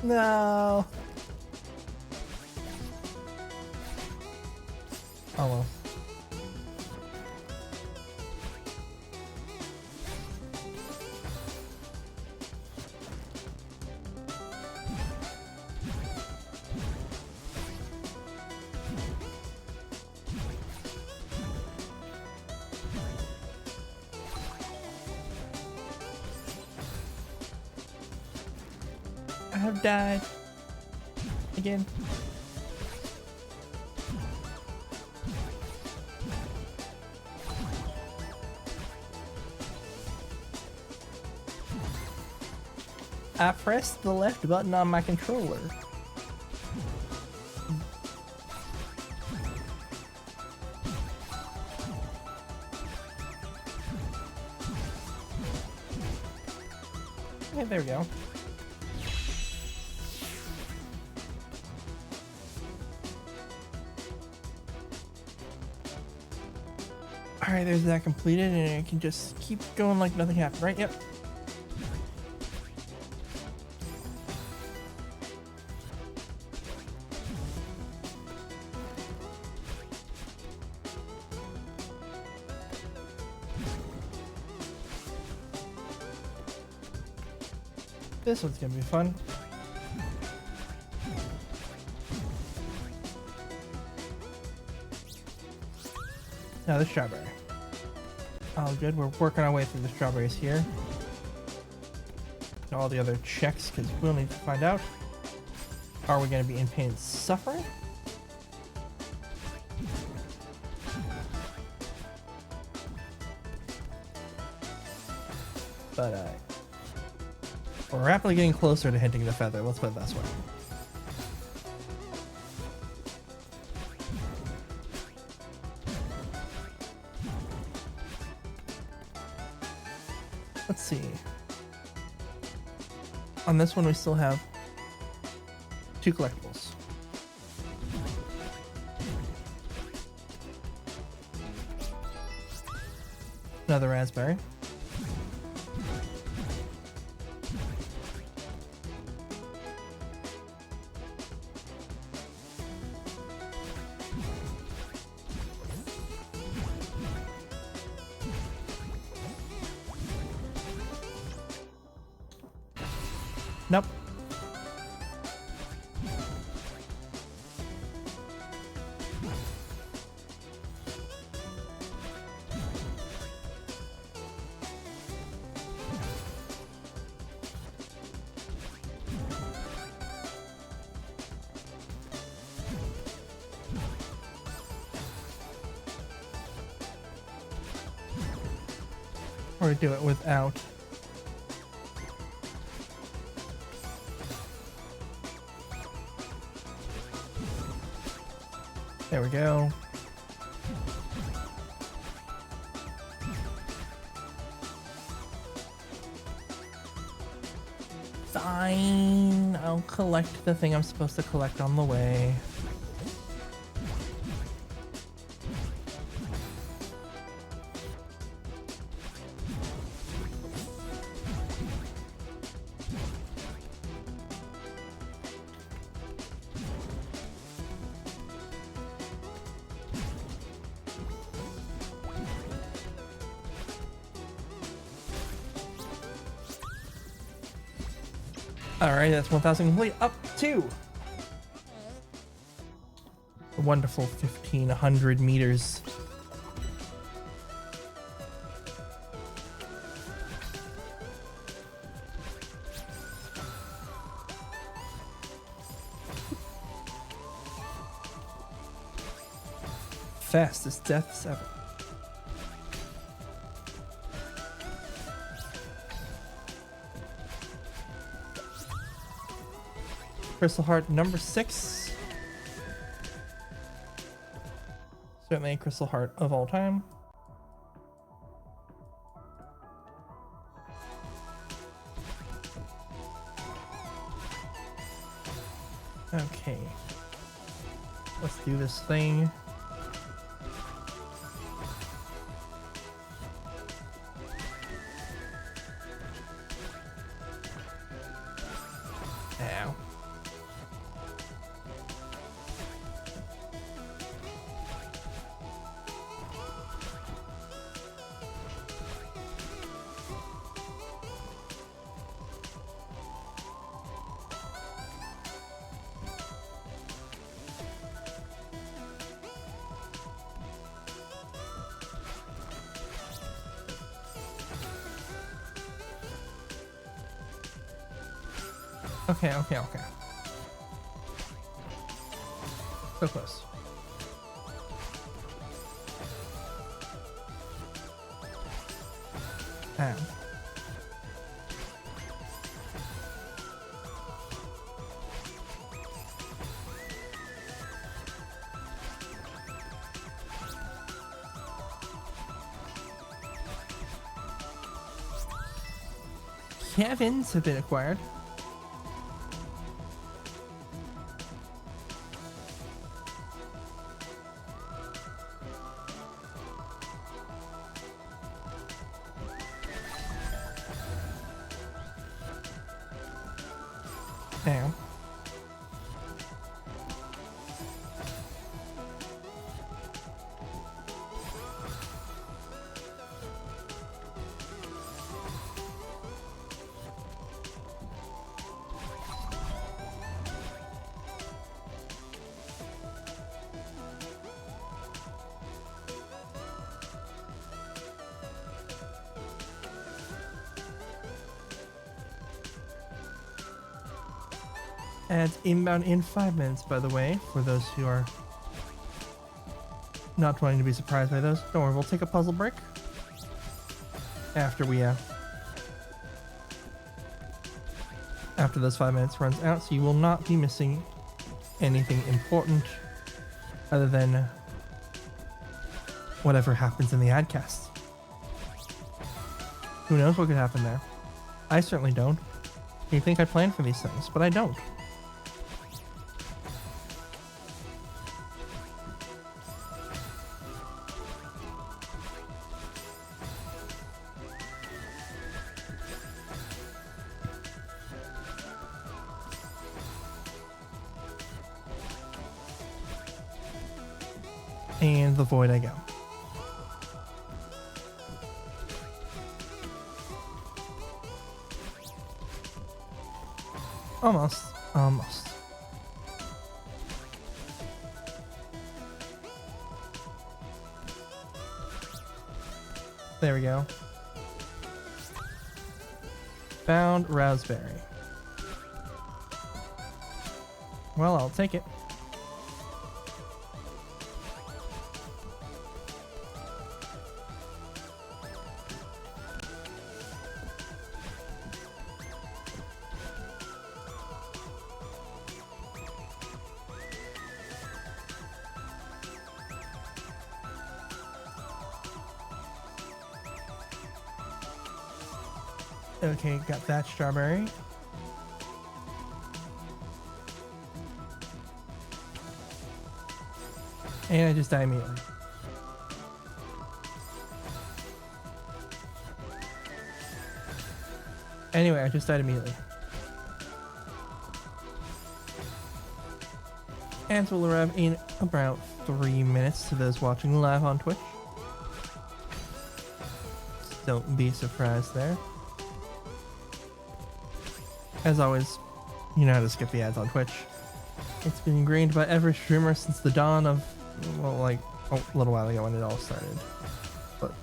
No. Oh well. I have died again. I pressed the left button on my controller. Okay, there we go. Alright, there's that completed, and it can just keep going like nothing happened, right? Yep. This one's gonna be fun. Now the strawberry. Oh, good. We're working our way through the strawberries here. And all the other checks, because we'll need to find out. Are we going to be in pain and suffering? But we're rapidly getting closer to hitting the feather. Let's put it this way. Let's see. On this one, we still have 2 collectibles. Another raspberry. Nope. Or do it without. There we go. Fine. I'll collect the thing I'm supposed to collect on the way. Alright, that's 1,000 complete. Up to a wonderful 1,500 meters. Fastest deaths ever. Crystal Heart number 6. Certainly a Crystal Heart of all time. Okay. Let's do this thing. Ow. Okay. So close. Ow. Cabins have been acquired. Damn. Ads inbound in 5 minutes, by the way, for those who are not wanting to be surprised by those. Don't worry, we'll take a puzzle break after we after those 5 minutes runs out, so you will not be missing anything important other than whatever happens in the adcast. Who knows what could happen there? I certainly don't. You think I plan for these things, but I don't. And the void I go. Almost. Almost. There we go. Found raspberry. Well, I'll take it. Okay, got that strawberry. And I just die immediately. Anyway, I just died immediately. And we'll arrive in about 3 minutes to those watching live on Twitch. Don't be surprised there. As always, you know how to skip the ads on Twitch. It's been ingrained by every streamer since the dawn of, well, like a little while ago when it all started. But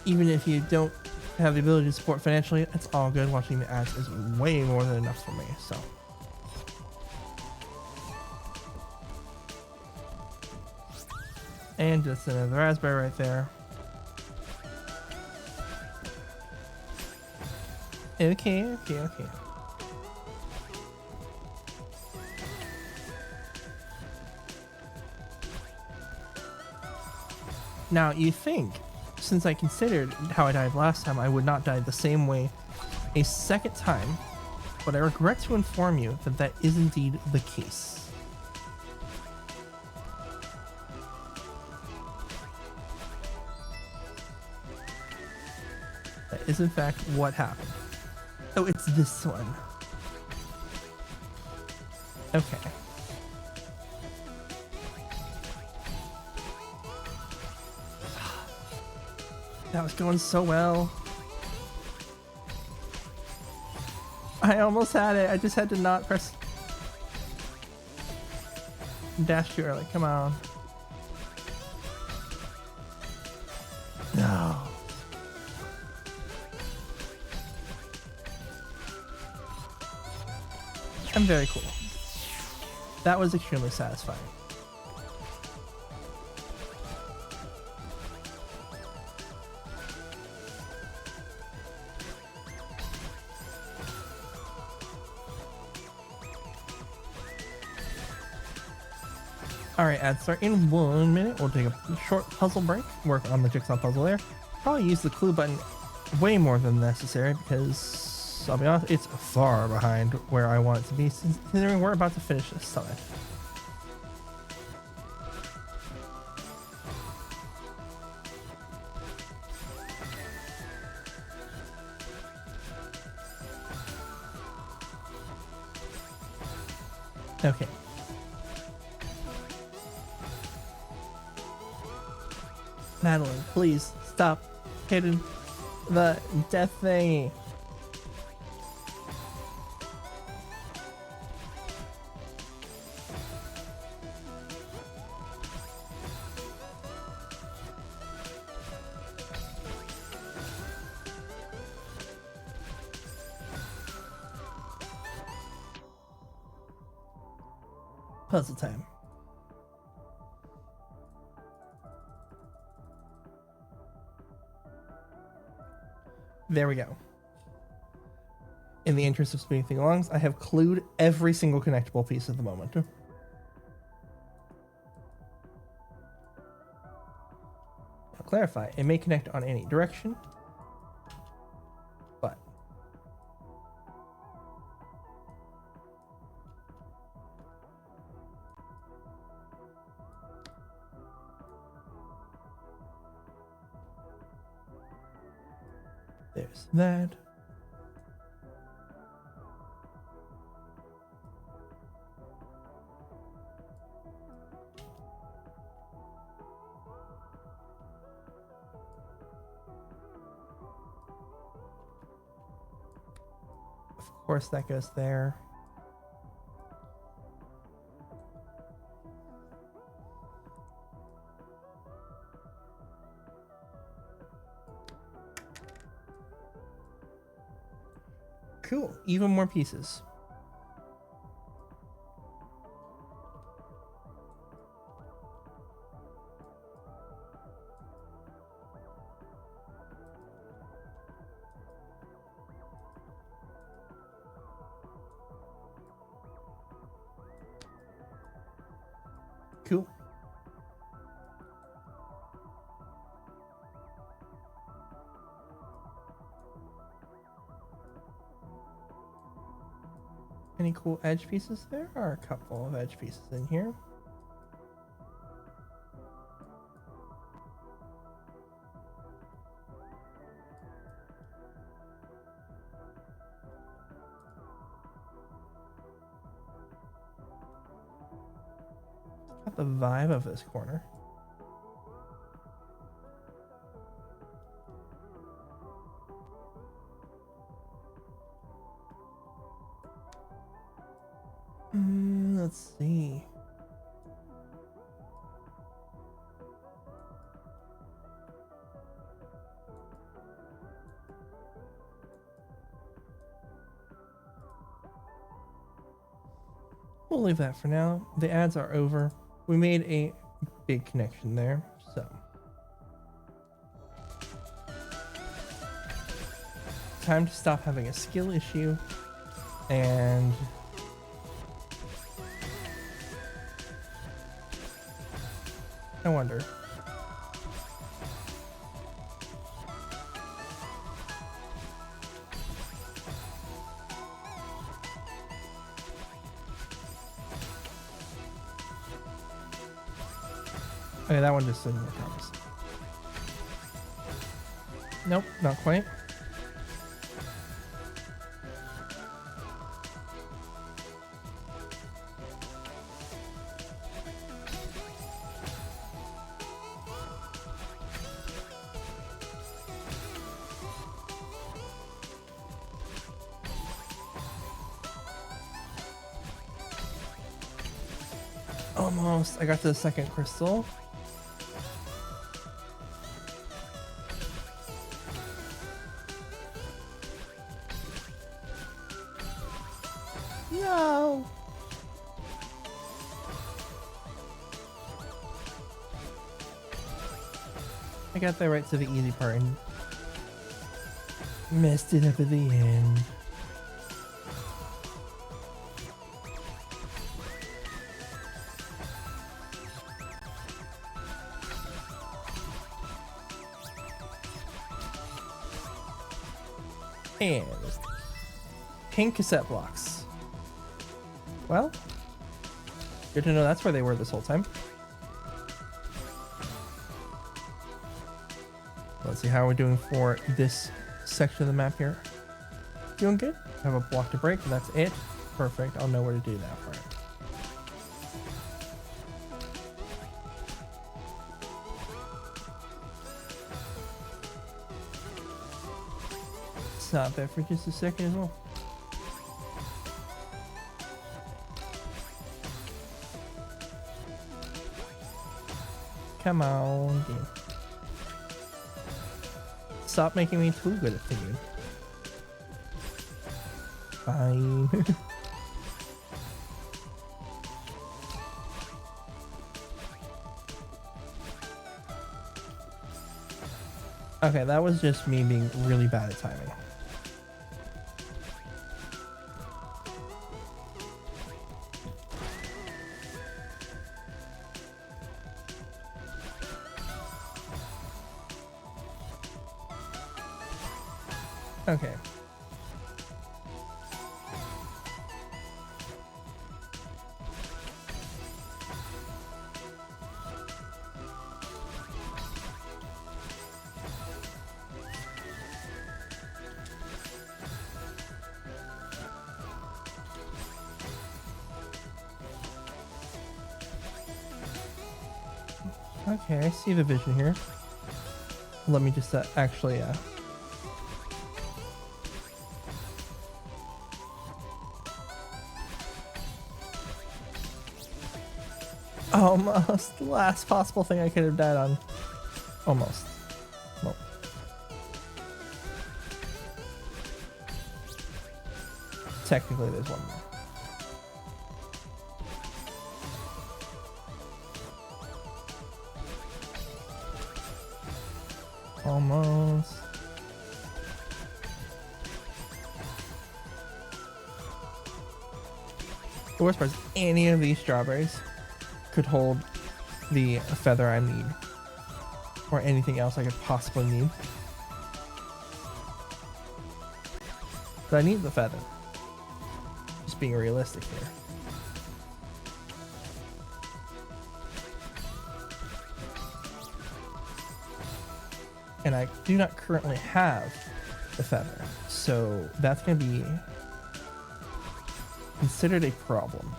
even if you don't have the ability to support financially, it's all good. Watching the ads is way more than enough for me, so. And just another raspberry right there. Okay. Now, you think, since I considered how I died last time, I would not die the same way a second time, but I regret to inform you that that is indeed the case. That is in fact what happened. Oh, it's this one. Okay. That was going so well. I almost had it. I just had to not press dash too early. Come on. No. I'm very cool. That was extremely satisfying. Alright, ads start in 1 minute. We'll take a short puzzle break, work on the jigsaw puzzle there. Probably use the clue button way more than necessary because, I'll be honest, it's far behind where I want it to be, considering we're about to finish this summit. Okay. Madeline, please stop hitting the death thingy. Puzzle time. There we go. In the interest of speeding things along, I have clued every single connectable piece at the moment. I'll clarify, it may connect on any direction, but there's that. Of course, that goes there. Cool. Even more pieces. Cool. Any cool edge pieces? There are a couple of edge pieces in here. Got the vibe of this corner. Let's see. We'll leave that for now. The ads are over. We made a big connection there, so. Time to stop having a skill issue and I wonder. Okay, that one just didn't look promise. Nope, not quite. Almost. I got to the second crystal. No. I got there right to the easy part and messed it up at the end. And pink cassette blocks. Well, good to know that's where they were this whole time. Let's see how we're doing for this section of the map here. Doing good. I have a block to break, and that's it. Perfect. I'll know where to do that part. Stop that for just a second as well. Come on, game. Stop making me too good at the game. Fine. Okay, that was just me being really bad at timing. Okay. Okay, I see the vision here. Let me just actually almost the last possible thing I could have died on. Almost. Well. Technically there's one more. Almost. The worst part is any of these strawberries could hold the feather I need. Or anything else I could possibly need. But I need the feather. Just being realistic here. And I do not currently have the feather, so that's going to be considered a problem.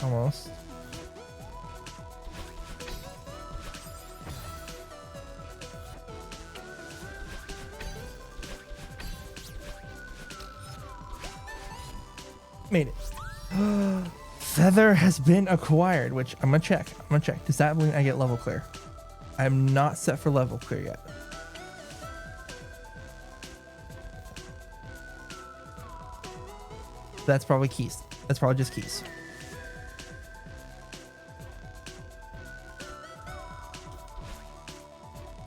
Almost. Made it. Feather has been acquired, which I'm gonna check. Does that mean I get level clear? I'm not set for level clear yet. That's probably keys. That's probably just keys.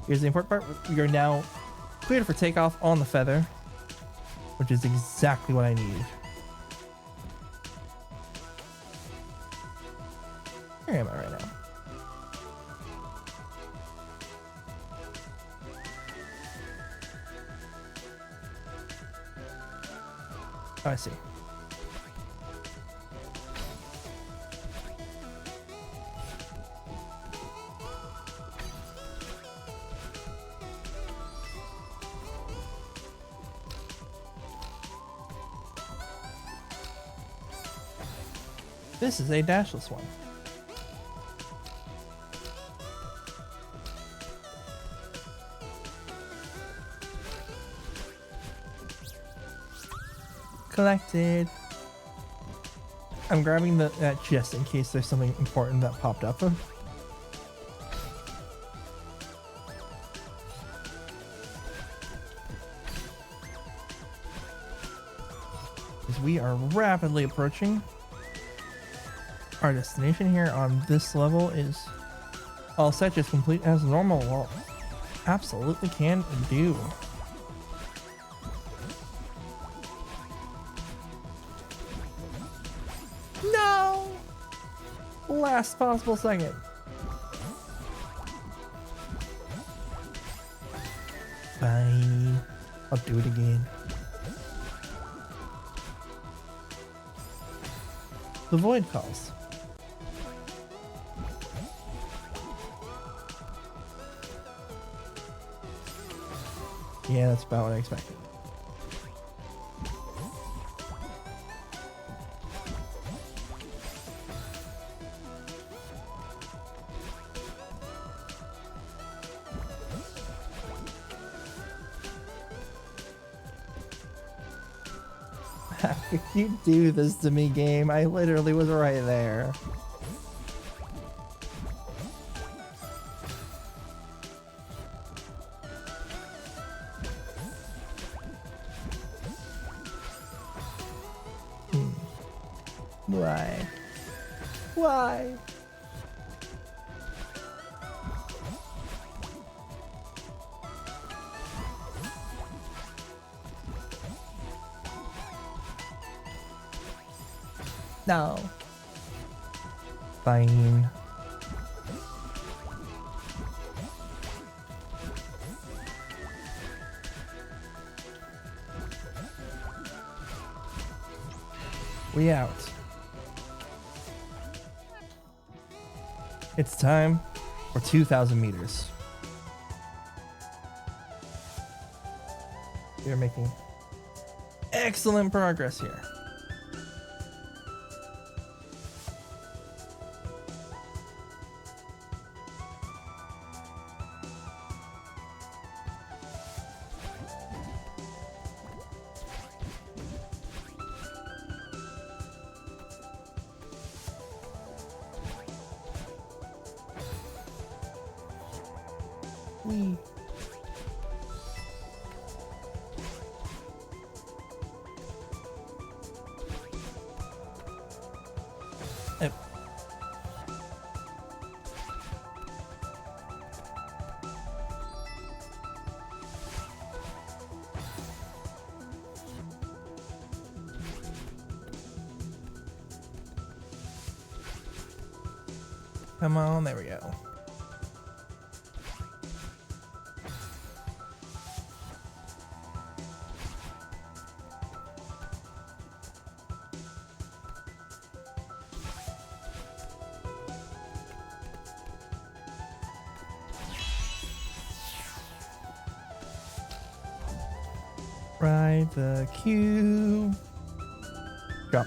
Here's the important part. We are now cleared for takeoff on the feather, which is exactly what I needed. Where am I right now? Oh, I see. This is a dashless one. Collected. I'm grabbing that just in case there's something important that popped up. As we are rapidly approaching our destination here on this level is all set, just complete as normal. Well, absolutely can do. No! Last possible second. Fine. I'll do it again. The void calls. Yeah, that's about what I expected. How could you do this to me, game? I literally was right there. Why? Why? No. Fine. We out. It's time for 2,000 meters. We are making excellent progress here. Wee. Yep. Come on, there we go. Ride the cube. Drop.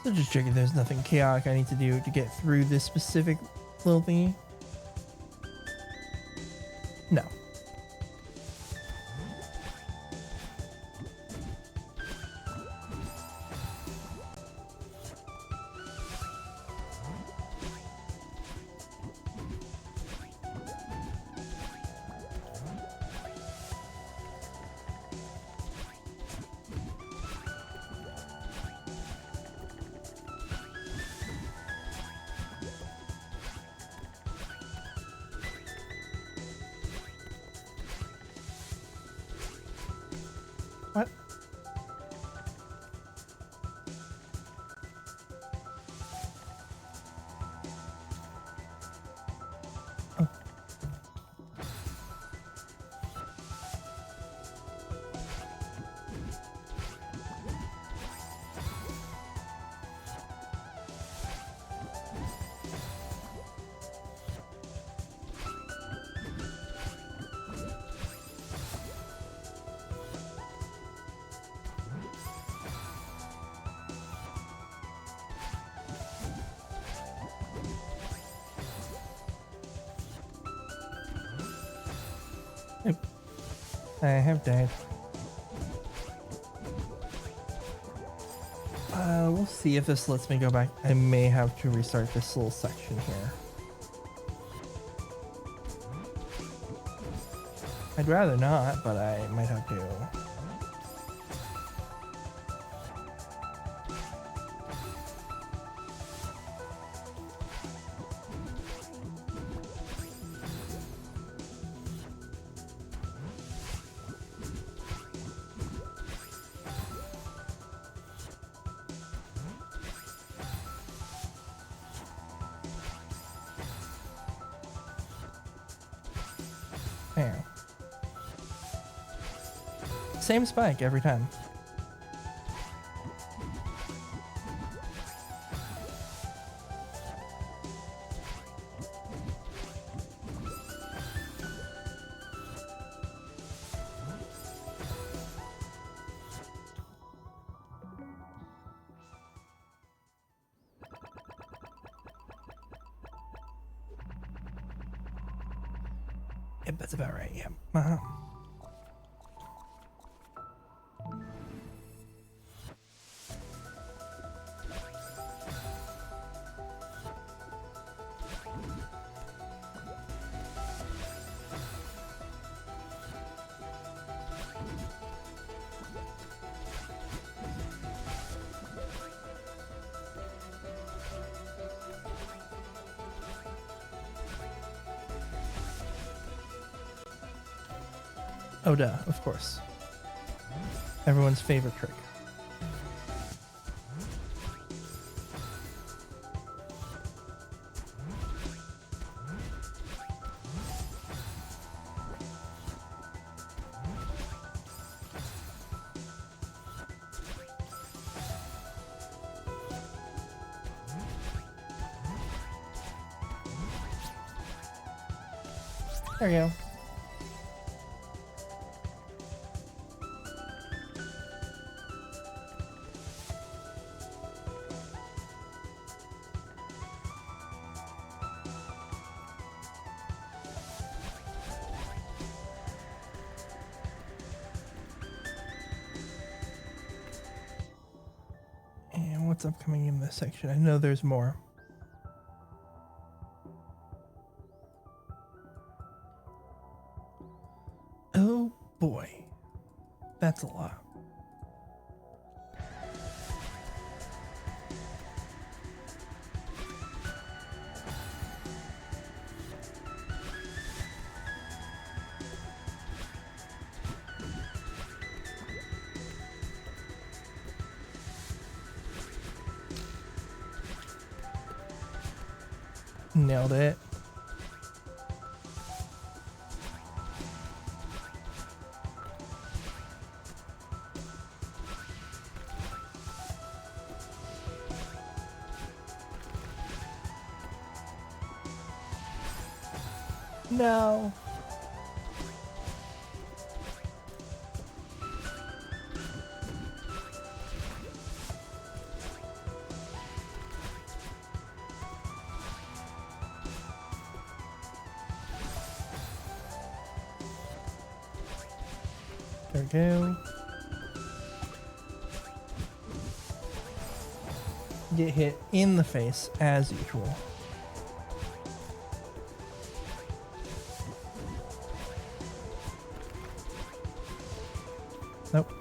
So just checking there's nothing chaotic I need to do to get through this specific little thingy. No. What? Oh. Yep. I have died. We'll see if this lets me go back. I may have to restart this little section here. I'd rather not, but I might have to. There. Same spike every time. Yep, that's about right. Yep. Uh-huh. Oh, duh, of course. Everyone's favorite trick. There you go. And what's upcoming in this section? I know there's more. Oh boy. That's a lot. Nailed it. No. There we go. Get hit in the face as usual. Nope.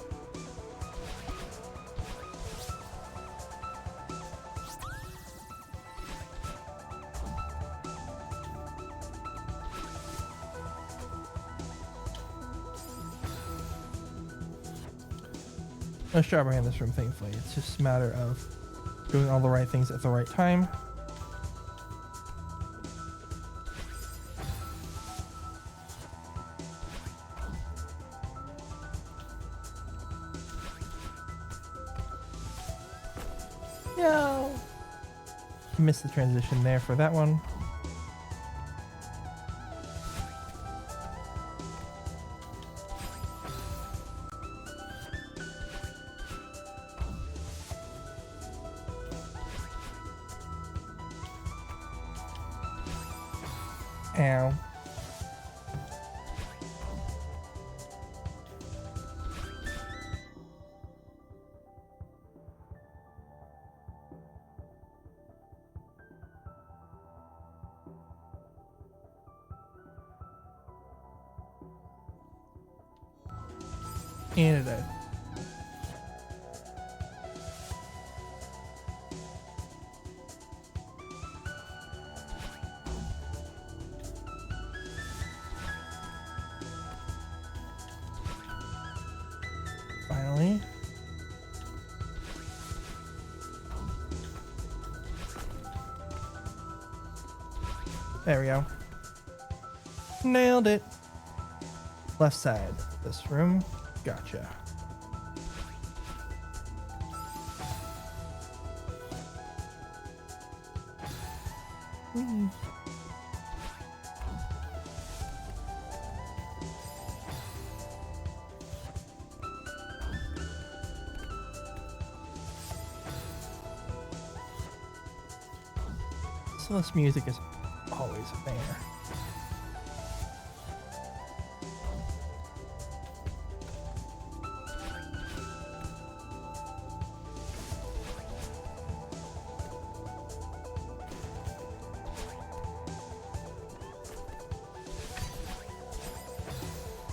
No strawberry in this room, thankfully. It's just a matter of doing all the right things at the right time. No. Missed the transition there for that one. Ow. And it died. Finally. There we go. Nailed it. Left side of this room. Gotcha. Celeste music is always a banger.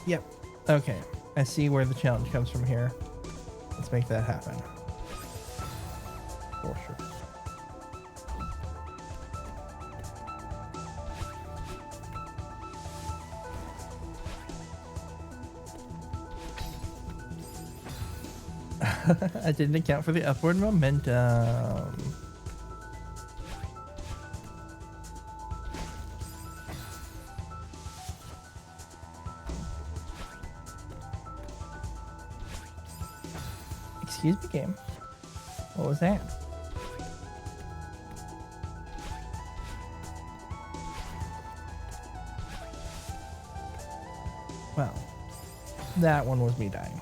Yep. Okay. I see where the challenge comes from here. Let's make that happen. For sure. I didn't account for the upward momentum. Excuse me, game. What was that? Well, that one was me dying.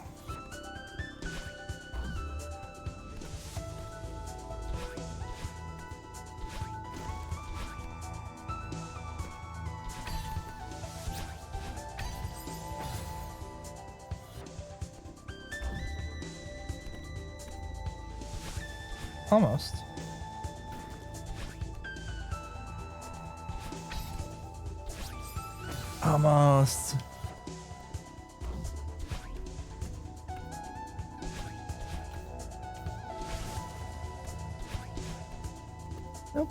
Almost. Almost. Nope.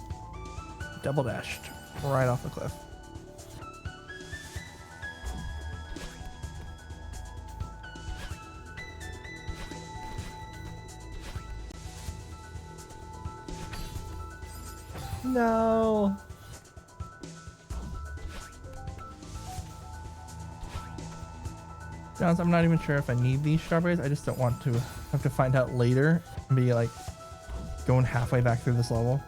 Double dashed right off the cliff. No. To be honest, I'm not even sure if I need these strawberries. I just don't want to have to find out later and be like going halfway back through this level.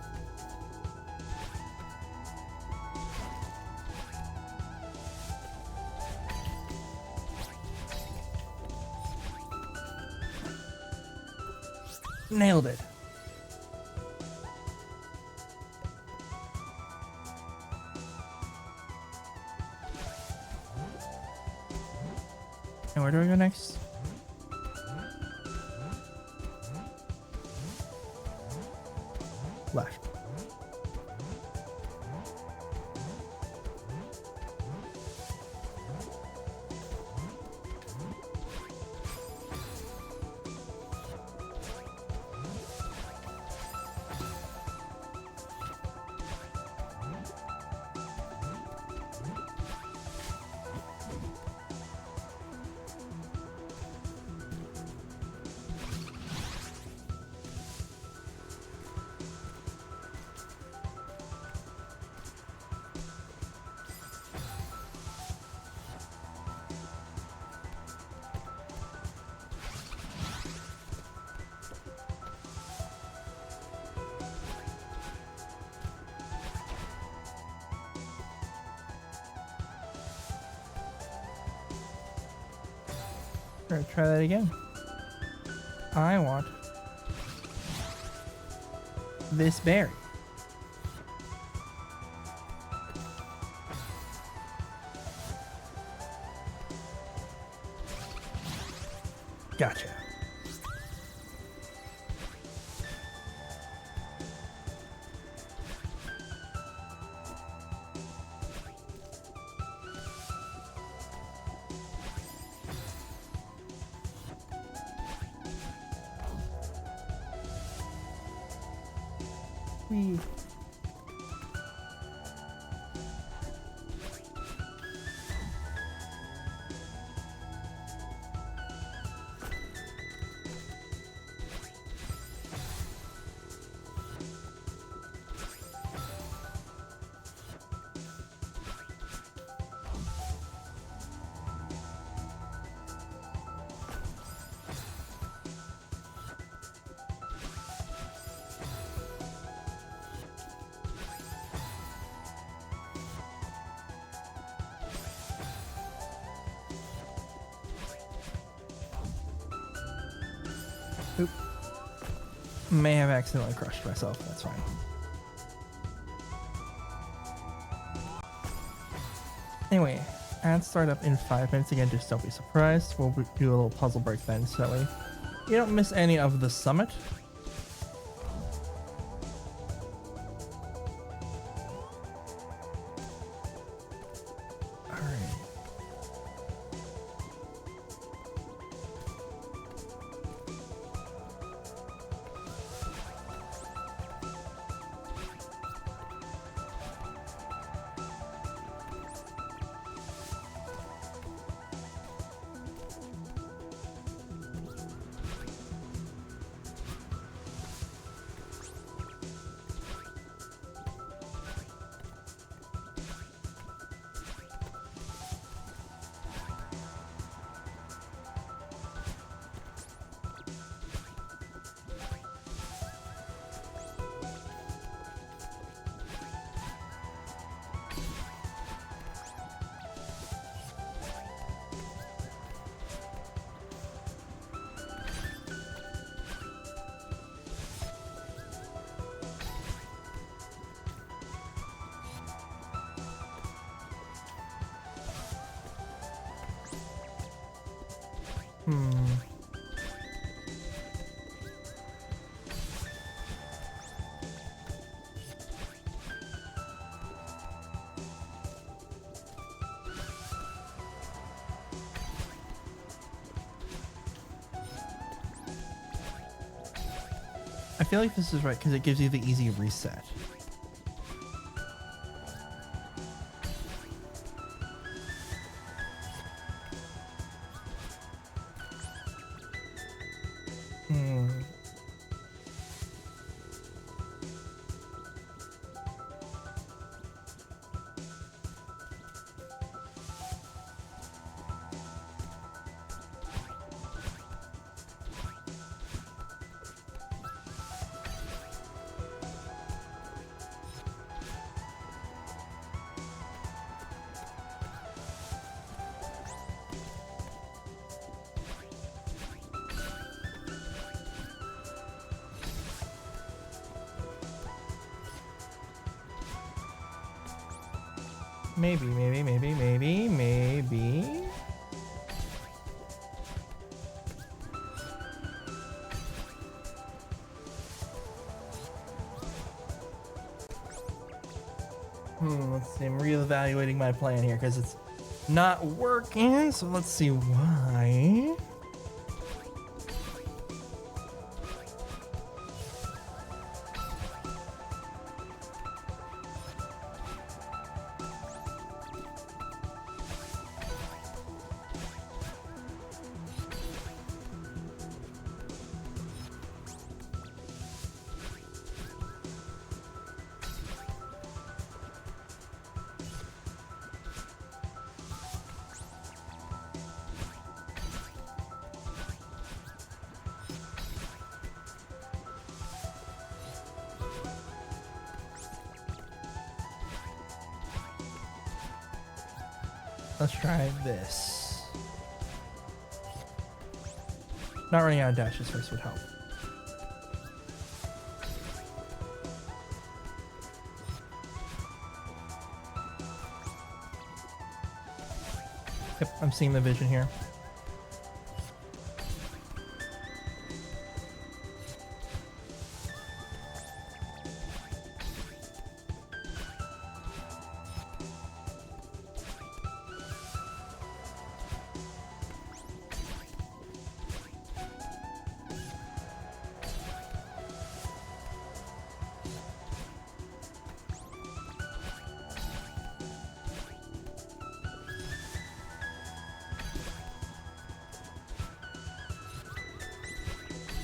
Nailed it. And where do I go next? Left. Alright, try that again. I want this berry. Gotcha. Whee. Oop. May have accidentally crushed myself. That's fine. Anyway, ads start up in 5 minutes again. Just don't be surprised. We'll do a little puzzle break then, so that way you don't miss any of the summit. Hmm. I feel like this is right because it gives you the easy reset. Hmm. Maybe. Let's see. I'm reevaluating my plan here because it's not working. So let's see why. Let's try this. Not running out of dashes first would help. Yep, I'm seeing the vision here.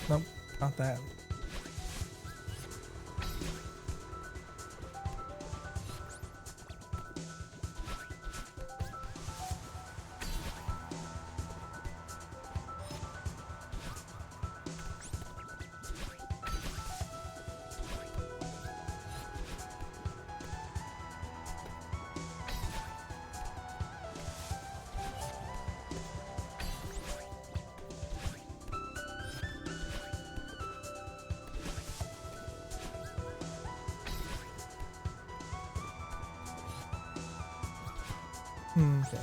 Nope, not that. Okay.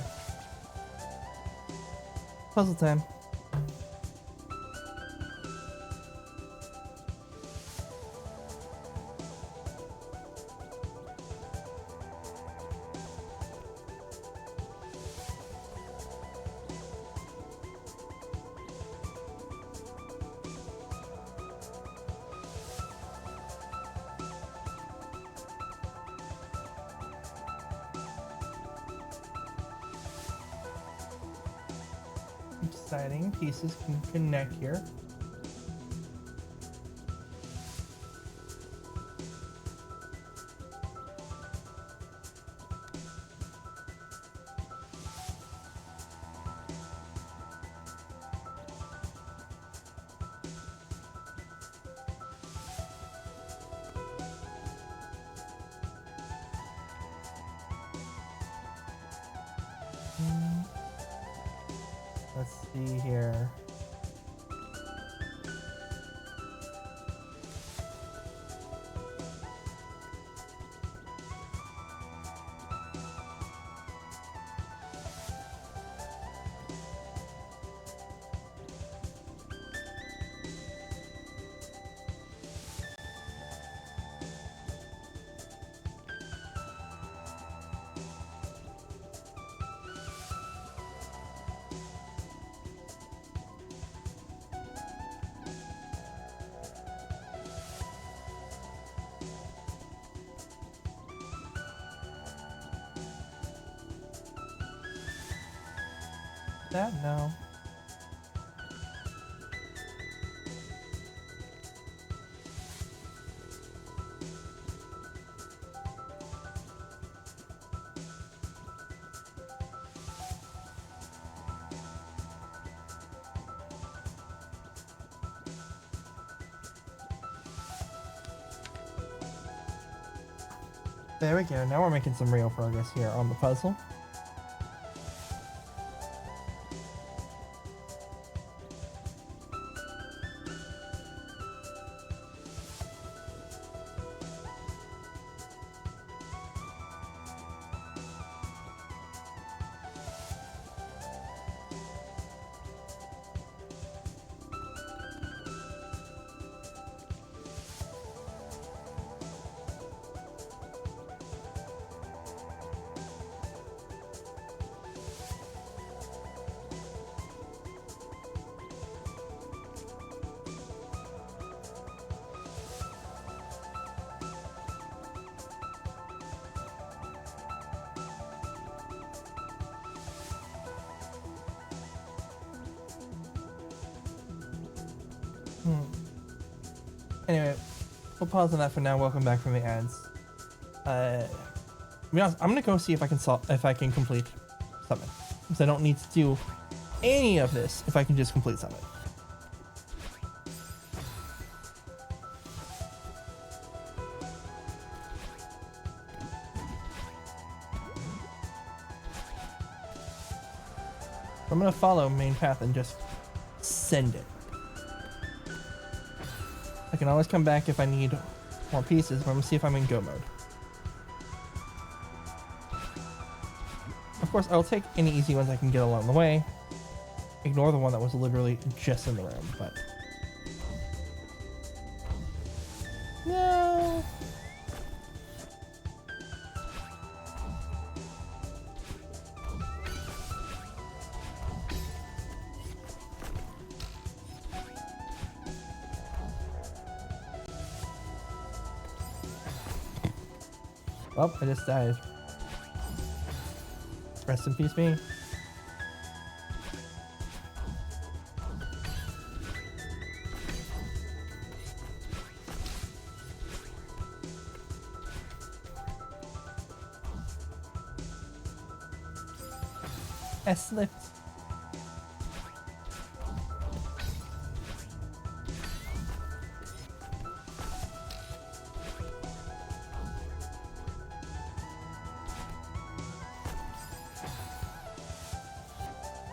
Puzzle time. Exciting pieces can connect here. Let's see here. that? No. There we go. Now we're making some real progress here on the puzzle. Anyway, we'll pause on that for now. Welcome back from the ads. To be honest, I'm gonna go see if I can complete Summit. Because I don't need to do any of this if I can just complete Summit. I'm gonna follow main path and just send it. I can always come back if I need more pieces, but I'm gonna see if I'm in go mode. Of course, I'll take any easy ones I can get along the way. Ignore the one that was literally just in the room, but... No! Well, I just died. Rest in peace, me. I slipped.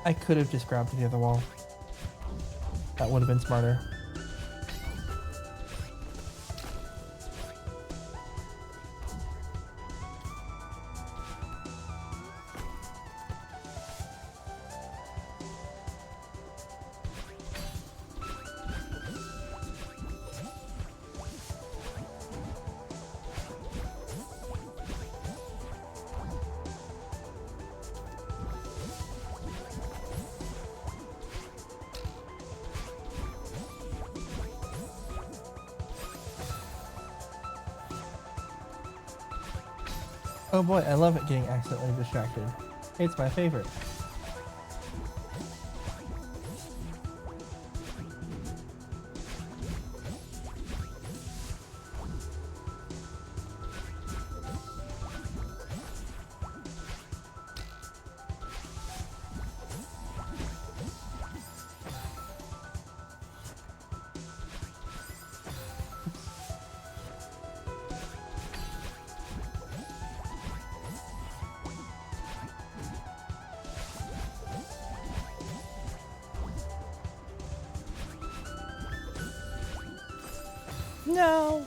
I could have just grabbed the other wall. That would have been smarter. Oh boy, I love it getting accidentally distracted. It's my favorite. No!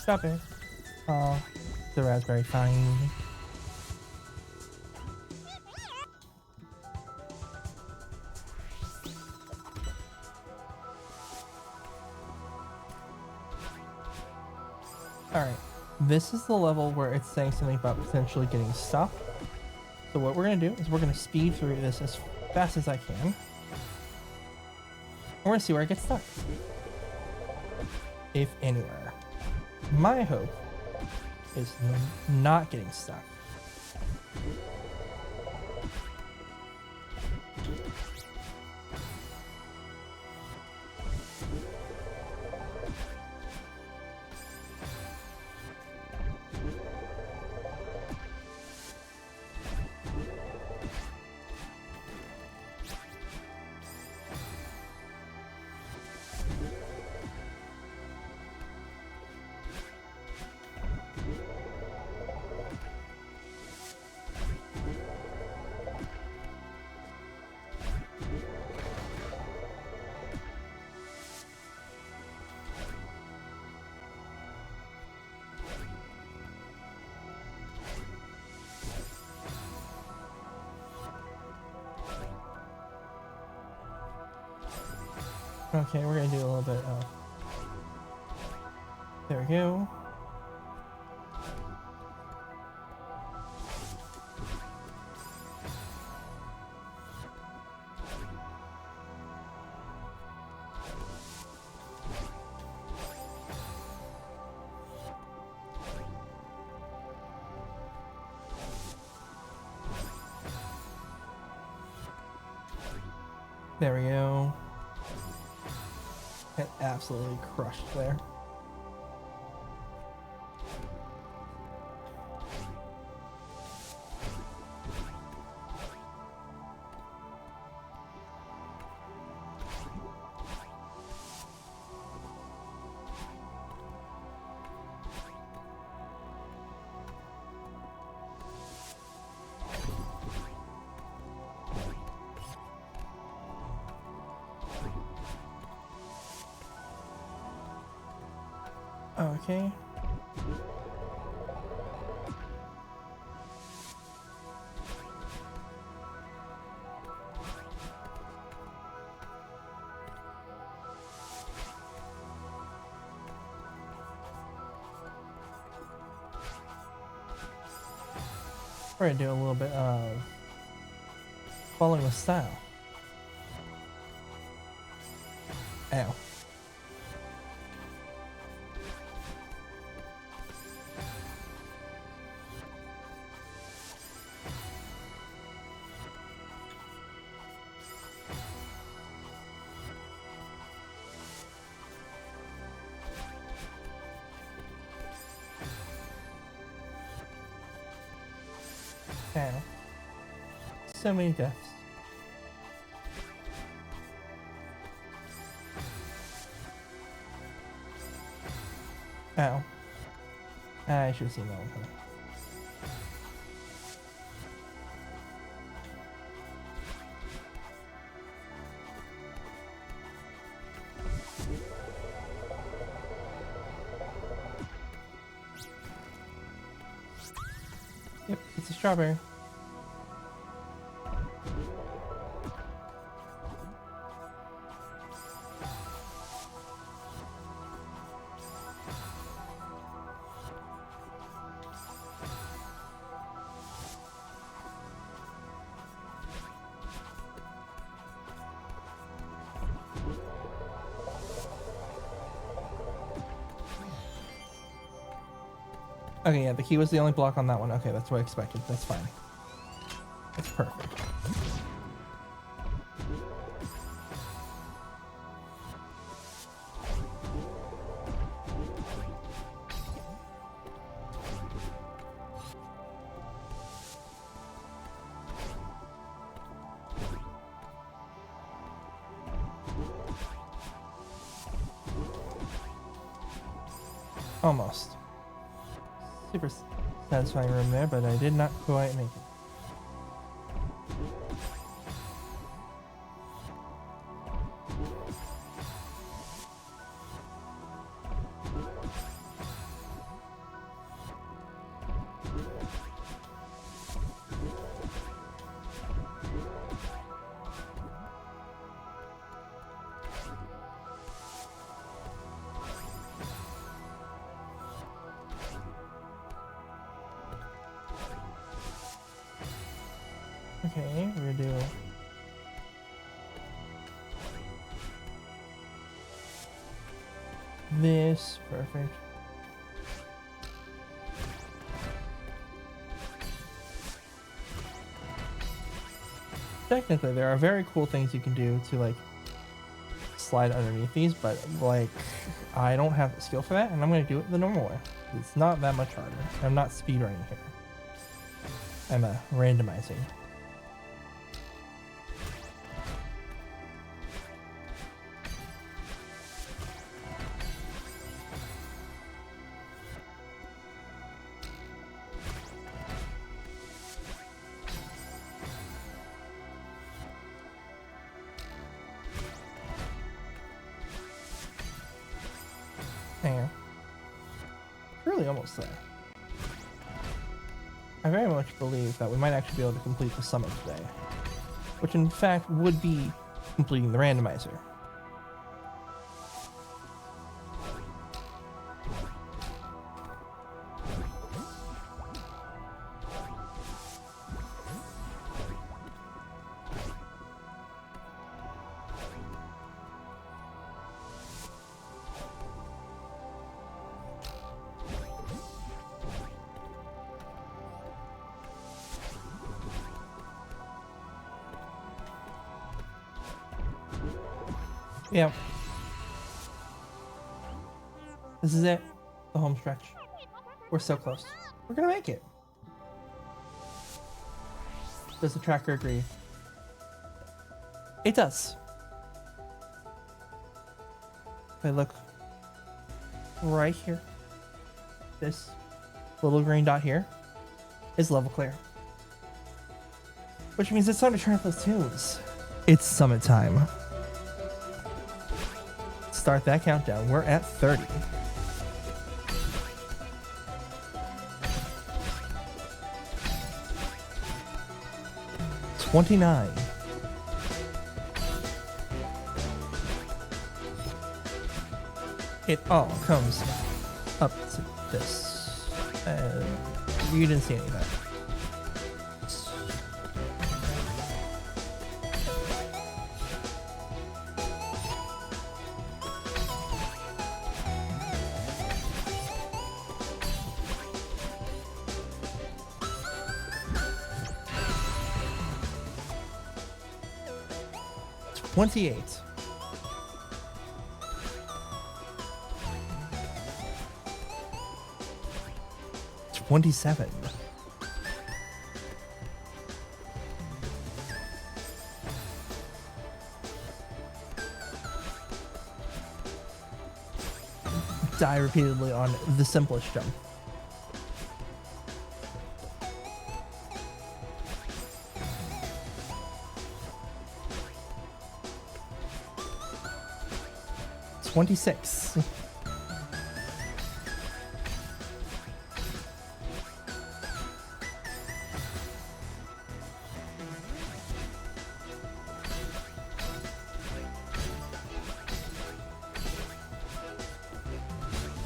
Stop it. Oh, the raspberry fine. Alright, this is the level where it's saying something about potentially getting stuck. So what we're going to do is we're going to speed through this as fast as I can. We're going to see where it gets stuck. If anywhere. My hope is not getting stuck. Okay, we're gonna do a little bit of... There we go. There we go. It absolutely crushed there. Okay. We're gonna do a little bit of following with style. Ow. Ow. So many deaths. Ow. I should have seen that one coming. Yep, it's a strawberry. Okay, yeah, the key was the only block on that one. Okay, that's what I expected. That's fine. That's perfect. Almost. Super satisfying room there, but I did not quite make it. Okay, we're gonna do this. Perfect. Technically, there are very cool things you can do to like slide underneath these, but like I don't have the skill for that, and I'm gonna do it the normal way. It's not that much harder. I'm not speedrunning here. I'm randomizing. Hang on. Really almost there. I very much believe that we might actually be able to complete the summit today, which in fact would be completing the randomizer. Yeah. This is it. The home stretch. We're so close. We're gonna make it. Does the tracker agree? It does. If I look right here, this little green dot here is level clear. Which means it's time to turn up those tunes. It's summit time. Start that countdown. We're at 30. $29. It all comes up to this. You didn't see any of that. $28. $27. Die repeatedly on the simplest jump. $26.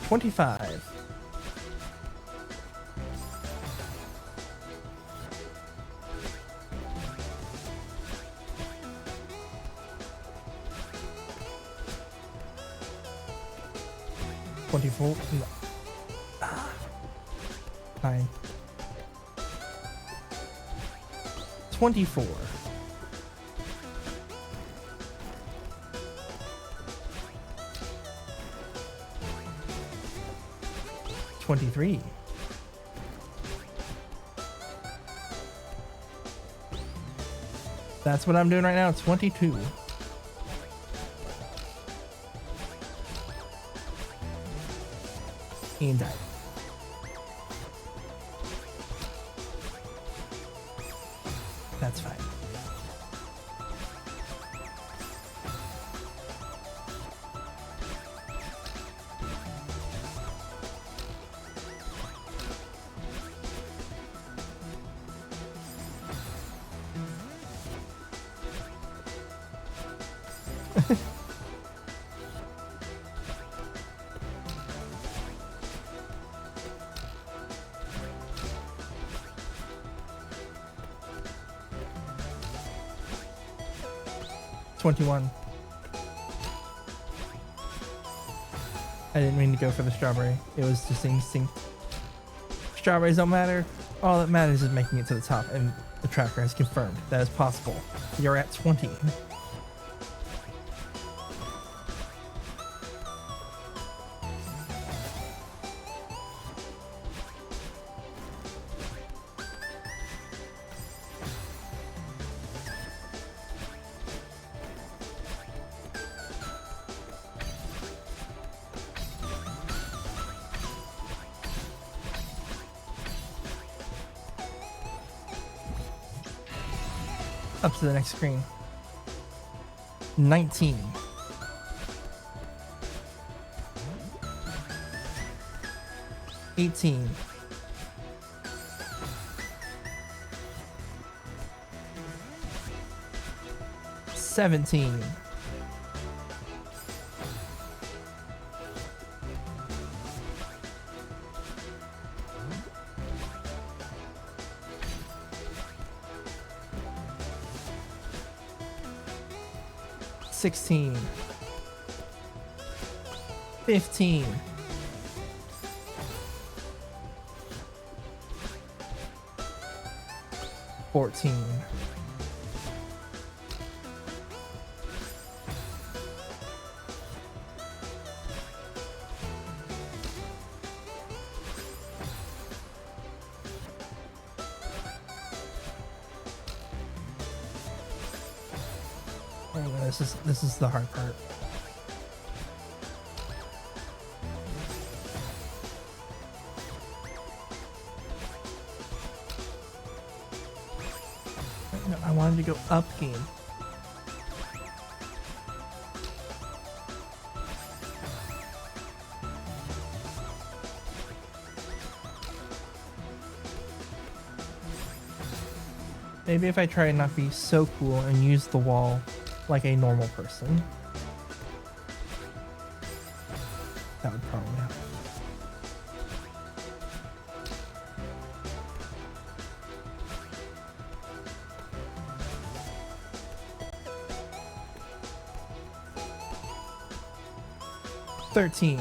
$25. $24. No. Fine. 24. $23. That's what I'm doing right now. 22. And die. That's fine. 21. I didn't mean to go for the strawberry. It was just instinct. Strawberries don't matter. All that matters is making it to the top, and the tracker has confirmed that is possible. You're at 20. Up to the next screen. 19. 18. 17. 16. 15. 14. 'This is the hard part. No, I wanted to go up game. Maybe if I try and not be so cool and use the wall like a normal person. That would probably help. $13.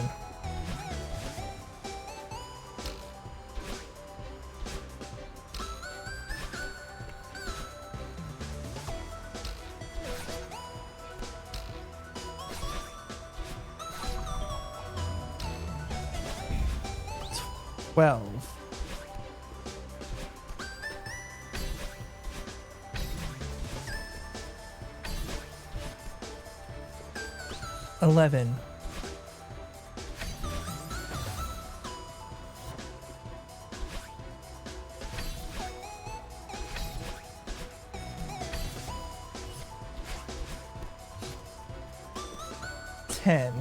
12. 11. 10.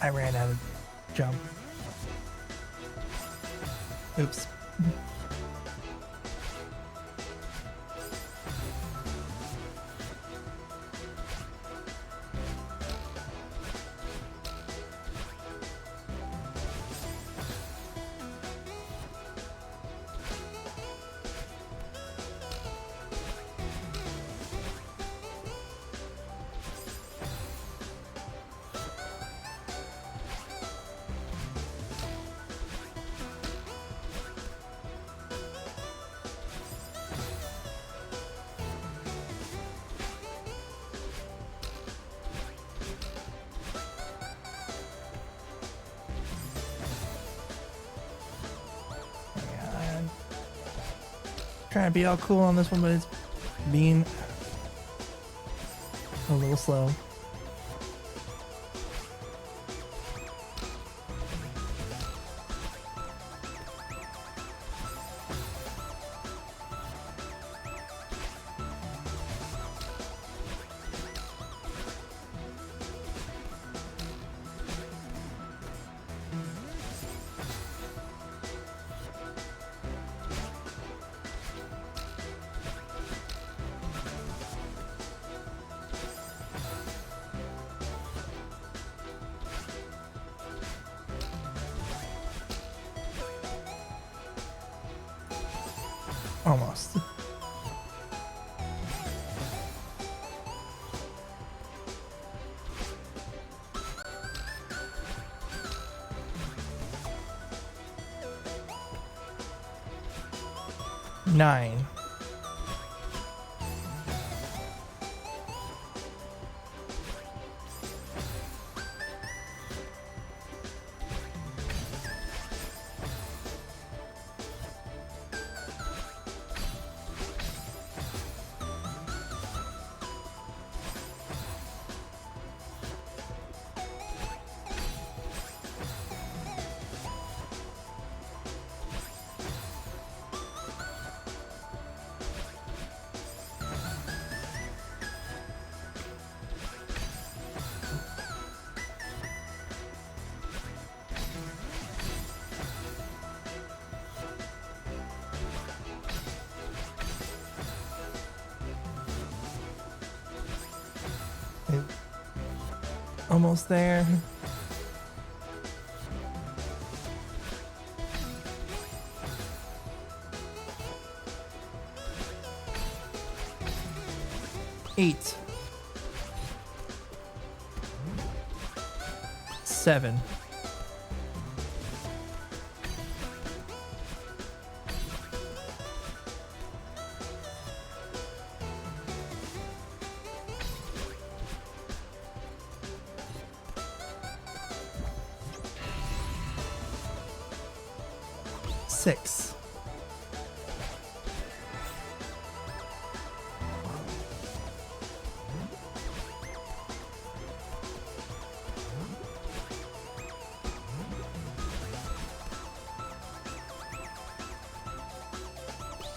'I ran out of jump. Oops. Trying to be all cool on this one, but it's being a little slow. Almost. Nine. Almost there. Eight. 7. 6.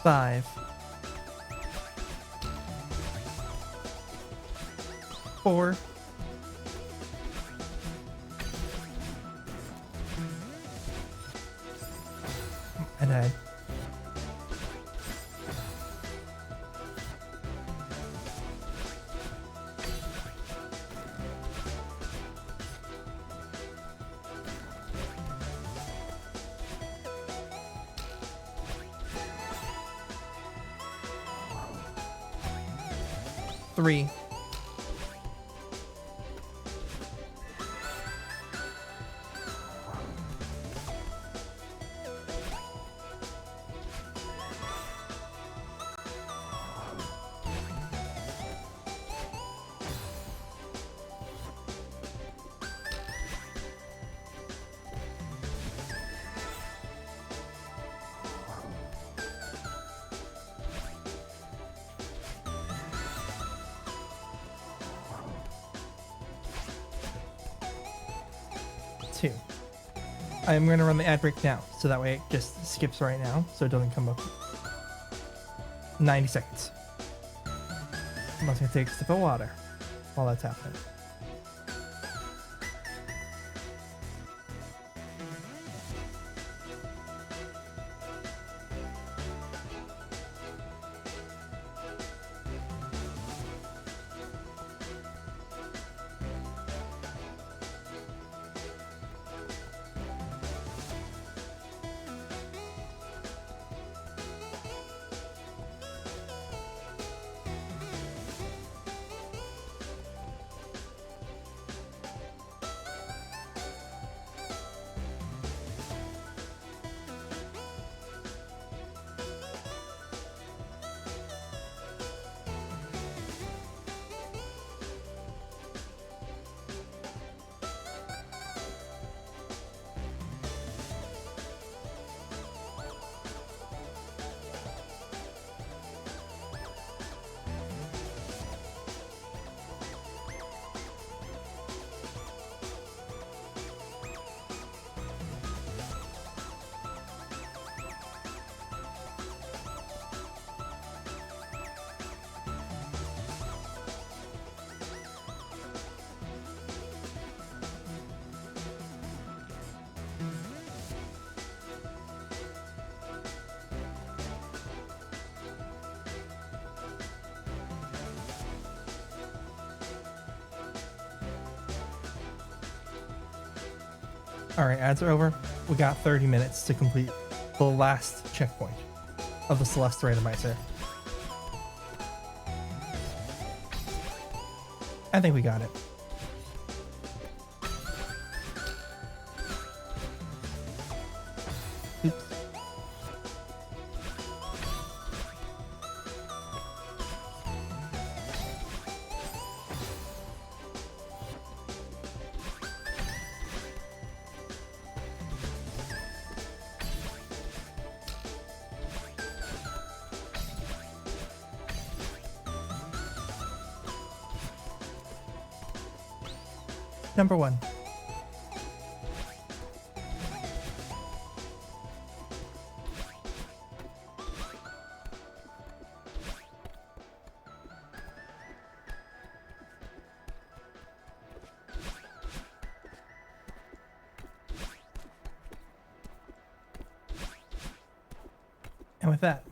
5. 4. And I 3. 2. I'm going to run the ad break now, so that way it just skips right now, so it doesn't come up. 90 seconds. I'm also going to take a sip of water while that's happening. All right, ads are over. We got 30 minutes to complete the last checkpoint. of the Celeste randomizer. I think we got it. Oops. Number 1. And with that,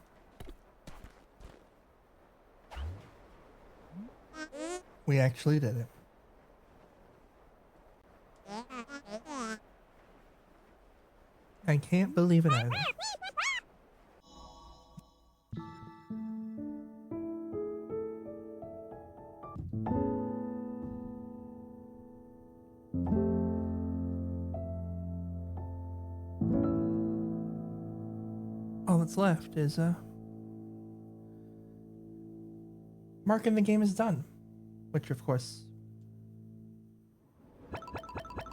we actually did it. I can't believe it either. All that's left is marking the game is done, which of course,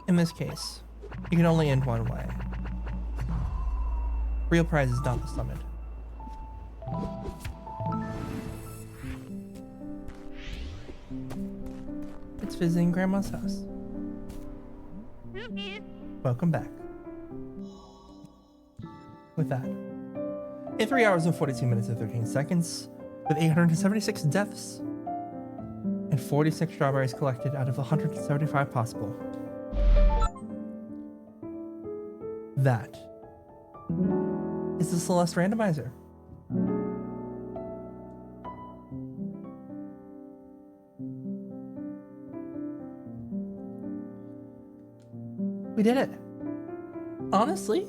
in this case, you can only end one way. Real prize is not the summit. It's visiting Grandma's house. Welcome back. With that, in 3 hours and 42 minutes and 13 seconds, with 876 deaths and 46 strawberries collected out of 175 possible. That is the Celeste randomizer. We did it. Honestly,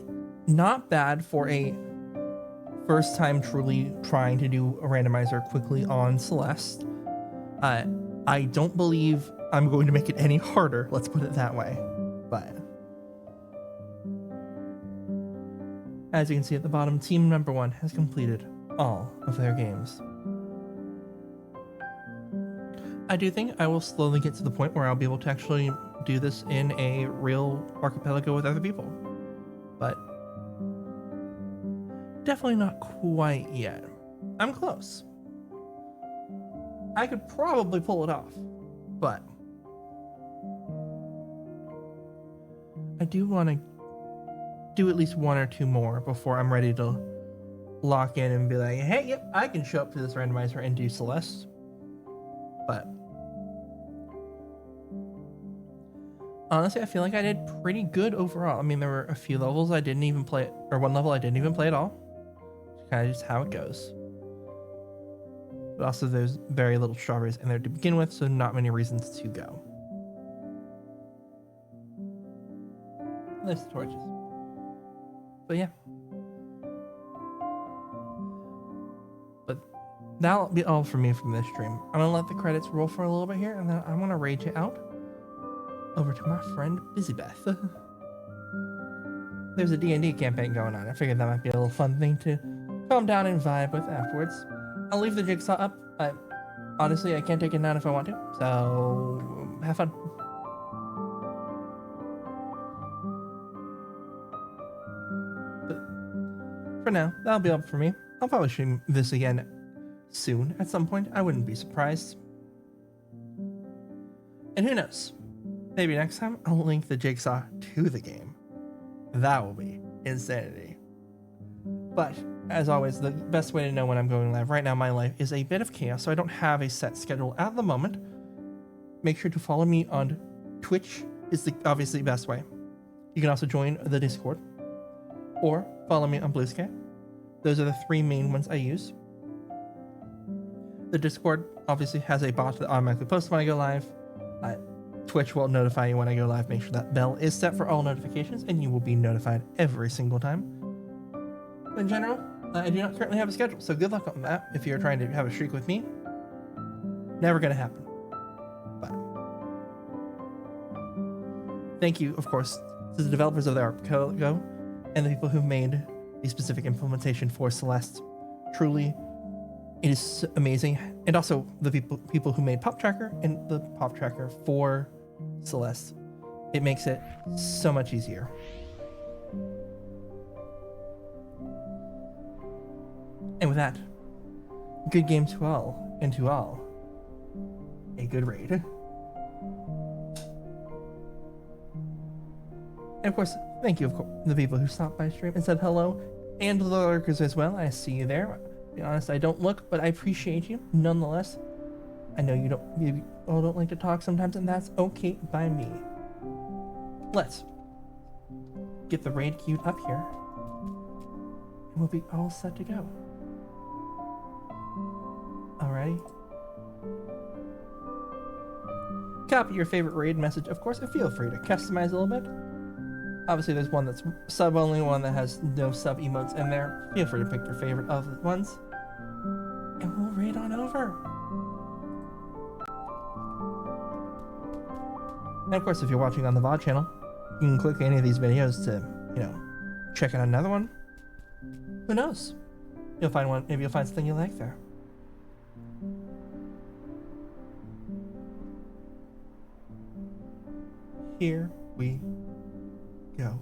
not bad for a first time truly trying to do a randomizer quickly on Celeste. I don't believe I'm going to make it any harder, let's put it that way. But as you can see at the bottom, team number 1 has completed all of their games. I do think I will slowly get to the point where I'll be able to actually do this in a real archipelago with other people. But definitely not quite yet. I'm close. I could probably pull it off, but I do want to do at least 1 or 2 more before I'm ready to lock in and be like, hey, yep, I can show up to this randomizer and do Celeste. But honestly, I feel like I did pretty good overall. I mean, there were a few levels I didn't even play, or 1 level I didn't even play at all. Kind of just how it goes. But also there's very little strawberries in there to begin with, so not many reasons to go. There's the torches. But yeah. But that'll be all for me from this stream. I'm gonna let the credits roll for a little bit here, and then I'm gonna rage it out over to my friend Busybeth. There's a D&D campaign going on. I figured that might be a little fun thing to calm down and vibe with afterwards. I'll leave the jigsaw up. Honestly, I can't take it down if I want to, so have fun. But for now, that'll be all for me. I'll probably stream this again soon at some point. I wouldn't be surprised. And who knows? Maybe next time I'll link the jigsaw to the game. That will be insanity. But as always, the best way to know when I'm going live right now, my life is a bit of chaos, so I don't have a set schedule at the moment. Make sure to follow me on Twitch is the obviously best way. You can also join the Discord or follow me on Blue Sky. Those are the 3 main ones I use. The Discord obviously has a bot that automatically posts when I go live. Twitch will notify you when I go live. Make sure that bell is set for all notifications and you will be notified every single time. In general, I do not currently have a schedule, so good luck on that. If you're trying to have a streak with me, never gonna happen. But thank you, of course, to the developers of the Archipelago and the people who made the specific implementation for Celeste. Truly, it is amazing. And also the people who made Pop Tracker and the Pop Tracker for Celeste. It makes it so much easier. And with that, good game to all, and to all, a good raid. And of course, thank you, of course, the people who stopped by stream and said hello, and the lurkers as well. I see you there. To be honest, I don't look, but I appreciate you nonetheless. I know you don't like to talk sometimes, and that's okay by me. Let's get the raid queued up here, and we'll be all set to go. Alrighty. Copy your favorite raid message, of course, and feel free to customize a little bit. Obviously, there's one that's sub only, one that has no sub emotes in there. Feel free to pick your favorite of the ones, and we'll raid on over. And of course, if you're watching on the VOD channel, you can click any of these videos to, check out another one. Who knows? You'll find one. Maybe you'll find something you like there. Here we go.